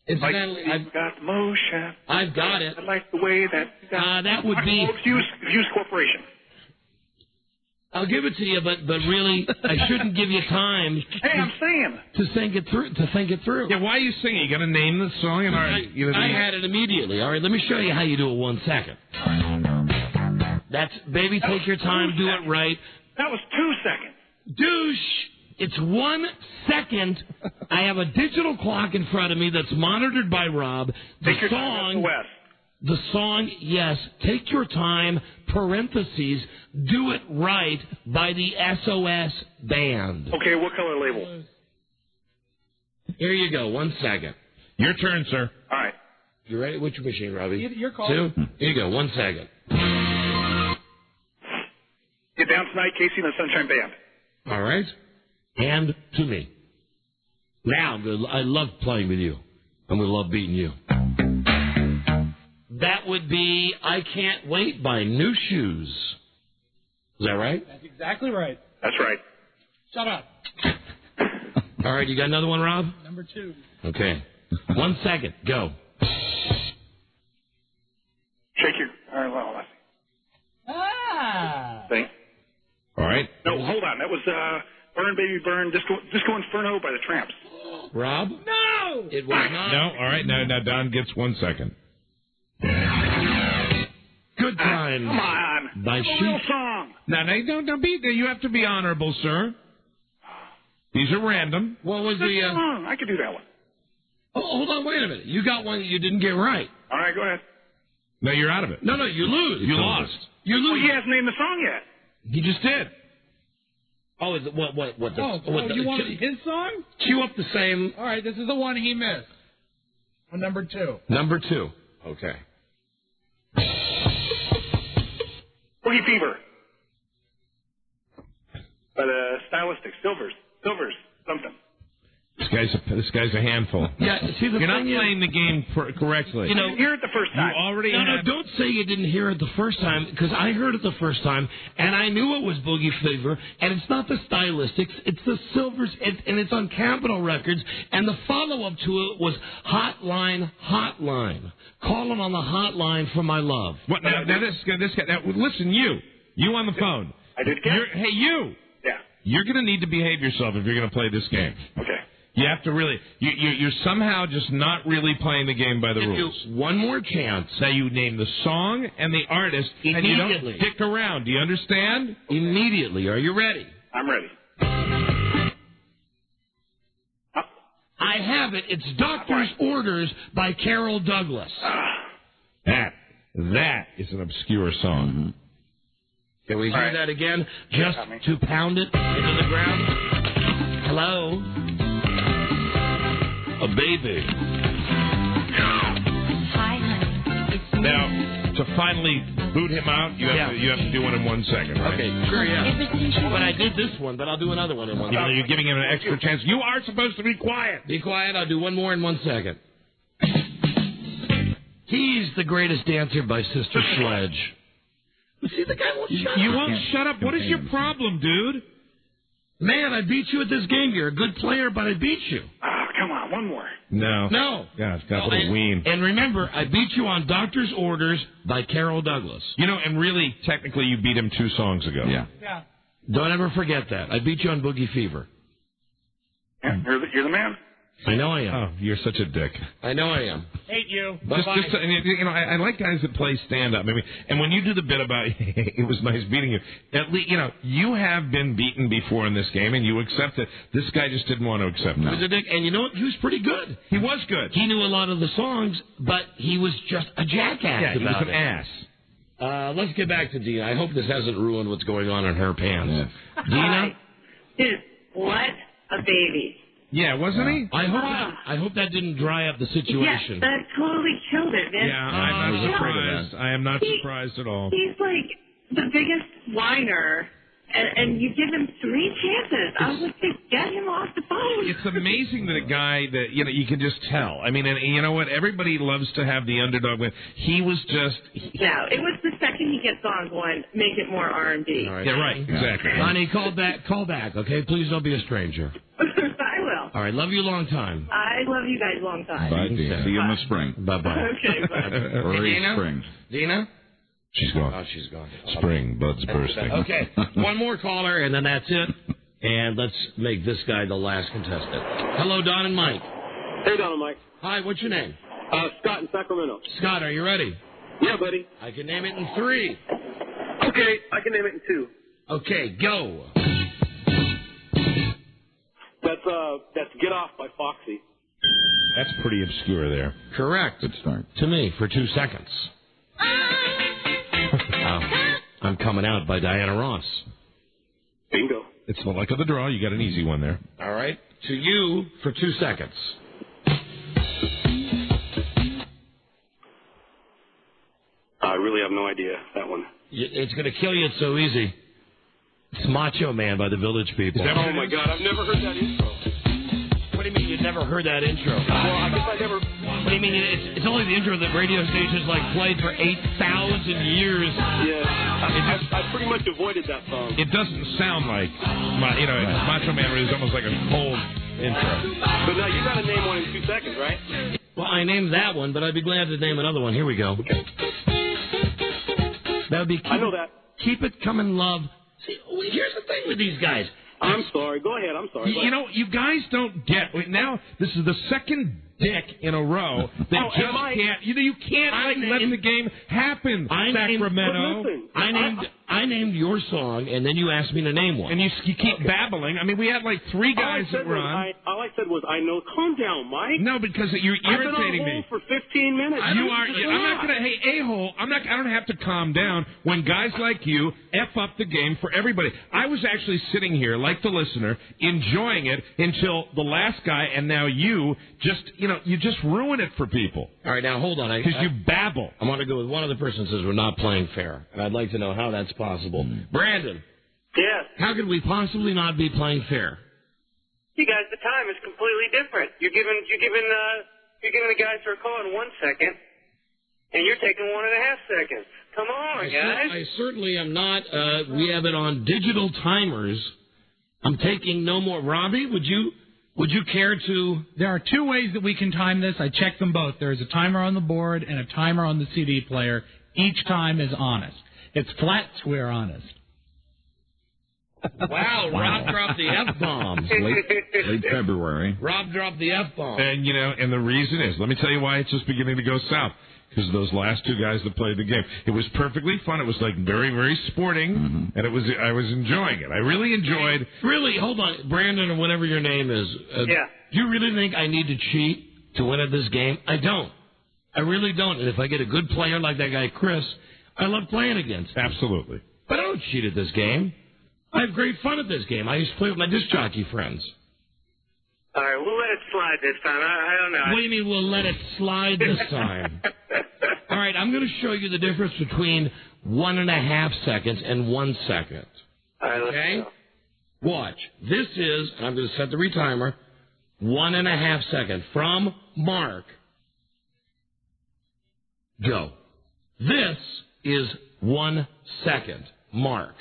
Incidentally, I've got motion. I've got it. I like the way that... that would be... Hughes Corporation. I'll give it to you, but really, I shouldn't give you time. Hey, I'm saying. To think it through. Yeah, why are you singing? You got to name the song? I had it immediately. All right, let me show you how you do it 1 second. That's, baby, take your time, do it right. That was 2 seconds. Douche. It's 1 second. I have a digital clock in front of me that's monitored by Rob. Take your time, West. The song, yes, take your time, parentheses, do it right by the SOS Band. Okay, what color label? Here you go, 1 second. Your turn, sir. All right. You ready? Which machine, Robbie? Your call. 2? Here you go, 1 second. Get down tonight, Casey and the Sunshine Band. All right. Hand to me. Now, I love playing with you. I'm going to love beating you. That would be I Can't Wait by New Shoes. Is that right? That's exactly right. That's right. Shut up. All right, you got another one, Rob? Number 2. Okay. 1 second. Go. Shake your... All right, well, let's see. Thing. All right. No, hold on. That was Burn Baby Burn, Disco Inferno by the Tramps. Rob? No! It was not. No, all right. Now Don gets 1 second. Good Time. Come on. By It's a real song. No, don't be there. You have to be honorable, sir. These are random. What was Good song. I could do that one. Oh, hold on, wait a minute. You got one that you didn't get right. All right, go ahead. No, you're out of it. No, you lose. You lost. You lose. Oh, he hasn't named the song yet. He just did. Oh, is it what the... you want his song? Cue up the same... All right, this is the one he missed. On number 2. Number 2. Okay. Boogie Fever. By the Stylistics. Silvers, something. This guy's a handful. Yeah, see, you're not playing the game correctly. You know, I didn't hear it the first time. You already No, don't say you didn't hear it the first time, because I heard it the first time, and I knew it was Boogie Fever, and it's not the Stylistics, it's the Silvers, and it's on Capitol Records, and the follow-up to it was Hotline. Calling on the hotline for my love. What? Now this guy. Now, listen, you on the phone. I did get. Hey, you. Yeah. You're going to need to behave yourself if you're going to play this game. Okay. You have to really. You're somehow just not really playing the game by the rules. One more chance. Now you name the song and the artist, and you don't stick around. Do you understand? Immediately. Are you ready? I'm ready. I have it. It's Doctor's Orders by Carol Douglas. That is an obscure song. Mm-hmm. Can we hear that again? Just to pound it into the ground? Hello? A baby. Hi, honey. It's me. Now, to finally boot him out, you have to do one in 1 second, right? Okay, sure, yeah. But I did this one, but I'll do another one in 1 second. You're giving him an extra chance. You are supposed to be quiet. Be quiet. I'll do one more in 1 second. He's the greatest dancer by Sister Sledge. See, the guy won't shut up. You won't shut up. What is your problem, dude? Man, I beat you at this game. You're a good player, but I beat you. Oh, come on, one more. No. Yeah, it's got a ween. And remember, I beat you on Doctor's Orders by Carol Douglas. You know, and really, technically, you beat him 2 songs ago. Yeah. Don't ever forget that. I beat you on Boogie Fever. Yeah, you're the man. I know I am. Oh, you're such a dick. I know I am. Hate you. Just, I like guys that play stand-up. I mean, and when you do the bit about it was nice beating you, at least, you have been beaten before in this game, and you accept it. This guy just didn't want to accept it. He was a dick, and you know what? He was pretty good. He was good. He knew a lot of the songs, but he was just a jackass Yeah, he was about an ass. Let's get back to Dina. I hope this hasn't ruined what's going on in her pants. Hi. Dina? Dude, what a baby. Yeah, wasn't he? I hope that didn't dry up the situation. Yes, that totally killed it, man. Yeah, I'm not surprised. I am not surprised at all. He's like the biggest whiner, and you give him 3 chances. I was like, get him off the phone. It's amazing that a guy that, you can just tell. I mean, and you know what? Everybody loves to have the underdog win. He was just... Yeah, it was the second he gets on going, make it more R&B. Right. Yeah, right. Exactly. Honey, call back, okay? Please don't be a stranger. I will. All right, love you a long time. I love you guys long time. Bye, Dina. See you in the spring. Bye-bye. Okay, bye. Early Dina? spring. Dina? She's gone. Oh, she's gone. Spring, buds bursting. Okay, one more caller, and then that's it. And let's make this guy the last contestant. Hello, Don and Mike. Hey, Don and Mike. Hi, what's your name? Scott in Sacramento. Scott, are you ready? Yeah, buddy. I can name it in 3. Okay, I can name it in 2. Okay, go. That's Get Off by Foxy. That's pretty obscure there. Correct. Good start. To me, for 2 seconds. I'm Coming Out by Diana Ross. Bingo. It's the luck of the draw. You got an easy one there. All right. To you for 2 seconds. I really have no idea, that one. It's going to kill you. It's so easy. It's Macho Man by the Village People. Oh, my God. I've never heard that intro. What do you mean you've never heard that intro? Well, I guess I never... What do you mean? It's only the intro that radio stations played for 8,000 years. Yeah, I pretty much avoided that song. It doesn't sound like, Macho Man is almost like a cold intro. But now you got to name one in 2 seconds, right? Well, I named that one, but I'd be glad to name another one. Here we go. That would be... I know that. Keep It Comin', Love. See, here's the thing with these guys. I'm sorry. Go ahead. I'm sorry. You guys don't get... Now, this is the second dick in a row that just can't... You can't, let the game happen, Sacramento. I named your song, and then you asked me to name one. And you keep babbling. I mean, we had 3 guys that were on. All I said was, I know. Calm down, Mike. No, because you're irritating me. I've been on hold for 15 minutes. You are. I'm not going to. Hey, a-hole. I don't have to calm down when guys like you f up the game for everybody. I was actually sitting here, like the listener, enjoying it until the last guy, and now you just ruin it for people. All right, now hold on. Because you babble. I want to go with one of the person says we're not playing fair, and I'd like to know how that's possible. Brandon. Yes. How could we possibly not be playing fair? You guys, the time is completely different. You're giving the guys who are calling 1 second, and you're taking 1.5 seconds. Come on, guys. I certainly am not. We have it on digital timers. I'm taking no more. Robbie, would you care to? There are 2 ways that we can time this. I checked them both. There is a timer on the board and a timer on the CD player. Each time is honest. It's flat square honest. Wow, Rob dropped the F-bombs. Late February. Rob dropped the F-bomb. And the reason is, let me tell you why it's just beginning to go south. Because of those last 2 guys that played the game. It was perfectly fun. It was very, very sporting, and I was enjoying it. I really enjoyed. Really, hold on, Brandon, or whatever your name is. Yeah. Do you really think I need to cheat to win at this game? I don't. I really don't. And if I get a good player like that guy Chris, I love playing against him. Absolutely. But I don't cheat at this game. I have great fun at this game. I used to play with my disc jockey friends. All right, we'll let it slide this time. I don't know. What do you mean we'll let it slide this time? All right, I'm going to show you the difference between 1.5 seconds and 1 second. All right, okay? let's Watch. This is, and I'm going to set the retimer, 1.5 seconds from Mark. Go. This is 1 second. Mark.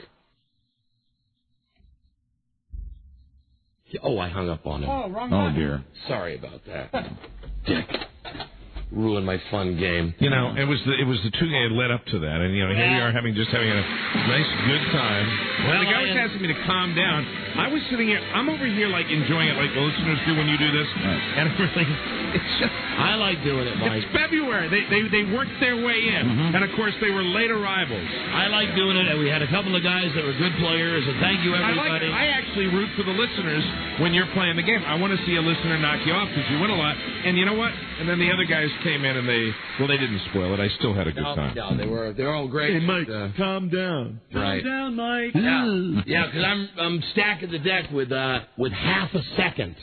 Oh, I hung up on him. Oh, wrong Oh, button. dear. Sorry about that. Dick. ruin my fun game. You know, it was the 2 game led up to that, and you know, here we are having a nice, good time. Well, the guy was asking me to calm down. I was sitting here, I'm over here like enjoying it, like the listeners do when you do this, and really, it's just. I like doing it, Mike. It's February. They worked their way in, and of course they were late arrivals. I like doing it, and we had a couple of guys that were good players, and thank you everybody. I actually root for the listeners when you're playing the game. I want to see a listener knock you off because you win a lot, and you know what? And then the other guys came in and they didn't spoil it. I still had a good time. No, they're all great. Hey, Mike, calm down. Right. Calm down, Mike. Yeah, because I'm stacking the deck with half a second.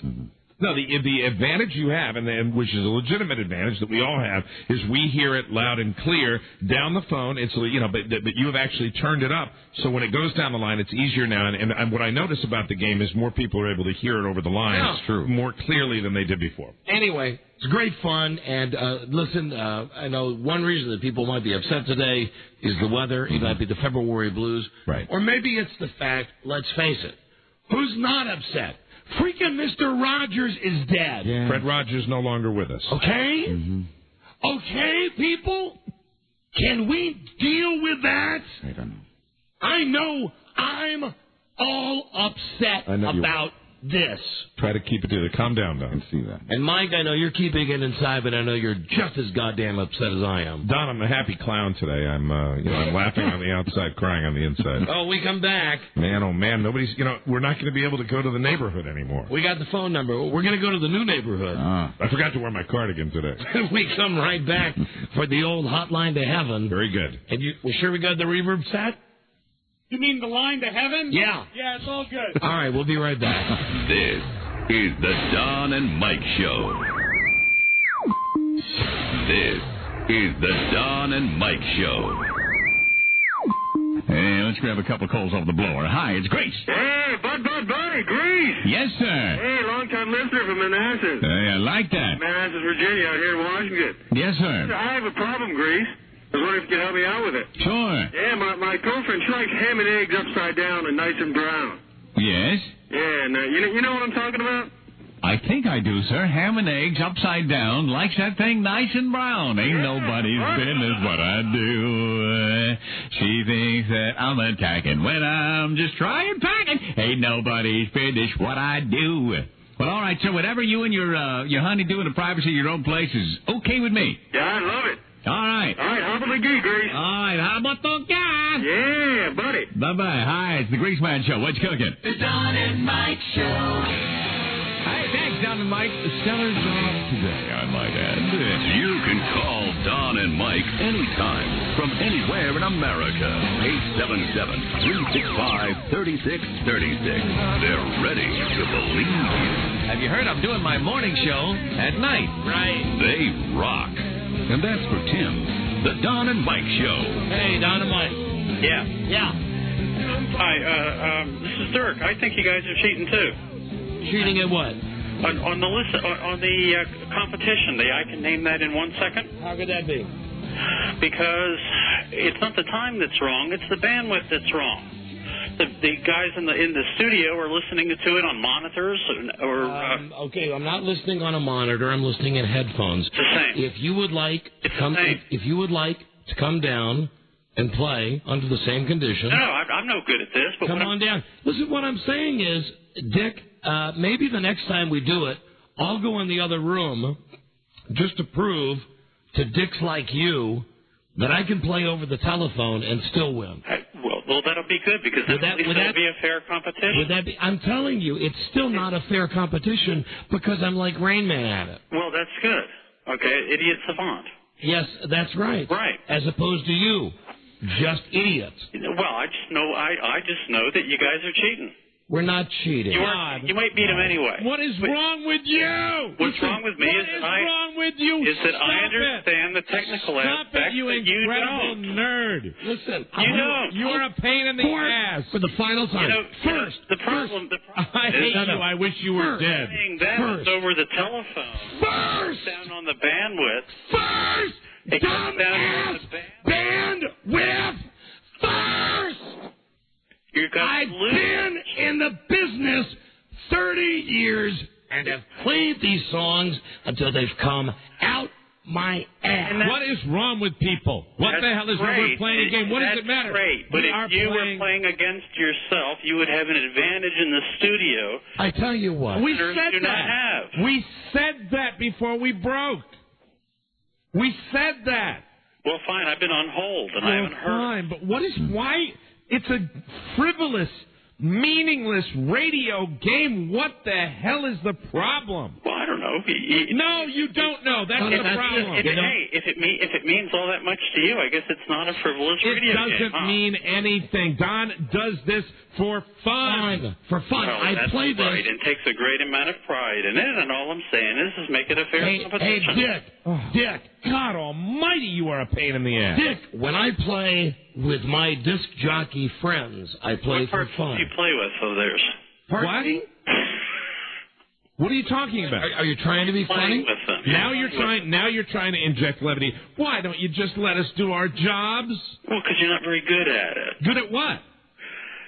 No, the advantage you have, and which is a legitimate advantage that we all have, is we hear it loud and clear down the phone. It's but you have actually turned it up, so when it goes down the line, it's easier now. And what I notice about the game is more people are able to hear it over the line. Yeah. It's true. More clearly than they did before. Anyway, it's great fun. And listen, I know one reason that people might be upset today is the weather. It might be the February blues, right? Or maybe it's the fact. Let's face it. Who's not upset? Freaking Mr. Rogers is dead. Yeah. Fred Rogers no longer with us. Okay? Okay, people? Can we deal with that? I don't know. I know I'm all upset about this. Try to keep it to the calm down, Don. I can see that. And Mike, I know you're keeping it inside, but I know you're just as goddamn upset as I am. Don, I'm a happy clown today. I'm laughing on the outside, crying on the inside. Oh, we come back. Man, oh man, nobody's, we're not going to be able to go to the neighborhood anymore. We got the phone number. We're going to go to the new neighborhood. I forgot to wear my cardigan today. We come right back for the old hotline to heaven. Very good. And we sure we got the reverb set? You mean the line to heaven? Yeah. Yeah, it's all good. All right, we'll be right back. This is the Don and Mike Show. This is the Don and Mike Show. Hey, let's grab a couple calls off the blower. Hi, it's Grace. Hey, buddy, Grease. Yes, sir. Hey, long-time listener from Manassas. Hey, I like that. Manassas, Virginia, out here in Washington. Yes, sir. I have a problem, Grease. I was wondering if you could help me out with it. Sure. Yeah, my girlfriend, she likes ham and eggs upside down and nice and brown. Yes? Yeah, and you know what I'm talking about? I think I do, sir. Ham and eggs upside down, likes that thing nice and brown. Ain't nobody's business what I do. She thinks that I'm attacking when I'm just trying packing. Ain't nobody's business what I do. Well, all right, sir, whatever you and your honey do in the privacy of your own place is okay with me. Yeah, I love it. All right. All right, hop on the gee, Grease. All right, how about the guy? Yeah, buddy. Bye-bye. Hi, it's the Grease Man Show. What's cooking? The Don and Mike Show. Hey, thanks, Don and Mike. The stellar job today, I might add. You can call Don and Mike anytime from anywhere in America. 877-365-3636. They're ready to believe you. Have you heard I'm doing my morning show at night? Right. They rock. And that's for Tim, the Don and Mike Show. Hey, Don and Mike. Yeah. Yeah. Hi, this is Dirk. I think you guys are cheating too. Cheating at what? On the list, on the competition. I can name that in 1 second. How could that be? Because it's not the time that's wrong; it's the bandwidth that's wrong. The guys in the studio are listening to it on monitors okay, I'm not listening on a monitor. I'm listening in headphones. It's the same. If you would like to come down and play under the same conditions. No, I'm no good at this. But come on down. Listen, what I'm saying is, Dick, maybe the next time we do it, I'll go in the other room just to prove to dicks like you that I can play over the telephone and still win. Well, that'll be good because at least it'll be a fair competition. Would that be? I'm telling you, it's still not a fair competition because I'm like Rain Man at it. Well, that's good. Okay, idiot savant. Yes, that's right. Right. As opposed to you, just idiots. Well, I just know that you guys are cheating. We're not cheating. You might beat him anyway. What is wrong with you? What's wrong with me is that I understand the technical aspect that you incredible don't. Nerd. Listen, you are a pain in the ass. For the final time. The problem I hate you. I wish you were dead. That over the telephone. First. Down on the bandwidth. First. It comes down on the bandwidth. First. I've been in the business 30 years and have played these songs until they've come out my ass. What is wrong with people? What the hell is wrong with playing a game? What does it matter? Great, but if you were playing against yourself, you would have an advantage in the studio. I tell you what. We said do that. not have. We said that before we broke. We said that. Well, fine. I've been on hold, and I haven't heard. Fine, but why? It's a frivolous, meaningless radio game. What the hell is the problem? Well, I don't know. No, you don't know. That's the problem. If it means all that much to you, I guess it's not a frivolous radio game. It doesn't mean anything. Don does this for fun. For fun. Well, I that's play this. right, and takes a great amount of pride in it, and all I'm saying is make it a fair competition. Hey, Dick, God almighty, you are a pain in the ass. Dick, when I play with my disc jockey friends, I play for fun. What do you play with of theirs? Pardon? What are you talking about? Are you trying to be funny? With them. Now you're trying to inject levity. Why don't you just let us do our jobs? Well, because you're not very good at it. Good at what?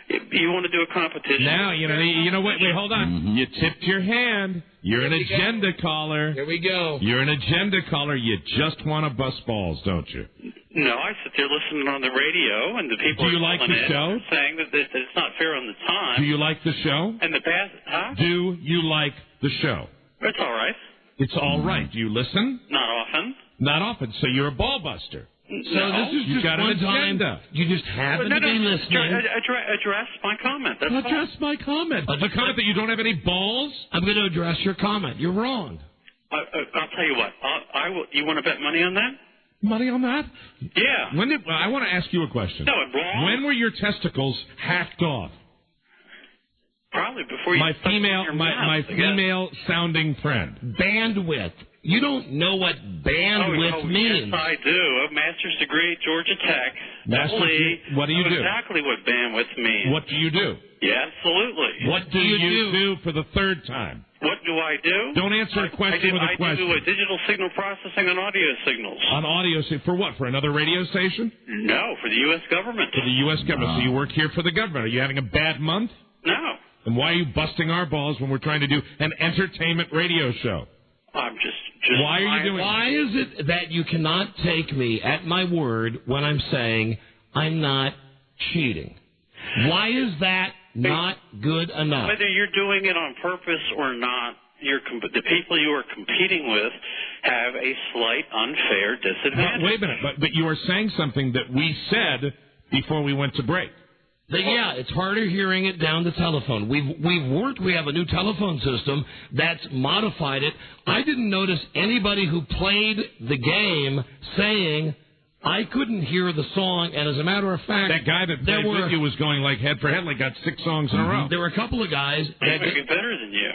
You want to do a competition? Now, you know what? Wait, hold on. Mm-hmm. You tipped your hand. You're an agenda caller. Here we go. You're an agenda caller. You just want to bust balls, don't you? No, I sit there listening on the radio, and the people Do you like the show? saying that it's not fair on the time. Do you like the show? And the past, huh? Do you like the show? It's all right. It's all right. Do you listen? Not often. Not often. So you're a ball buster. So this is you just got an one time. agenda. You just happen to be listening. Address my comment. That's Address my comment. The comment that you don't have any balls? I'm going to address your comment. You're wrong. I'll tell you what. I will. You want to bet money on that? Money on that? Yeah. I want to ask you a question. No, I'm wrong. When were your testicles hacked off? Probably before you. My female sounding friend. Bandwidth. You don't know what bandwidth means. Yes, I do. A master's degree at Georgia Tech. What do you do? Exactly what bandwidth means. What do you do? Yeah, absolutely. What do you do for the third time? What do I do? Don't answer a question with a question. I do a digital signal processing on audio signals. On audio, for what? For another radio station? No, for the U.S. government. For the U.S. government. So you work here for the government. Are you having a bad month? No. And why are you busting our balls when we're trying to do an entertainment radio show? I'm just why are you doing? Why is it that you cannot take me at my word when I'm saying I'm not cheating? Why is that not good enough? Whether you're doing it on purpose or not, the people you are competing with have a slight unfair disadvantage. Wait a minute, but you are saying something that we said before we went to break. Yeah, it's harder hearing it down the telephone. We have a new telephone system that's modified it. I didn't notice anybody who played the game saying I couldn't hear the song, and as a matter of fact, that guy that played with you was going like head for head, like got 6 songs in a row. There were a couple of guys that might be better than you.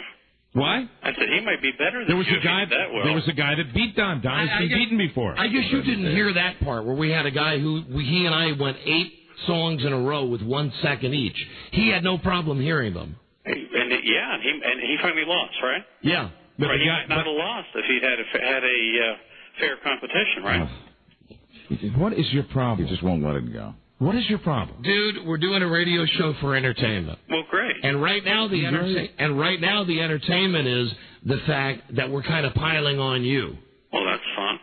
What? I said he might be better than there was you. There was a guy that beat Don. Don has been beaten before. I guess you didn't hear that part where we had a guy he and I went 8 songs in a row with 1 second each. He had no problem hearing them. And he finally lost, right? Yeah. But he might not have lost if he'd had a fair competition, right? What is your problem? You just won't let it go. What is your problem? Dude, we're doing a radio show for entertainment. Well, great. And right now the entertainment is the fact that we're kind of piling on you. Well, that's fun.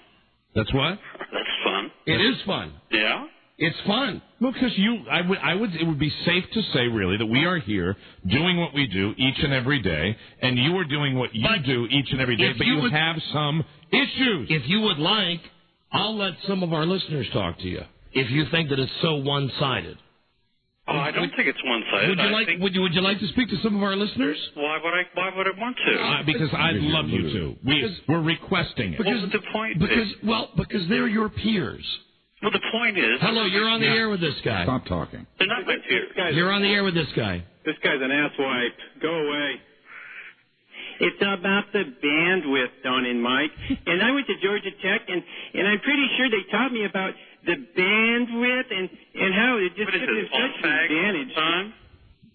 That's what? That's fun. It is fun. Yeah? It's fun. Well, because it would be safe to say, really, that we are here doing what we do each and every day, and you are doing what you do each and every day, but you have some issues. If you would like, I'll let some of our listeners talk to you, if you think that it's so one-sided. Oh, I don't think it's one-sided. Would you like to speak to some of our listeners? Why would I want to? Because I'd love you to. We're requesting it. What was the point? Because they're your peers. Well, the point is... Hello, you're on the air with this guy. Stop talking. They're not my peers. You're on the air with this guy. This guy's an asswipe. Go away. It's about the bandwidth, Don and Mike. And I went to Georgia Tech, and I'm pretty sure they taught me about the bandwidth and how it just gives us such an advantage. Time?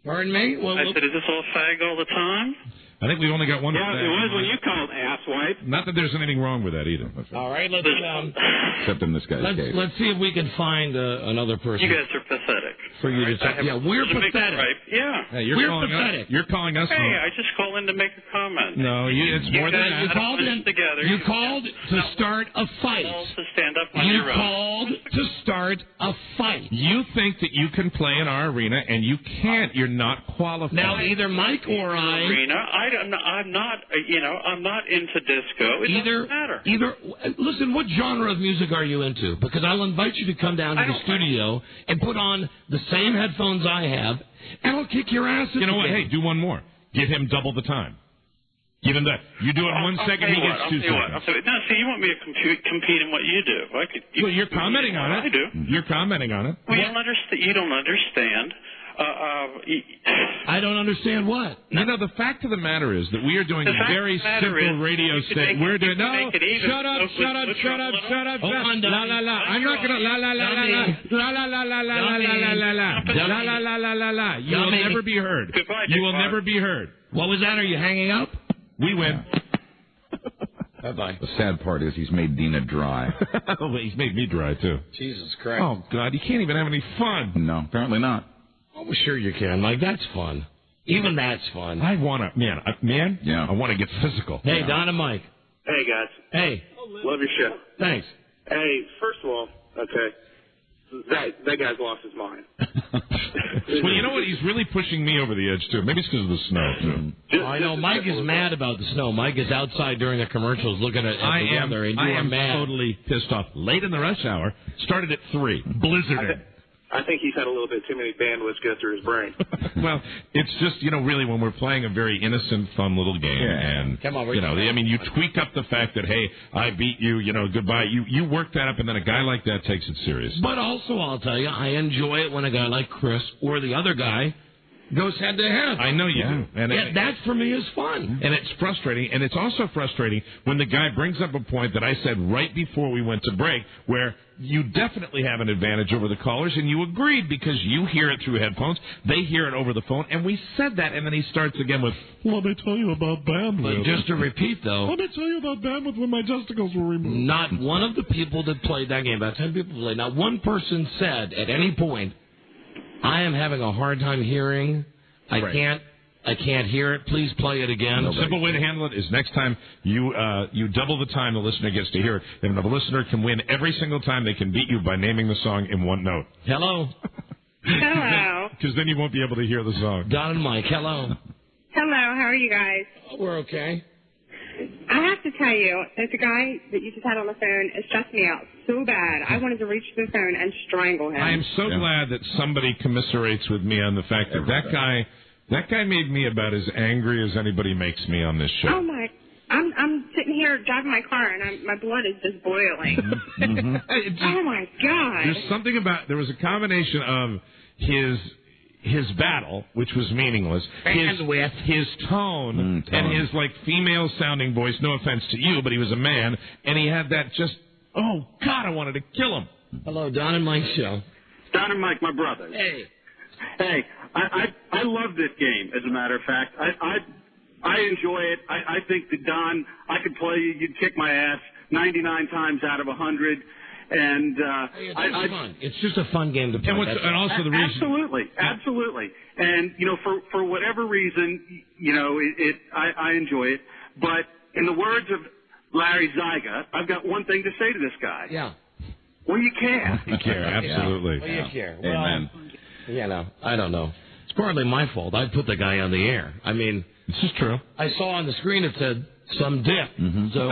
Pardon me? I said, is this all fag all the time? I think we've only got one. Yeah, it was when you called asswipe. Not that there's anything wrong with that either. All right, let's Except in this guy's case. let's see if we can find another person. You guys are pathetic. For you to talk. Yeah, we're pathetic. Yeah. Hey, you're pathetic. You're calling us. Hey, I just call in to make a comment. No, it's more than that. You called in. Together. You called to start a fight. To stand up on You your own. called to start a fight. You think that you can play in our arena, and you can't. You're not qualified. Now, either Mike or I. Arena. I'm not. I'm not into disco. It doesn't matter. Listen, what genre of music are you into? Because I'll invite you to come down to the studio and put on the same headphones I have, and I'll kick your ass. You know what? Hey, do one more. Give him double the time. Give him that. You do it in 1 second, he gets 2 seconds. No, see, you want me to compete in what you do. Well, you're commenting on it. I do. You're commenting on it. Well, you don't understand. I don't understand what. You know, the fact of the matter is that we are doing very simple radio station. We're doing shut up. La la la. I'm not gonna la la la la la la la la la la la la la. You will never be heard. You will never be heard. What was that? Are you hanging up? We win. Bye-bye. The sad part is he's made Dina dry. He's made me dry, too. Jesus Christ. Oh, God, you can't even have any fun. No, apparently not. Oh, well, sure you can, Mike. That's fun. Even that's fun. I want to, man, yeah. I want to get physical. Hey, Don and Mike. Hey, guys. Hey. Love your show. Thanks. Hey, first of all, okay, that guy's lost his mind. Well, you know what? He's really pushing me over the edge, too. Maybe it's because of the snow, too. I know. Mike is mad about the snow. Mike is outside during the commercials looking at the weather, and you are mad. Totally pissed off. Late in the rush hour. Started at 3. Blizzarding. I think he's had a little bit too many bandwidths go through his brain. Well, it's just, really when we're playing a very innocent, fun little game, and, come on, you tweak up the fact that, hey, I beat you, goodbye. You work that up, and then a guy like that takes it serious. But also, I'll tell you, I enjoy it when a guy like Chris or the other guy goes head to head. I know you do. And that, for me, is fun. And it's frustrating. And it's also frustrating when the guy brings up a point that I said right before we went to break, where you definitely have an advantage over the callers, and you agreed because you hear it through headphones, they hear it over the phone, and we said that, and then he starts again with, let me tell you about bandwidth. But just to repeat, though. Let me tell you about bandwidth when my testicles were removed. Not one of the people that played that game, about 10 people played, not one person said at any point, I am having a hard time hearing. I can't hear it. Please play it again. The simple way to handle it is next time you double the time the listener gets to hear it. And if the listener can win every single time, they can beat you by naming the song in one note. Hello. Hello. Because then you won't be able to hear the song. Don and Mike, hello. Hello, how are you guys? We're okay. I have to tell you, there's a guy that you just had on the phone. It stressed me out so bad. I wanted to reach the phone and strangle him. I am so glad that somebody commiserates with me on the fact that that guy made me about as angry as anybody makes me on this show. Oh my! I'm sitting here driving my car and my blood is just boiling. Oh my God! There's something about there was a combination of his battle, which was meaningless, his tone, and his female sounding voice. No offense to you, but he was a man, and he had that just. Oh God! I wanted to kill him. Hello, Don and Mike show. Don and Mike, my brothers. Hey. Hey, I love this game, as a matter of fact. I enjoy it. I think that, Don, I could play you. You'd kick my ass 99 times out of 100. And it's fun. It's just a fun game to play. And also the reason. Absolutely. And, for whatever reason, I enjoy it. But in the words of Larry Zyga, I've got one thing to say to this guy. Yeah. Well, you care. You care, absolutely. Well, you care. Amen. I don't know. It's partly my fault. I put the guy on the air. I mean, this is true. I saw on the screen it said some dick. Mm-hmm. So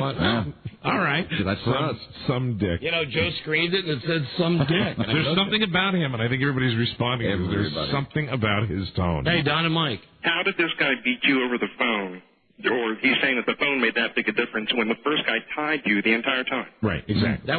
all right, that's for us. Some dick. Joe screened it and it said some dick. There's something about him, and I think everybody's responding. There's something about his tone. Hey, Don and Mike. How did this guy beat you over the phone? Or he's saying that the phone made that big a difference when the first guy tied you the entire time. Right, exactly. That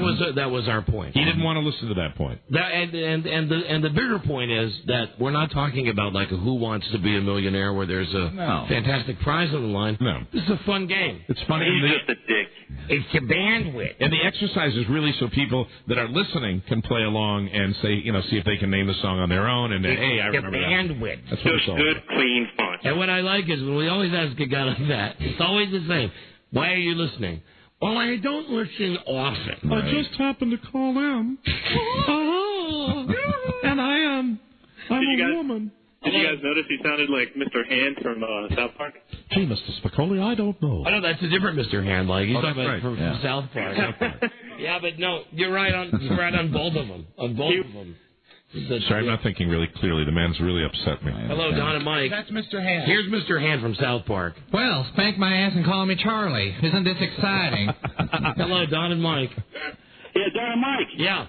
was our point. He didn't want to listen to that point. And the bigger point is that we're not talking about like a Who Wants to Be a Millionaire where there's a fantastic prize on the line. No, this is a fun game. It's fun. He's just a dick. It's a bandwidth. And the exercise is really so people that are listening can play along and say, see if they can name the song on their own. And hey, I remember bandwidth. That's what just good, clean fun. And what I like is when we always ask a guy like that, it's always the same. Why are you listening? Well, I don't listen often. I just happened to call in. And I'm a woman. Did you guys notice he sounded like Mr. Hand from South Park? Gee, Mr. Spicoli, I don't know. Oh, no, that's a different Mr. Hand. Like he's talking about right. from South Park. Yeah, but no, you're right on both of them. On both of them. Sorry, I'm not thinking really clearly. The man's really upset me. Hello, Don and Mike. That's Mr. Hand. Here's Mr. Hand from South Park. Well, spank my ass and call me Charlie. Isn't this exciting? Hello, Don and Mike. Yeah, Don and Mike. Yeah.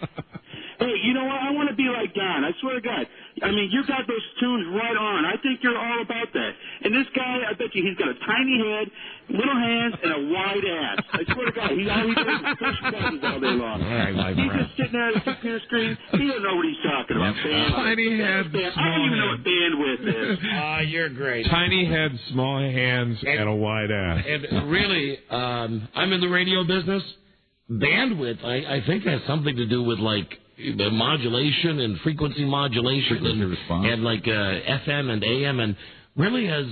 Hey, you know what? I want to be like Don. I swear to God. I mean, you got those tunes right on. I think you're all about that. And this guy, I bet you he's got a tiny head, little hands, and a wide ass. I swear to God, all he does is push buttons all day long. All right, my he's friend. just sitting there at a computer screen. He doesn't know what he's talking about. Tiny head, I don't even know what bandwidth is. You're great. Tiny head, small hands, and a wide ass. And really, I'm in the radio business. Bandwidth, I think, has something to do with, like, the modulation and frequency modulation and like FM and AM, and really has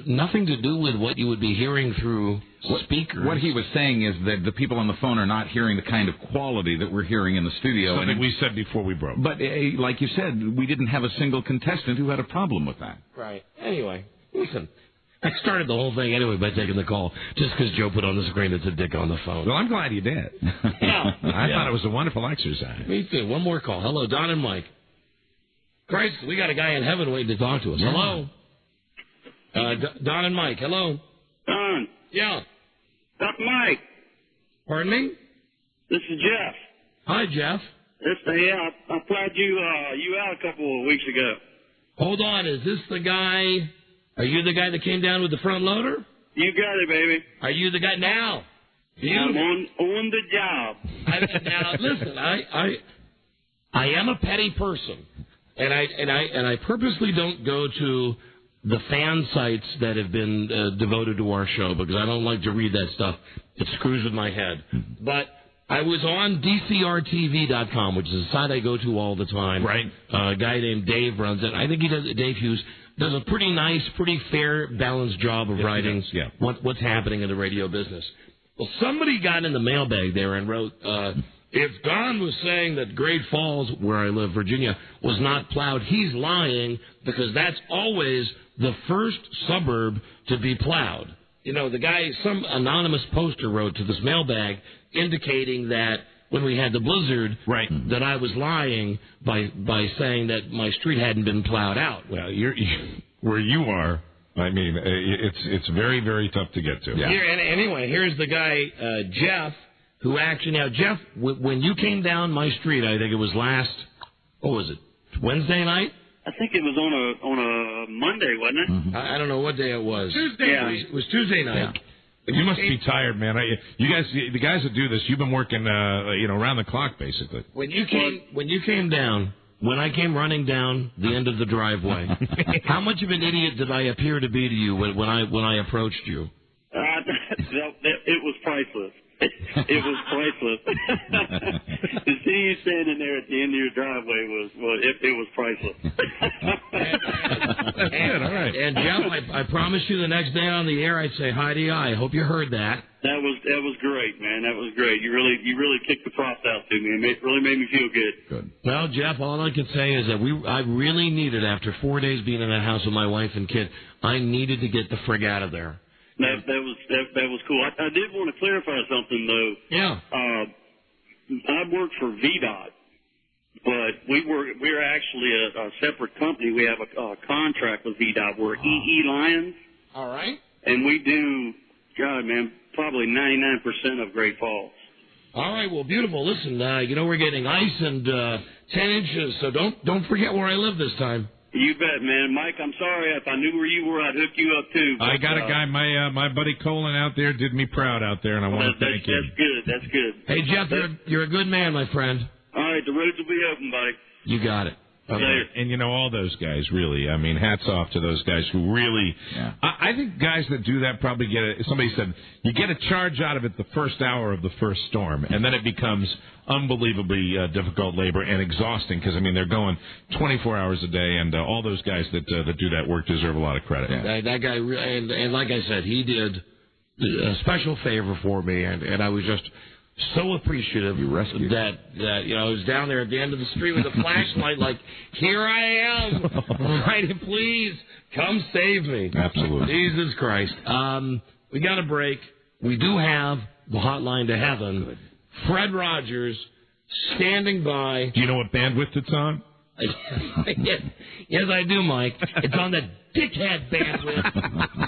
nothing to do with what you would be hearing through speakers. What he was saying is that the people on the phone are not hearing the kind of quality that we're hearing in the studio. Something we said before we broke. But like you said, we didn't have a single contestant who had a problem with that. Right. Anyway, listen. I started the whole thing anyway by taking the call, just because Joe put on the screen it's a dick on the phone. Well, I'm glad you did. Yeah. I thought it was a wonderful exercise. Me too. One more call. Hello, Don and Mike. Christ, we got a guy in heaven waiting to talk to us. Yeah. Hello. Don and Mike. Hello. Don. Yeah. Doc Mike. Pardon me? This is Jeff. Hi, Jeff. Yeah, I applied you out a couple of weeks ago. Hold on. Is this the guy? Are you the guy that came down with the front loader? You got it, baby. Are you the guy now? I'm on the job. Now listen, I am a petty person, and I purposely don't go to the fan sites that have been devoted to our show because I don't like to read that stuff. It screws with my head. But I was on DCRTV.com, which is a site I go to all the time. Right. A guy named Dave runs it. I think he does. Dave Hughes does a pretty nice, pretty fair, balanced job of writing what's happening in the radio business. Well, somebody got in the mailbag there and wrote, if Don was saying that Great Falls, where I live, Virginia, was not plowed, he's lying because that's always the first suburb to be plowed. You know, the guy, some anonymous poster wrote to this mailbag indicating that when we had the blizzard, that I was lying by saying that my street hadn't been plowed out. Well, where you are, I mean, it's very, very tough to get to. Yeah. Anyway, here's the guy, Jeff, who actually, now, Jeff, when you came down my street, I think it was Wednesday night? I think it was on a Monday, wasn't it? Mm-hmm. I don't know what day it was. Tuesday. Yeah. It was Tuesday night. Yeah. You must be tired, man. You guys, the guys that do this, you've been working, around the clock, basically. When you came down, when I came running down the end of the driveway, how much of an idiot did I appear to be to you when I approached you? It was priceless. It was priceless. To see you standing there at the end of your driveway it was priceless. That's good. All right. And Jeff, I promise you, the next day on the air, I'd say hi to you. I hope you heard that. That was great, man. That was great. You really kicked the frost out to me. It really made me feel good. Good. Well, Jeff, all I can say is that I really needed, after 4 days being in that house with my wife and kid, I needed to get the frig out of there. That was cool. I did want to clarify something though. Yeah. I work for VDOT, but we're actually a separate company. We have a contract with VDOT. We're EE Lions. All right. And we do, probably 99% of Great Falls. All right. Well, beautiful. Listen, we're getting ice and 10 inches, so don't forget where I live this time. You bet, man. Mike, I'm sorry. If I knew where you were, I'd hook you up, too. But, I got a guy, my buddy Colin out there did me proud out there, and I want to thank him. That's good. Hey, Jeff, you're a good man, my friend. All right, the roads will be open, buddy. You got it. And all those guys, really. I mean, hats off to those guys who really... Yeah. I think guys that do that probably somebody said, you get a charge out of it the first hour of the first storm, and then it becomes unbelievably difficult labor and exhausting because, they're going 24 hours a day, and all those guys that do that work deserve a lot of credit. Yeah. That guy, and like I said, he did a special favor for me, and I was just... so appreciative that I was down there at the end of the street with a flashlight, like, here I am, right? Please come save me. Absolutely. Jesus Christ. We got a break. We do have the hotline to heaven. Good. Fred Rogers standing by. Do you know what bandwidth it's on? Yes, I do, Mike. It's on the dickhead bandwidth,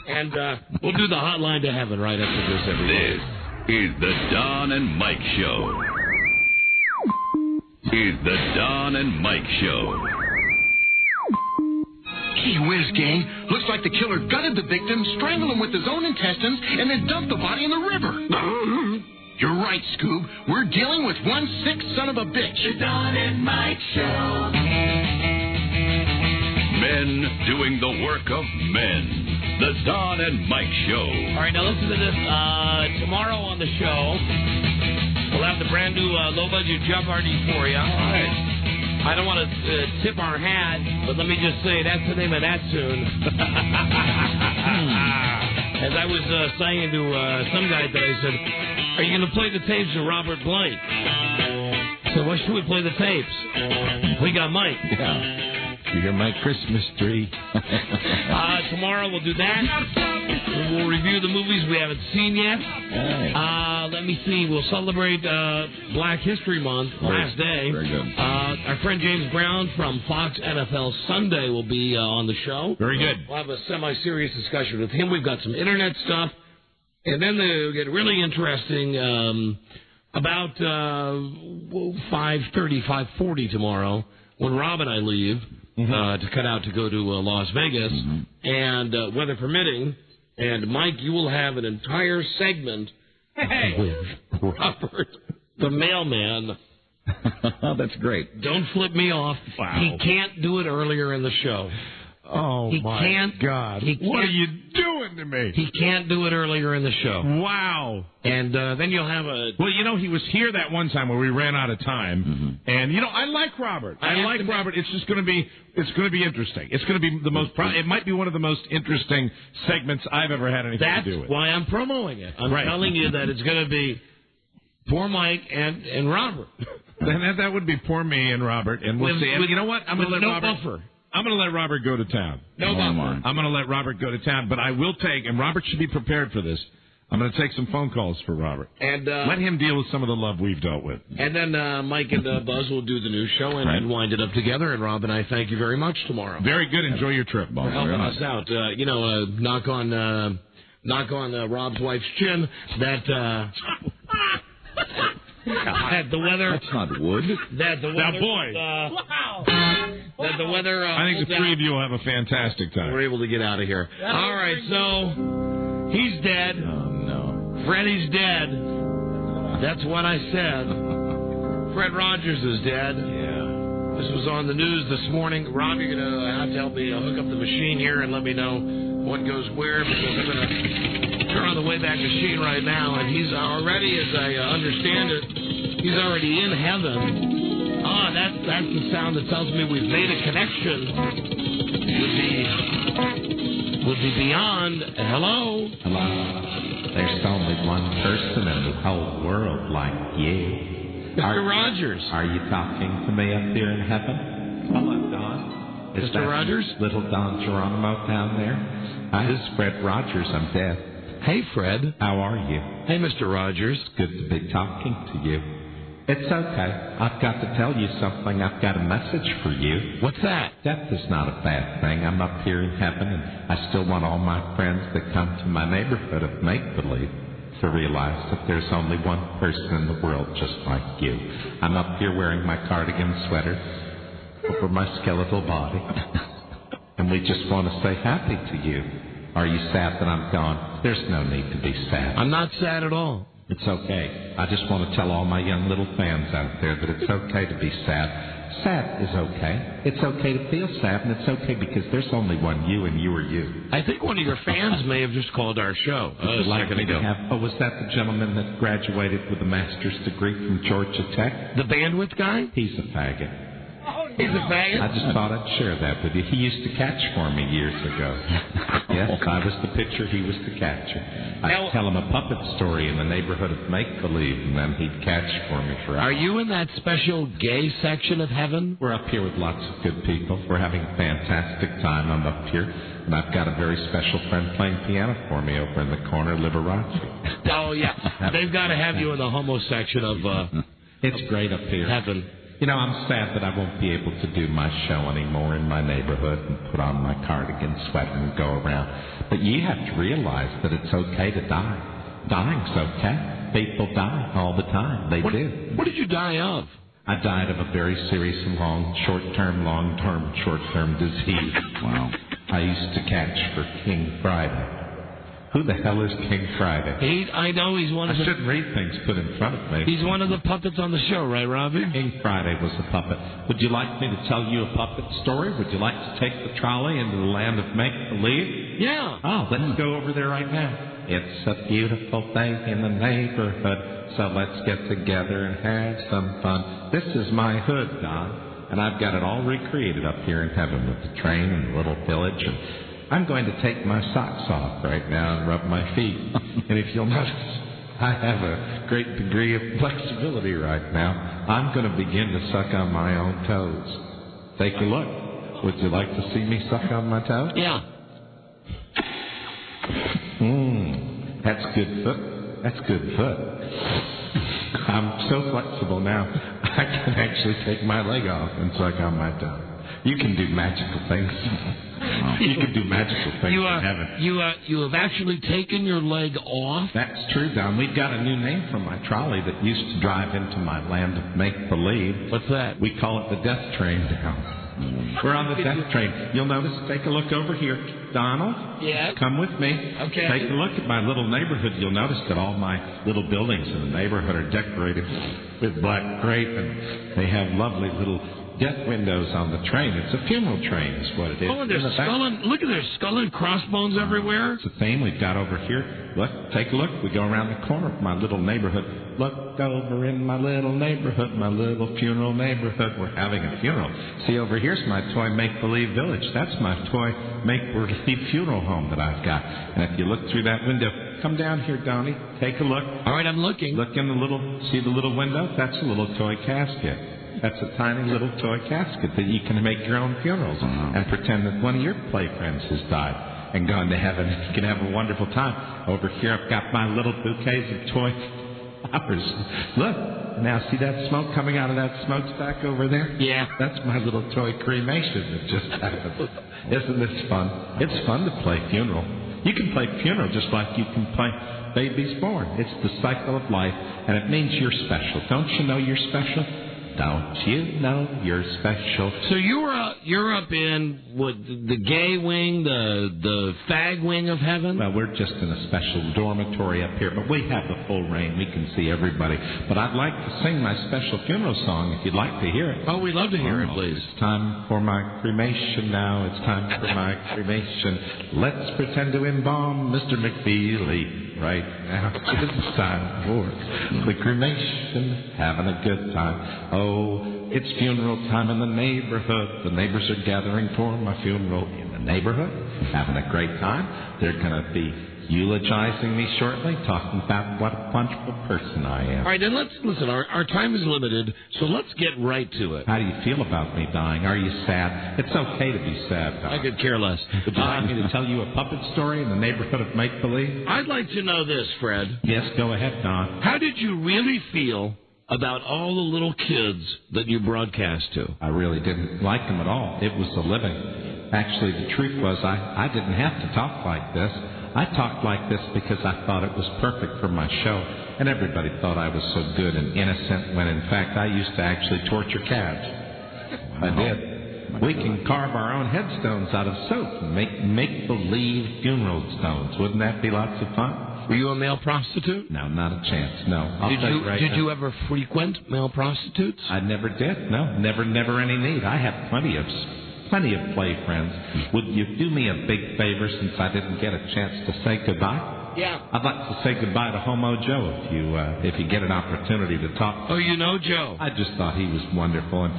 and we'll do the hotline to heaven right after this. This is the Don and Mike Show. Is the Don and Mike Show. Gee whiz, gang. Looks like the killer gutted the victim, strangled him with his own intestines, and then dumped the body in the river. You're right, Scoob. We're dealing with one sick son of a bitch. The Don and Mike Show. Men doing the work of men. The Don and Mike Show. All right, now listen to this. Tomorrow on the show, we'll have the brand new low-budget Jeopardy for you. All right. I don't want to tip our hat, but let me just say that's the name of that tune. As I was saying to some guy today, I said, are you going to play the tapes of Robert Blake? I said, why should we play the tapes? We got Mike. Yeah. You're my Christmas tree. Tomorrow we'll do that. We'll review the movies we haven't seen yet. Right. Let me see. We'll celebrate Black History Month, last day. Very good. Our friend James Brown from Fox NFL Sunday will be on the show. Very good. We'll have a semi-serious discussion with him. We've got some internet stuff. And then they'll get really interesting about 5:30, 5:40 tomorrow when Rob and I leave. To cut out to go to Las Vegas, and weather permitting, and Mike, you will have an entire segment with Robert, the mailman. That's great. Don't flip me off. Wow. He can't do it earlier in the show. Oh, my God. What are you doing to me? He can't do it earlier in the show. Wow. And then you'll have a... Well, he was here that one time where we ran out of time. And, I like Robert. I like Robert. It's just going to be... It's going to be interesting. It's going to be the most... It might be one of the most interesting segments I've ever had anything to do with. That's why I'm promoting it. I'm telling you that it's going to be poor Mike and Robert. Then that would be poor me and Robert. And we'll see. And you know what? I'm going to let Robert... buffer. I'm going to let Robert go to town. No buffer. I'm going to let Robert go to town, but I will take, and Robert should be prepared for this, I'm going to take some phone calls for Robert. And let him deal with some of the love we've dealt with. And then Mike and Buzz will do the news show and wind it up together. And Rob and I thank you very much tomorrow. Very good. Enjoy your trip, Bob. For helping us out. Knock on Rob's wife's chin. That the weather. That's not wood. That the weather. Now, boy. Wow. That the weather. I think the three of you will have a fantastic time. We're able to get out of here. All right, so he's dead. Oh no. Freddie's dead. That's what I said. Fred Rogers is dead. Yeah. This was on the news this morning. Rob, you're gonna have to help me hook up the machine here and let me know what goes where, because I'm gonna turn on the Wayback Machine right now, and he's already, as I understand it, he's already in heaven. That's the sound that tells me we've made a connection with the beyond. Hello? Hello. There's only one person in the whole world like you. Mr. Rogers. Are you talking to me up here in heaven? Hello, Don. Is Mr. Rogers? Little Don Geronimo down there? Hi, this is Fred Rogers. I'm dead. Hey, Fred. How are you? Hey, Mr. Rogers. Good to be talking to you. It's okay. I've got to tell you something. I've got a message for you. What's that? Death is not a bad thing. I'm up here in heaven, and I still want all my friends that come to my neighborhood of make-believe to realize that there's only one person in the world just like you. I'm up here wearing my cardigan sweater over my skeletal body, and we just want to say happy to you. Are you sad that I'm gone? There's no need to be sad. I'm not sad at all. It's okay. I just want to tell all my young little fans out there that it's okay to be sad. Sad is okay. It's okay to feel sad, and it's okay because there's only one you, and you are you. I think one of your fans may have just called our show a second ago. Was that the gentleman that graduated with a master's degree from Georgia Tech? The bandwidth guy? He's a faggot. He's a faggot? I just thought I'd share that with you. He used to catch for me years ago. Yes, I was the pitcher, he was the catcher. I'd tell him a puppet story in the neighborhood of make-believe, and then he'd catch for me forever. Are you in that special gay section of heaven? We're up here with lots of good people. We're having a fantastic time. I'm up here, and I've got a very special friend playing piano for me over in the corner, Liberace. Oh, yeah. They've got to have you in the homo section of It's great up here. Heaven. You know, I'm sad that I won't be able to do my show anymore in my neighborhood and put on my cardigan, sweater, and go around. But you have to realize that it's okay to die. Dying's okay. People die all the time. They do. What did you die of? I died of a very serious and long-term, short-term disease. Wow. I used to catch for King Friday. Who the hell is King Friday? I know he's one of the... I shouldn't read things put in front of me. He's one of the puppets on the show, right, Robbie? King Friday was a puppet. Would you like me to tell you a puppet story? Would you like to take the trolley into the land of make-believe? Yeah. Oh, let's go over there right now. It's a beautiful day in the neighborhood, so let's get together and have some fun. This is my hood, Don, and I've got it all recreated up here in heaven with the train and the little village, and I'm going to take my socks off right now and rub my feet. And if you'll notice, I have a great degree of flexibility right now. I'm going to begin to suck on my own toes. Take a look. Would you like to see me suck on my toes? Yeah. That's good foot. That's good foot. I'm so flexible now, I can actually take my leg off and suck on my toe. You can do magical things. You can do magical things in heaven. You have actually taken your leg off? That's true, Don. We've got a new name for my trolley that used to drive into my land of make-believe. What's that? We call it the Death Train now. We're on the Death Train. You'll notice, take a look over here. Donald? Yeah? Come with me. Okay. Take a look at my little neighborhood. You'll notice that all my little buildings in the neighborhood are decorated with black crepe, and they have lovely little death windows on the train. It's a funeral train is what it is. Oh, and there's look at their skull and crossbones everywhere. It's a theme we've got over here. Look, take a look. We go around the corner of my little neighborhood. Look over in my little neighborhood, my little funeral neighborhood. We're having a funeral. See, over here's my toy make-believe village. That's my toy make-believe funeral home that I've got. And if you look through that window, come down here, Donnie. Take a look. All right, I'm looking. Look in see the little window? That's a little toy casket. That's a tiny little toy casket that you can make your own funerals and pretend that one of your play friends has died and gone to heaven. You can have a wonderful time. Over here, I've got my little bouquets of toy flowers. Look, now see that smoke coming out of that smokestack over there? Yeah. That's my little toy cremation that just happened. Isn't this fun? It's fun to play funeral. You can play funeral just like you can play baby's born. It's the cycle of life, and it means you're special. Don't you know you're special? Don't you know you're special? So you're up in what, the gay wing, the fag wing of heaven? Well, we're just in a special dormitory up here, but we have the full reign. We can see everybody. But I'd like to sing my special funeral song if you'd like to hear it. Oh, we'd love to hear it, please. It's time for my cremation now. It's time for my cremation. Let's pretend to embalm Mr. McFeely right now. It's time for the cremation. Having a good time. Oh, it's funeral time in the neighborhood. The neighbors are gathering for my funeral in the neighborhood, having a great time. They're going to be eulogizing me shortly, talking about what a wonderful person I am. All right, then let's listen. Our time is limited, so let's get right to it. How do you feel about me dying? Are you sad? It's okay to be sad, Don. I could care less. Would you like me to tell you a puppet story in the neighborhood of make-believe? I'd like to know this, Fred. Yes, go ahead, Don. How did you really feel about all the little kids that you broadcast to? I really didn't like them at all. It was a living. Actually, the truth was I didn't have to talk like this. I talked like this because I thought it was perfect for my show, and everybody thought I was so good and innocent when, in fact, I used to actually torture calves. I did. We can carve our own headstones out of soap and make make-believe funeral stones. Wouldn't that be lots of fun? Were you a male prostitute? No, not a chance. No. Did you ever frequent male prostitutes? I never did. No, never any need. I had plenty of play friends. Would you do me a big favor since I didn't get a chance to say goodbye? Yeah. I'd like to say goodbye to Homo Joe if you get an opportunity to talk. Oh, you know Joe? I just thought he was wonderful. And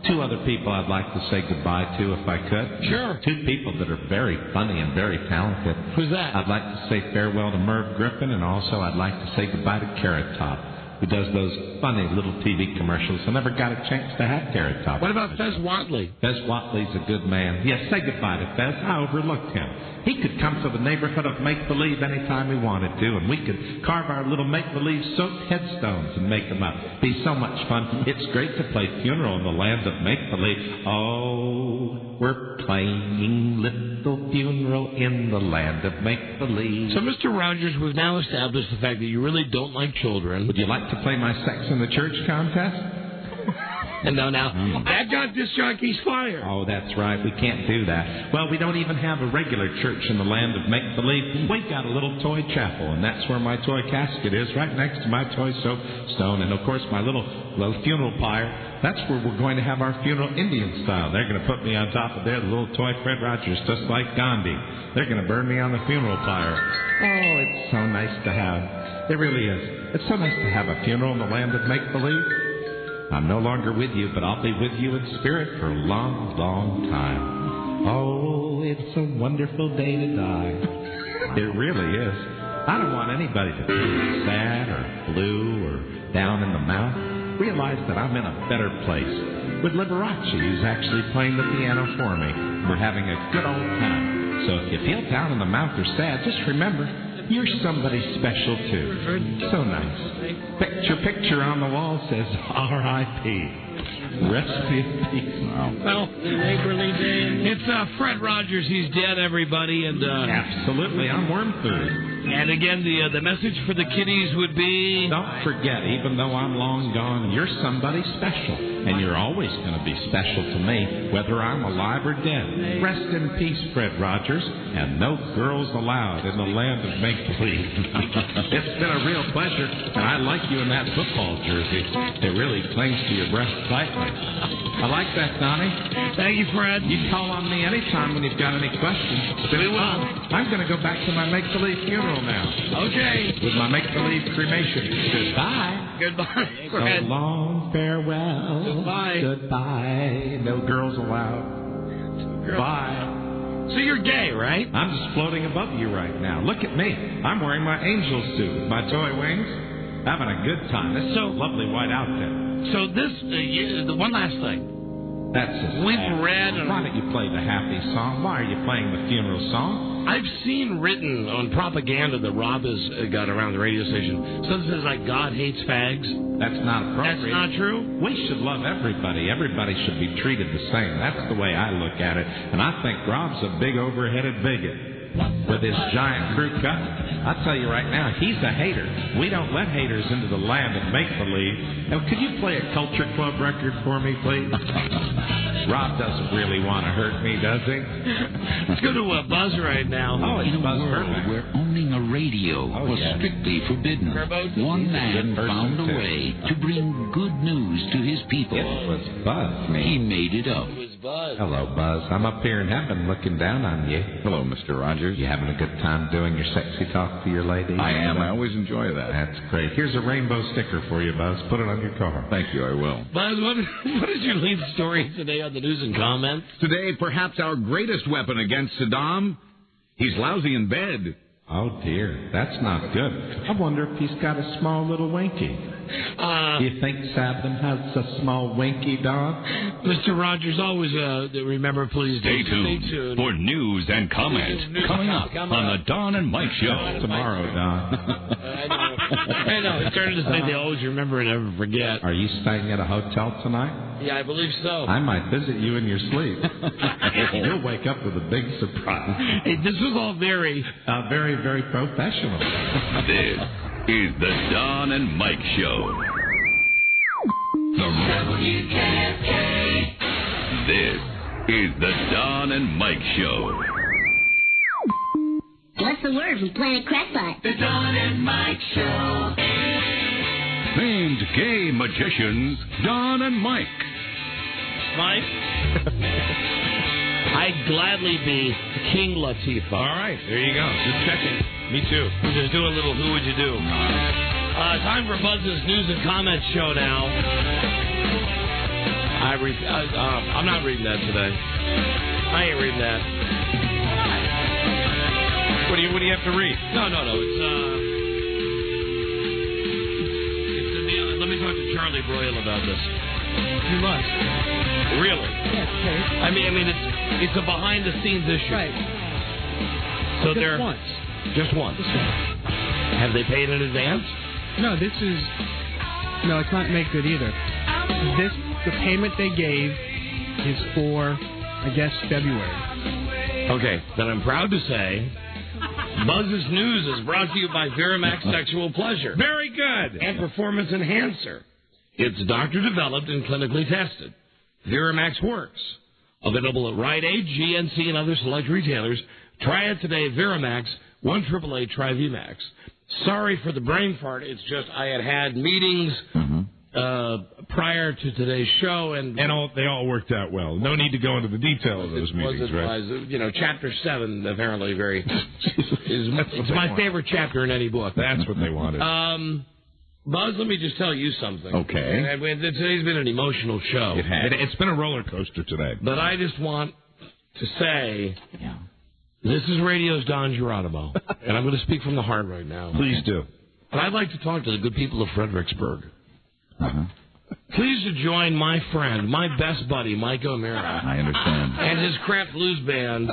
2 other people I'd like to say goodbye to if I could. Sure. 2 people that are very funny and very talented. Who's that? I'd like to say farewell to Merv Griffin, and also I'd like to say goodbye to Carrot Top, who does those funny little TV commercials. I never got a chance to have Carrot Top. What about Fez Watley? Fez Watley's a good man. Yes, say goodbye to Fez. I overlooked him. He could come to the neighborhood of make-believe anytime he wanted to, and we could carve our little make-believe soaked headstones and make them up. Be so much fun. It's great to play funeral in the land of make-believe. Oh, we're playing little funeral in the land of make-believe. So, Mr. Rogers, we've now established the fact that you really don't like children. Would you like to play my Sex in the Church contest? And now, that got this jockey's fired. Oh, that's right. We can't do that. Well, we don't even have a regular church in the land of make-believe. We've got a little toy chapel, and that's where my toy casket is, right next to my toy stone. And, of course, my little funeral pyre, that's where we're going to have our funeral Indian style. They're going to put me on top of there, the little toy Fred Rogers, just like Gandhi. They're going to burn me on the funeral pyre. Oh, it's so nice to have. It really is. It's so nice to have a funeral in the land of make-believe. I'm no longer with you, but I'll be with you in spirit for a long, long time. Oh, it's a wonderful day to die. It really is. I don't want anybody to feel sad or blue or down in the mouth. Realize that I'm in a better place with Liberace, who's actually playing the piano for me. We're having a good old time. So if you feel down in the mouth or sad, just remember, you're somebody special, too. So nice. Picture on the wall says R.I.P. Rest in peace. Well, it's Fred Rogers. He's dead, everybody. And absolutely, I'm worm food. And again, the message for the kiddies would be... Don't forget, even though I'm long gone, you're somebody special. And you're always going to be special to me, whether I'm alive or dead. Rest in peace, Fred Rogers. And no girls allowed in the land of make-believe. It's been a real pleasure, and I like you in that football jersey. It really clings to your breast tightly. I like that, Donnie. Thank you, Fred. You can call on me anytime when you've got any questions. We will. I'm going to go back to my make-believe funeral now. Okay. With my make-believe cremation. Goodbye. Goodbye, Fred. So long, farewell. Goodbye. Goodbye. No girls allowed. Bye. So you're gay, right? I'm just floating above you right now. Look at me. I'm wearing my angel suit with my toy wings. Having a good time. It's so lovely white outfit. So this, the one last thing. That's a We've read... Why don't you play the happy song? Why are you playing the funeral song? I've seen written on propaganda that Rob has got around the radio station. Something says like, God hates fags. That's not appropriate. That's not true? We should love everybody. Everybody should be treated the same. That's the way I look at it. And I think Rob's a big overheaded bigot. With his giant crew cut. I'll tell you right now, he's a hater. We don't let haters into the land of make-believe. Now, could you play a Culture Club record for me, please? Rob doesn't really want to hurt me, does he? Let's go to Buzz right now. Oh, it's in a Buzz world Burbank. where owning a radio was strictly forbidden, one man found a way to bring good news to his people. It was Buzz. He made it up. Buzz. Hello, Buzz. I'm up here in heaven looking down on you. Hello, Mr. Rogers. You having a good time doing your sexy talk to your lady? I am. I always enjoy that. That's great. Here's a rainbow sticker for you, Buzz. Put it on your car. Thank you. I will. Buzz, what is your lead story today on the news and comments? Today, perhaps our greatest weapon against Saddam. He's lousy in bed. Oh, dear. That's not good. I wonder if he's got a small little winky. Do you think Saddam has a small winky, Don? Mr. Rogers, always remember, please Stay tuned for news and comments coming up on the Don and Mike Show. Tomorrow, Don. I know. It's starting to say they always remember and never forget. Are you staying at a hotel tonight? Yeah, I believe so. I might visit you in your sleep. You'll wake up with a big surprise. Hey, this was all very, very professional. This is the Don and Mike Show. The WKFK. This is the Don and Mike Show. Listen the word from Planet Crackpot. The Don and Mike Show. Famed gay magicians, Don and Mike. Mike? I'd gladly be King Latifah. All right, there you go. Just checking. Me too. We'll just do a little Who Would You Do? Time for Buzz's News and Comments show now. I'm not reading that today. I ain't reading that. What do you have to read? No. It's let me talk to Charlie Broyle about this. You must. Really? Yes, okay. I mean, it's a behind the scenes issue. Right. So Just once. Just once. Have they paid in advance? No, it's not make good either. The payment they gave is for, I guess, February. Okay, then I'm proud to say Buzz's News is brought to you by Viramax Sexual Pleasure. Very good. And Performance Enhancer. It's doctor-developed and clinically tested. Viramax works. Available at Rite Aid, GNC, and other select retailers. Try it today at Viramax, 1-888 try VMAX. Sorry for the brain fart. It's just I had meetings prior to today's show, and they all worked out well. No need to go into the detail of those meetings, right? Chapter 7 apparently it's my favorite chapter in any book. That's what they wanted. Buzz, let me just tell you something. Okay. Today's been an emotional show. It has. It's been a roller coaster today. But I just want to say, this is radio's Don Geronimo, and I'm going to speak from the heart right now. Please do. But I'd like to talk to the good people of Fredericksburg. Please to join my friend, my best buddy, Mike O'Mara. I understand. And his Crap Blues Band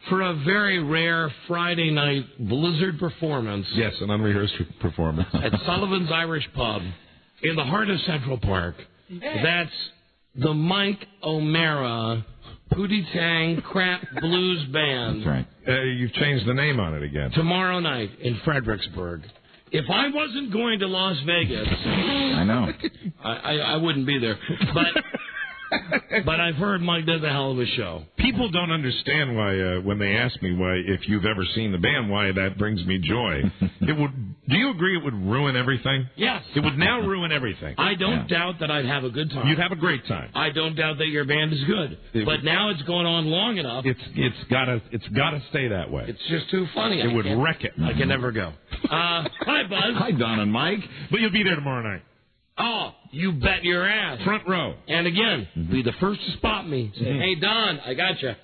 for a very rare Friday night blizzard performance. Yes, an unrehearsed performance. At Sullivan's Irish Pub in the heart of Central Park. That's the Mike O'Mara Pootie Tang Crap Blues Band. That's right. You've changed the name on it again. Tomorrow night in Fredericksburg. If I wasn't going to Las Vegas, I know, I wouldn't be there. But I've heard Mike does a hell of a show. People don't understand why when they ask me why, if you've ever seen the band, why that brings me joy. Do you agree it would ruin everything? Yes. It would now ruin everything. I don't doubt that I'd have a good time. You'd have a great time. I don't doubt that your band is good. But now it's going on long enough. It's gotta stay that way. It's just too funny. It would wreck it. I can never go. Hi, Buzz. Hi, Don and Mike. But you'll be there tomorrow night. Oh, you bet your ass. Front row. And again, be the first to spot me. Say, hey, Don, I got you.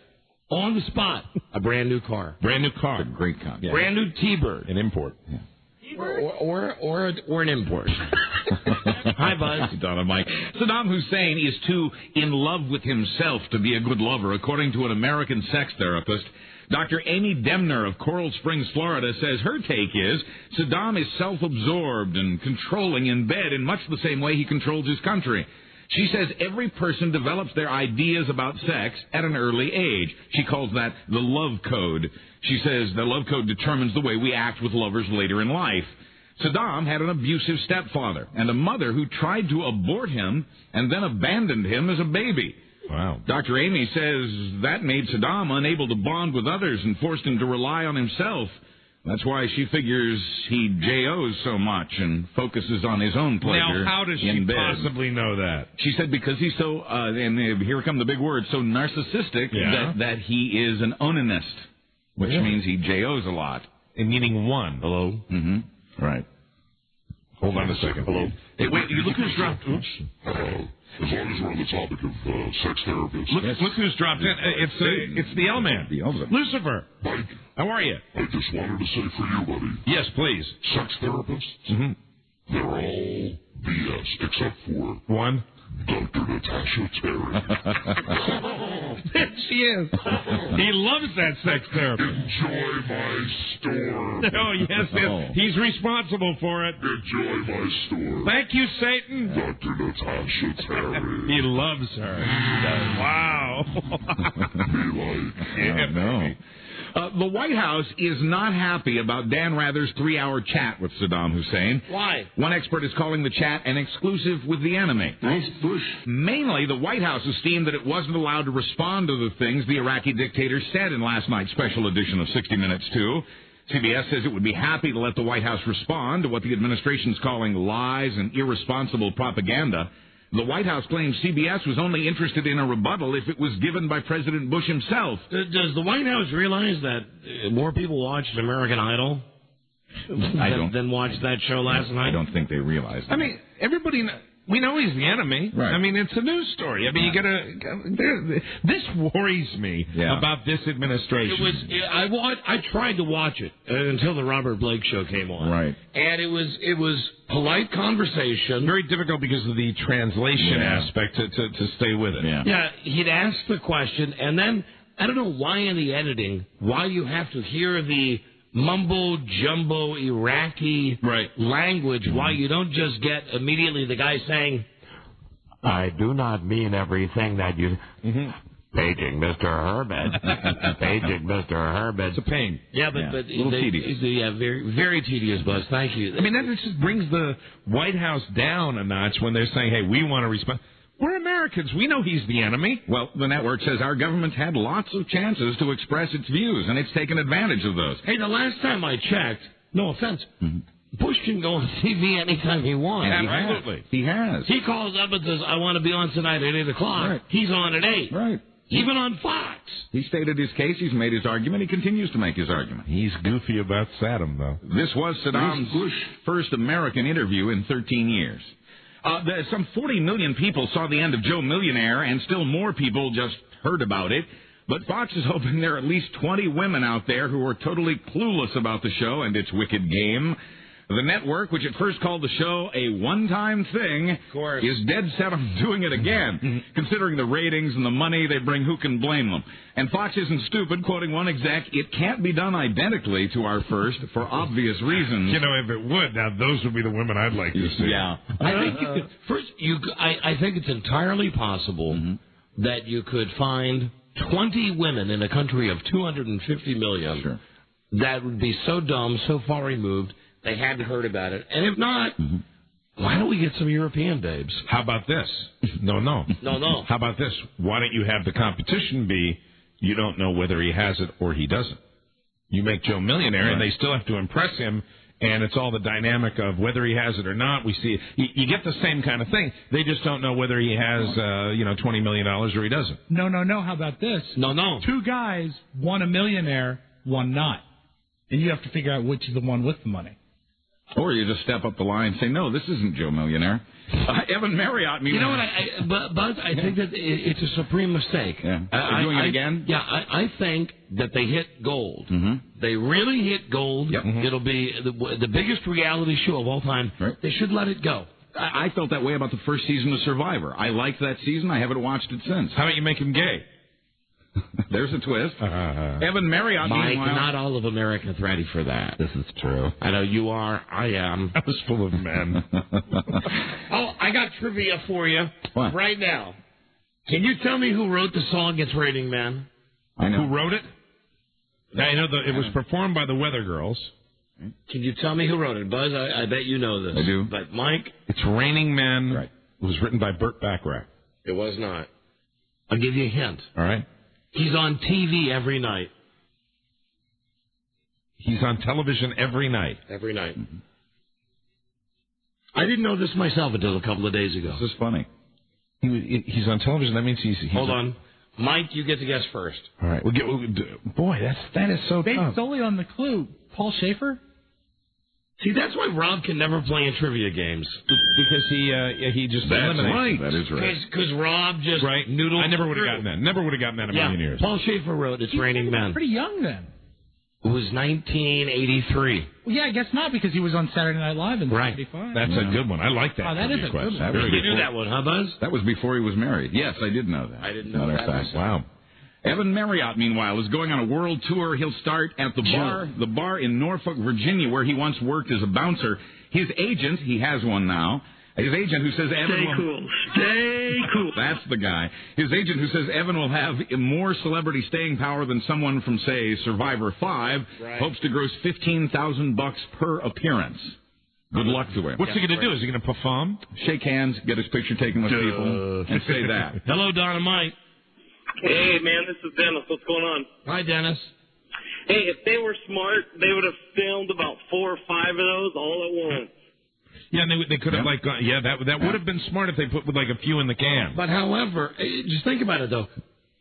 On the spot. A brand new car. Brand new car. It's a great car. Yeah. Brand new T-Bird. An import. Yeah. Or an import. Hi, Buzz. Don and Mike. Saddam Hussein is too in love with himself to be a good lover, according to an American sex therapist. Dr. Amy Demner of Coral Springs, Florida, says her take is Saddam is self-absorbed and controlling in bed in much the same way he controls his country. She says every person develops their ideas about sex at an early age. She calls that the love code. She says the love code determines the way we act with lovers later in life. Saddam had an abusive stepfather and a mother who tried to abort him and then abandoned him as a baby. Wow. Dr. Amy says that made Saddam unable to bond with others and forced him to rely on himself. That's why she figures he JOs so much and focuses on his own pleasure. Now, how does she possibly know that? She said because he's so, and here come the big words, so narcissistic that he is an onanist, which means he JOs a lot. And meaning one. Hello? Mm-hmm. Right. Hold on a second. Hello? Hey, wait, you look who's dropped. Oops. As long as we're on the topic of sex therapists. Look who's dropped in. It's the L-Man. The L-Man. Lucifer. Mike. How are you? I just wanted to say for you, buddy. Yes, please. Sex therapists. Mm-hmm. They're all BS except for one. Dr. Natasha Terry. There she is. He loves that sex therapy. Enjoy my store. Oh, yes. He's responsible for it. Enjoy my store. Thank you, Satan. Dr. Natasha Terry. He loves her. Wow. No. The White House is not happy about Dan Rather's 3-hour chat with Saddam Hussein. Why? One expert is calling the chat an exclusive with the enemy. Nice push. Mainly, the White House esteemed that it wasn't allowed to respond to the things the Iraqi dictator said in last night's special edition of 60 Minutes 2. CBS says it would be happy to let the White House respond to what the administration's calling lies and irresponsible propaganda. The White House claims CBS was only interested in a rebuttal if it was given by President Bush himself. Does the White House realize that more people watched American Idol than watched that show last night? I don't think they realize that. I mean, everybody... We know he's the enemy. Right. I mean, it's a news story. I mean, this worries me about this administration. I tried to watch it until the Robert Blake show came on. Right. And it was polite conversation. Very difficult because of the translation aspect to stay with it. Yeah, he'd ask the question, and then, I don't know why in the editing, why you have to hear the mumbo-jumbo Iraqi language, why you don't just get immediately the guy saying, I do not mean everything that you... Paging Mr. Herbert. Paging Mr. Herbert. It's a pain. Yeah, but a little tedious. Yeah, very, very tedious, Buzz. Thank you. I mean, that just brings the White House down a notch when they're saying, hey, we want to respond. We're Americans. We know he's the enemy. Well, the network says our government's had lots of chances to express its views, and it's taken advantage of those. Hey, the last time I checked, no offense, Bush can go on TV anytime he wants. Absolutely. He has. He calls up and says, I want to be on tonight at 8 o'clock. Right. He's on at 8. Right. Even on Fox. He stated his case. He's made his argument. He continues to make his argument. He's goofy about Saddam, though. This was Saddam's first American interview in 13 years. Some 40 million people saw the end of Joe Millionaire, and still more people just heard about it. But Fox is hoping there are at least 20 women out there who are totally clueless about the show and its wicked game. The network, which at first called the show a one-time thing, is dead set on doing it again. Considering the ratings and the money they bring, who can blame them? And Fox isn't stupid, quoting one exec, it can't be done identically to our first for obvious reasons. You know, if it would, now those would be the women I'd like to see. Yeah. I think it's entirely possible that you could find 20 women in a country of 250 million that would be so dumb, so far removed, they hadn't heard about it. And if not, why don't we get some European babes? How about this? No. How about this? Why don't you have the competition be, you don't know whether he has it or he doesn't. You make Joe Millionaire, and they still have to impress him, and it's all the dynamic of whether he has it or not. We see you get the same kind of thing. They just don't know whether he has, $20 million or he doesn't. No. How about this? No. 2 guys, one a millionaire, one not. And you have to figure out which is the one with the money. Or you just step up the line and say, no, this isn't Joe Millionaire. Evan Marriott. You know what, Buzz, I think that it's a supreme mistake. Yeah. Doing it again? Yeah, I think that they hit gold. They really hit gold. Yep. It'll be the biggest reality show of all time. Right. They should let it go. I felt that way about the first season of Survivor. I liked that season. I haven't watched it since. How about you make him gay? There's a twist. Evan Marriott. Mike, not all of America's ready for that. This is true. I know you are. I am. I was full of men. Oh, I got trivia for you right now. Can you tell me who wrote the song It's Raining Men? I know. Who wrote it? I know it was performed by the Weather Girls. Can you tell me who wrote it? Buzz, I bet you know this. I do. But Mike? It's Raining Men. Right. It was written by Burt Bacharach. It was not. I'll give you a hint. All right. He's on TV every night. He's on television every night. Every night. I didn't know this myself until a couple of days ago. This is funny. He's on television. That means he's Hold on. Mike, you get to guess first. All right. Boy, that is so tough. Based solely on the clue, Paul Schaefer? See, that's why Rob can never play in trivia games. Because he just That's eliminates. right. That is right. Because Rob just noodled. I never would have gotten that. Never would have gotten that in a million years. Paul Schaefer wrote It's Raining Men. Pretty young then. It was 1983. Well, yeah, I guess not, because he was on Saturday Night Live in 75. That's a good one. I like that. Oh, that is a good one. You knew that one, huh, Buzz? That was before he was married. Yes, I did know that. I didn't know that. Wow. Evan Marriott, meanwhile, is going on a world tour. He'll start at the bar in Norfolk, Virginia, where he once worked as a bouncer. His agent, he has one now, his agent who says Evan Stay cool. That's the guy. His agent who says Evan will have more celebrity staying power than someone from, say, Survivor 5, hopes to gross $15,000 per appearance. Good luck to him. What's he going to do? Is he going to perform? Shake hands, get his picture taken with people, and say that. Hello, Dynamite. Hey, man, this is Dennis. What's going on? Hi, Dennis. Hey, if they were smart, they would have filmed about 4 or 5 of those all at once. Yeah, and they could have that would have been smart if they put with like a few in the can. But however, just think about it though.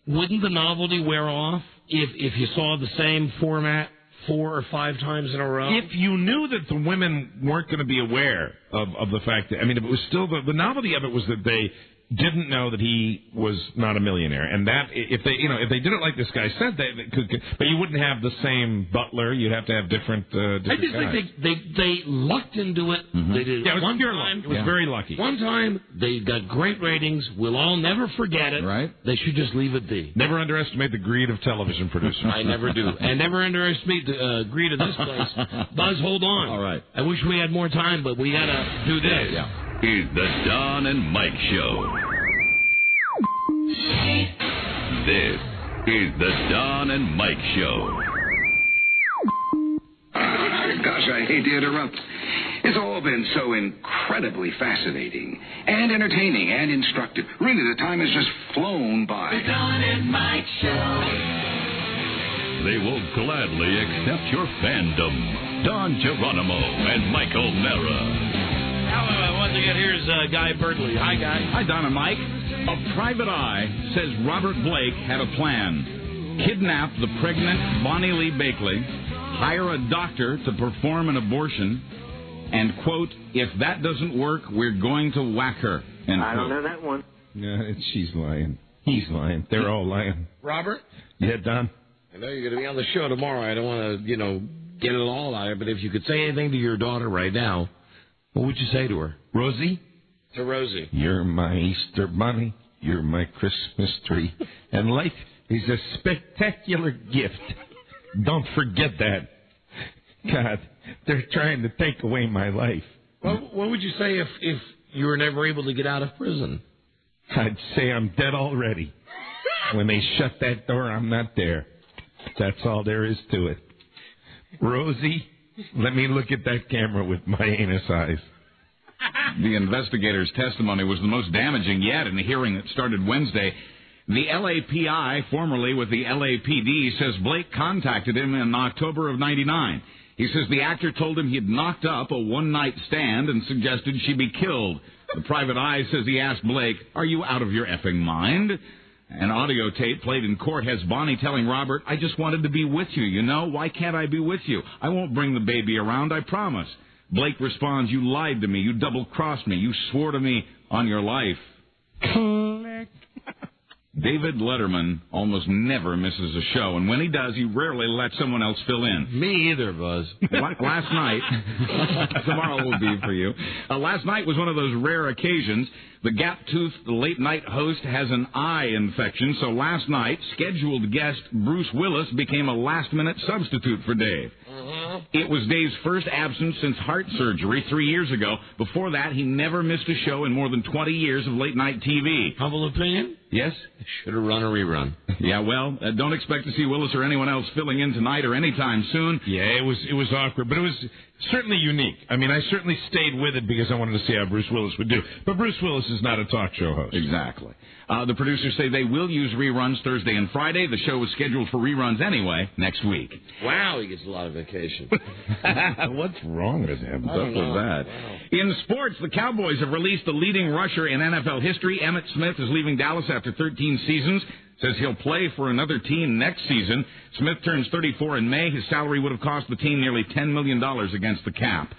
Wouldn't the novelty wear off if you saw the same format 4 or 5 times in a row? If you knew that the women weren't going to be aware of the fact that, I mean, it was still the novelty of it was that they didn't know that he was not a millionaire, and that if they did it like this guy said, they could, but you wouldn't have the same butler. You'd have to have different. I just think they lucked into it. Mm-hmm. They did it it was one pure time. luck. It was very lucky. One time they got great ratings. We'll all never forget it. Right? They should just leave it be. Never underestimate the greed of television producers. I never do, and never underestimate the greed of this place. Buzz, hold on. All right. I wish we had more time, but we gotta do this. Yeah. Is the Don and Mike Show. This is the Don and Mike Show. Gosh, I hate to interrupt. It's all been so incredibly fascinating and entertaining and instructive. Really, the time has just flown by. The Don and Mike Show. They will gladly accept your fandom. Don Geronimo and Michael Mara. Once again, here's Guy Bertley. Hi, Guy. Hi, Don and Mike. A private eye says Robert Blake had a plan. Kidnap the pregnant Bonnie Lee Bakley, hire a doctor to perform an abortion, and, quote, if that doesn't work, we're going to whack her, end I don't quote. know that one. Yeah, she's lying. He's lying. They're all lying. Robert? Yeah, Don? I know you're going to be on the show tomorrow. I don't want to, get it all out there, but if you could say anything to your daughter right now, what would you say to her? Rosie? To Rosie. You're my Easter bunny. You're my Christmas tree. And life is a spectacular gift. Don't forget that. God, they're trying to take away my life. What would you say if you were never able to get out of prison? I'd say I'm dead already. When they shut that door, I'm not there. That's all there is to it. Rosie, let me look at that camera with my anus eyes. The investigator's testimony was the most damaging yet in a hearing that started Wednesday. The LAPI, formerly with the LAPD, says Blake contacted him in October of '99. He says the actor told him he'd knocked up a one-night stand and suggested she be killed. The private eye says he asked Blake, "Are you out of your effing mind?" An audio tape played in court has Bonnie telling Robert, "I just wanted to be with you, you know? Why can't I be with you? I won't bring the baby around, I promise." Blake responds, "You lied to me. You double-crossed me. You swore to me on your life." David Letterman almost never misses a show, and when he does, he rarely lets someone else fill in. Me either, Buzz. Last night, tomorrow will be for you. Last night was one of those rare occasions. The gap-toothed late-night host has an eye infection, so last night, scheduled guest Bruce Willis became a last-minute substitute for Dave. It was Dave's first absence since heart surgery 3 years ago. Before that, he never missed a show in more than 20 years of late-night TV. Humble opinion? Yes? Should have run a rerun. Yeah, well, don't expect to see Willis or anyone else filling in tonight or anytime soon. Yeah, it was awkward, but it was certainly unique. I mean, I certainly stayed with it because I wanted to see how Bruce Willis would do. But Bruce Willis is not a talk show host. Exactly. The producers say they will use reruns Thursday and Friday. The show is scheduled for reruns anyway next week. Wow, he gets a lot of vacation. What's wrong with him? What's up with that? Wow. In sports, the Cowboys have released the leading rusher in NFL history. Emmitt Smith is leaving Dallas after 13 seasons. Says he'll play for another team next season. Smith turns 34 in May. His salary would have cost the team nearly $10 million against the cap.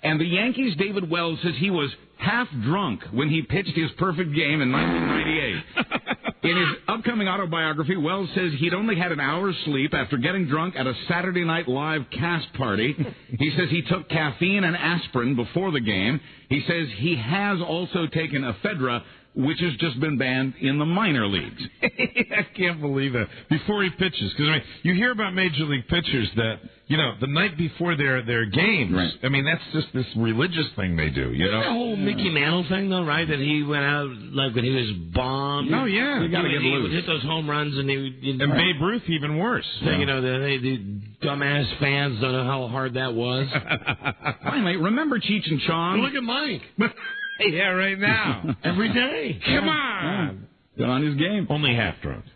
And the Yankees' David Wells says he was half drunk when he pitched his perfect game in 1998. In his upcoming autobiography, Wells says he'd only had an hour's sleep after getting drunk at a Saturday Night Live cast party. He says he took caffeine and aspirin before the game. He says he has also taken ephedra, which has just been banned in the minor leagues. I can't believe that. Before he pitches. Because, I mean, you hear about Major League pitchers that, the night before their games, right. I mean, that's just this religious thing they do, The whole Mickey Mantle thing, though, right? That he went out, like, when he was bombed. Oh, yeah. You got to get loose. He would hit those home runs, and and Babe Ruth, even worse. So, the dumbass fans don't know how hard that was. Finally, remember Cheech and Chong? Look at Mike. Yeah, right now. Every day. Come on. On his game. Only half drunk.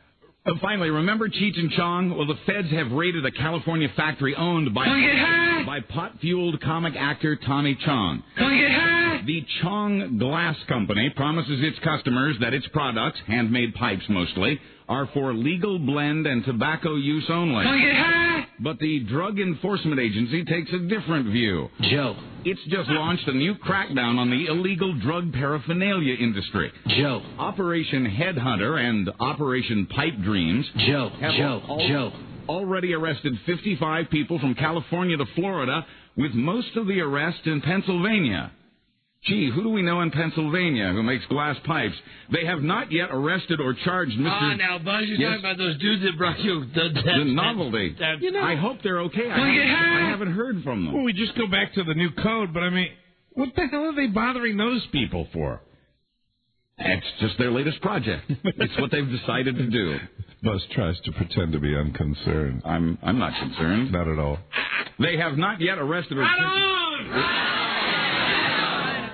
Finally, remember Cheech and Chong? Well, the feds have raided a California factory owned by pot-fueled comic actor Tommy Chong. The Chong Glass Company promises its customers that its products, handmade pipes mostly, are for legal blend and tobacco use only. But the Drug Enforcement Agency takes a different view. Joe. It's just launched a new crackdown on the illegal drug paraphernalia industry. Joe. Operation Headhunter and Operation Pipe Dreams have already arrested 55 people from California to Florida, with most of the arrests in Pennsylvania. Gee, who do we know in Pennsylvania who makes glass pipes? They have not yet arrested or charged Mr. Now, Buzz, you're talking about those dudes that brought you the novelty. I hope they're okay. I haven't heard from them. Well, we just go back to the new code, but I mean, what the hell are they bothering those people for? It's just their latest project. It's what they've decided to do. Buzz tries to pretend to be unconcerned. I'm not concerned. Not at all. They have not yet arrested or...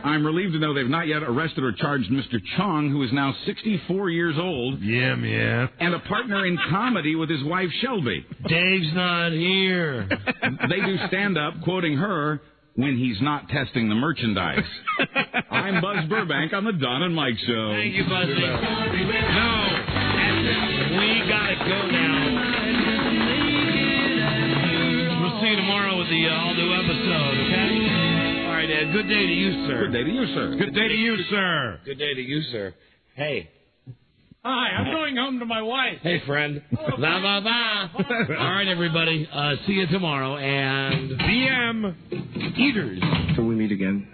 I'm relieved to know they've not yet arrested or charged Mr. Chong, who is now 64 years old. Yeah. And a partner in comedy with his wife, Shelby. Dave's not here. They do stand-up, quoting her, when he's not testing the merchandise. I'm Buzz Burbank on the Don and Mike Show. Thank you, Buzz. No, we gotta go now. We'll see you tomorrow with the all-new episode, okay? All right, good day to you, sir. Good day to you, sir. Good day to you, sir. Good day to you, sir. Hey. Hi, I'm going home to my wife. Hey, friend. Bye, bye, bye. All right, everybody. See you tomorrow. And BM Eaters. Till we meet again,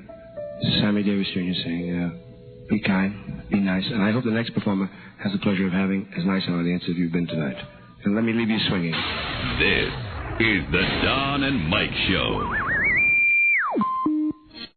this is Sammy Davis Jr. saying, be kind, be nice, and I hope the next performer has the pleasure of having as nice an audience as you've been tonight. And let me leave you swinging. This is the Don and Mike Show.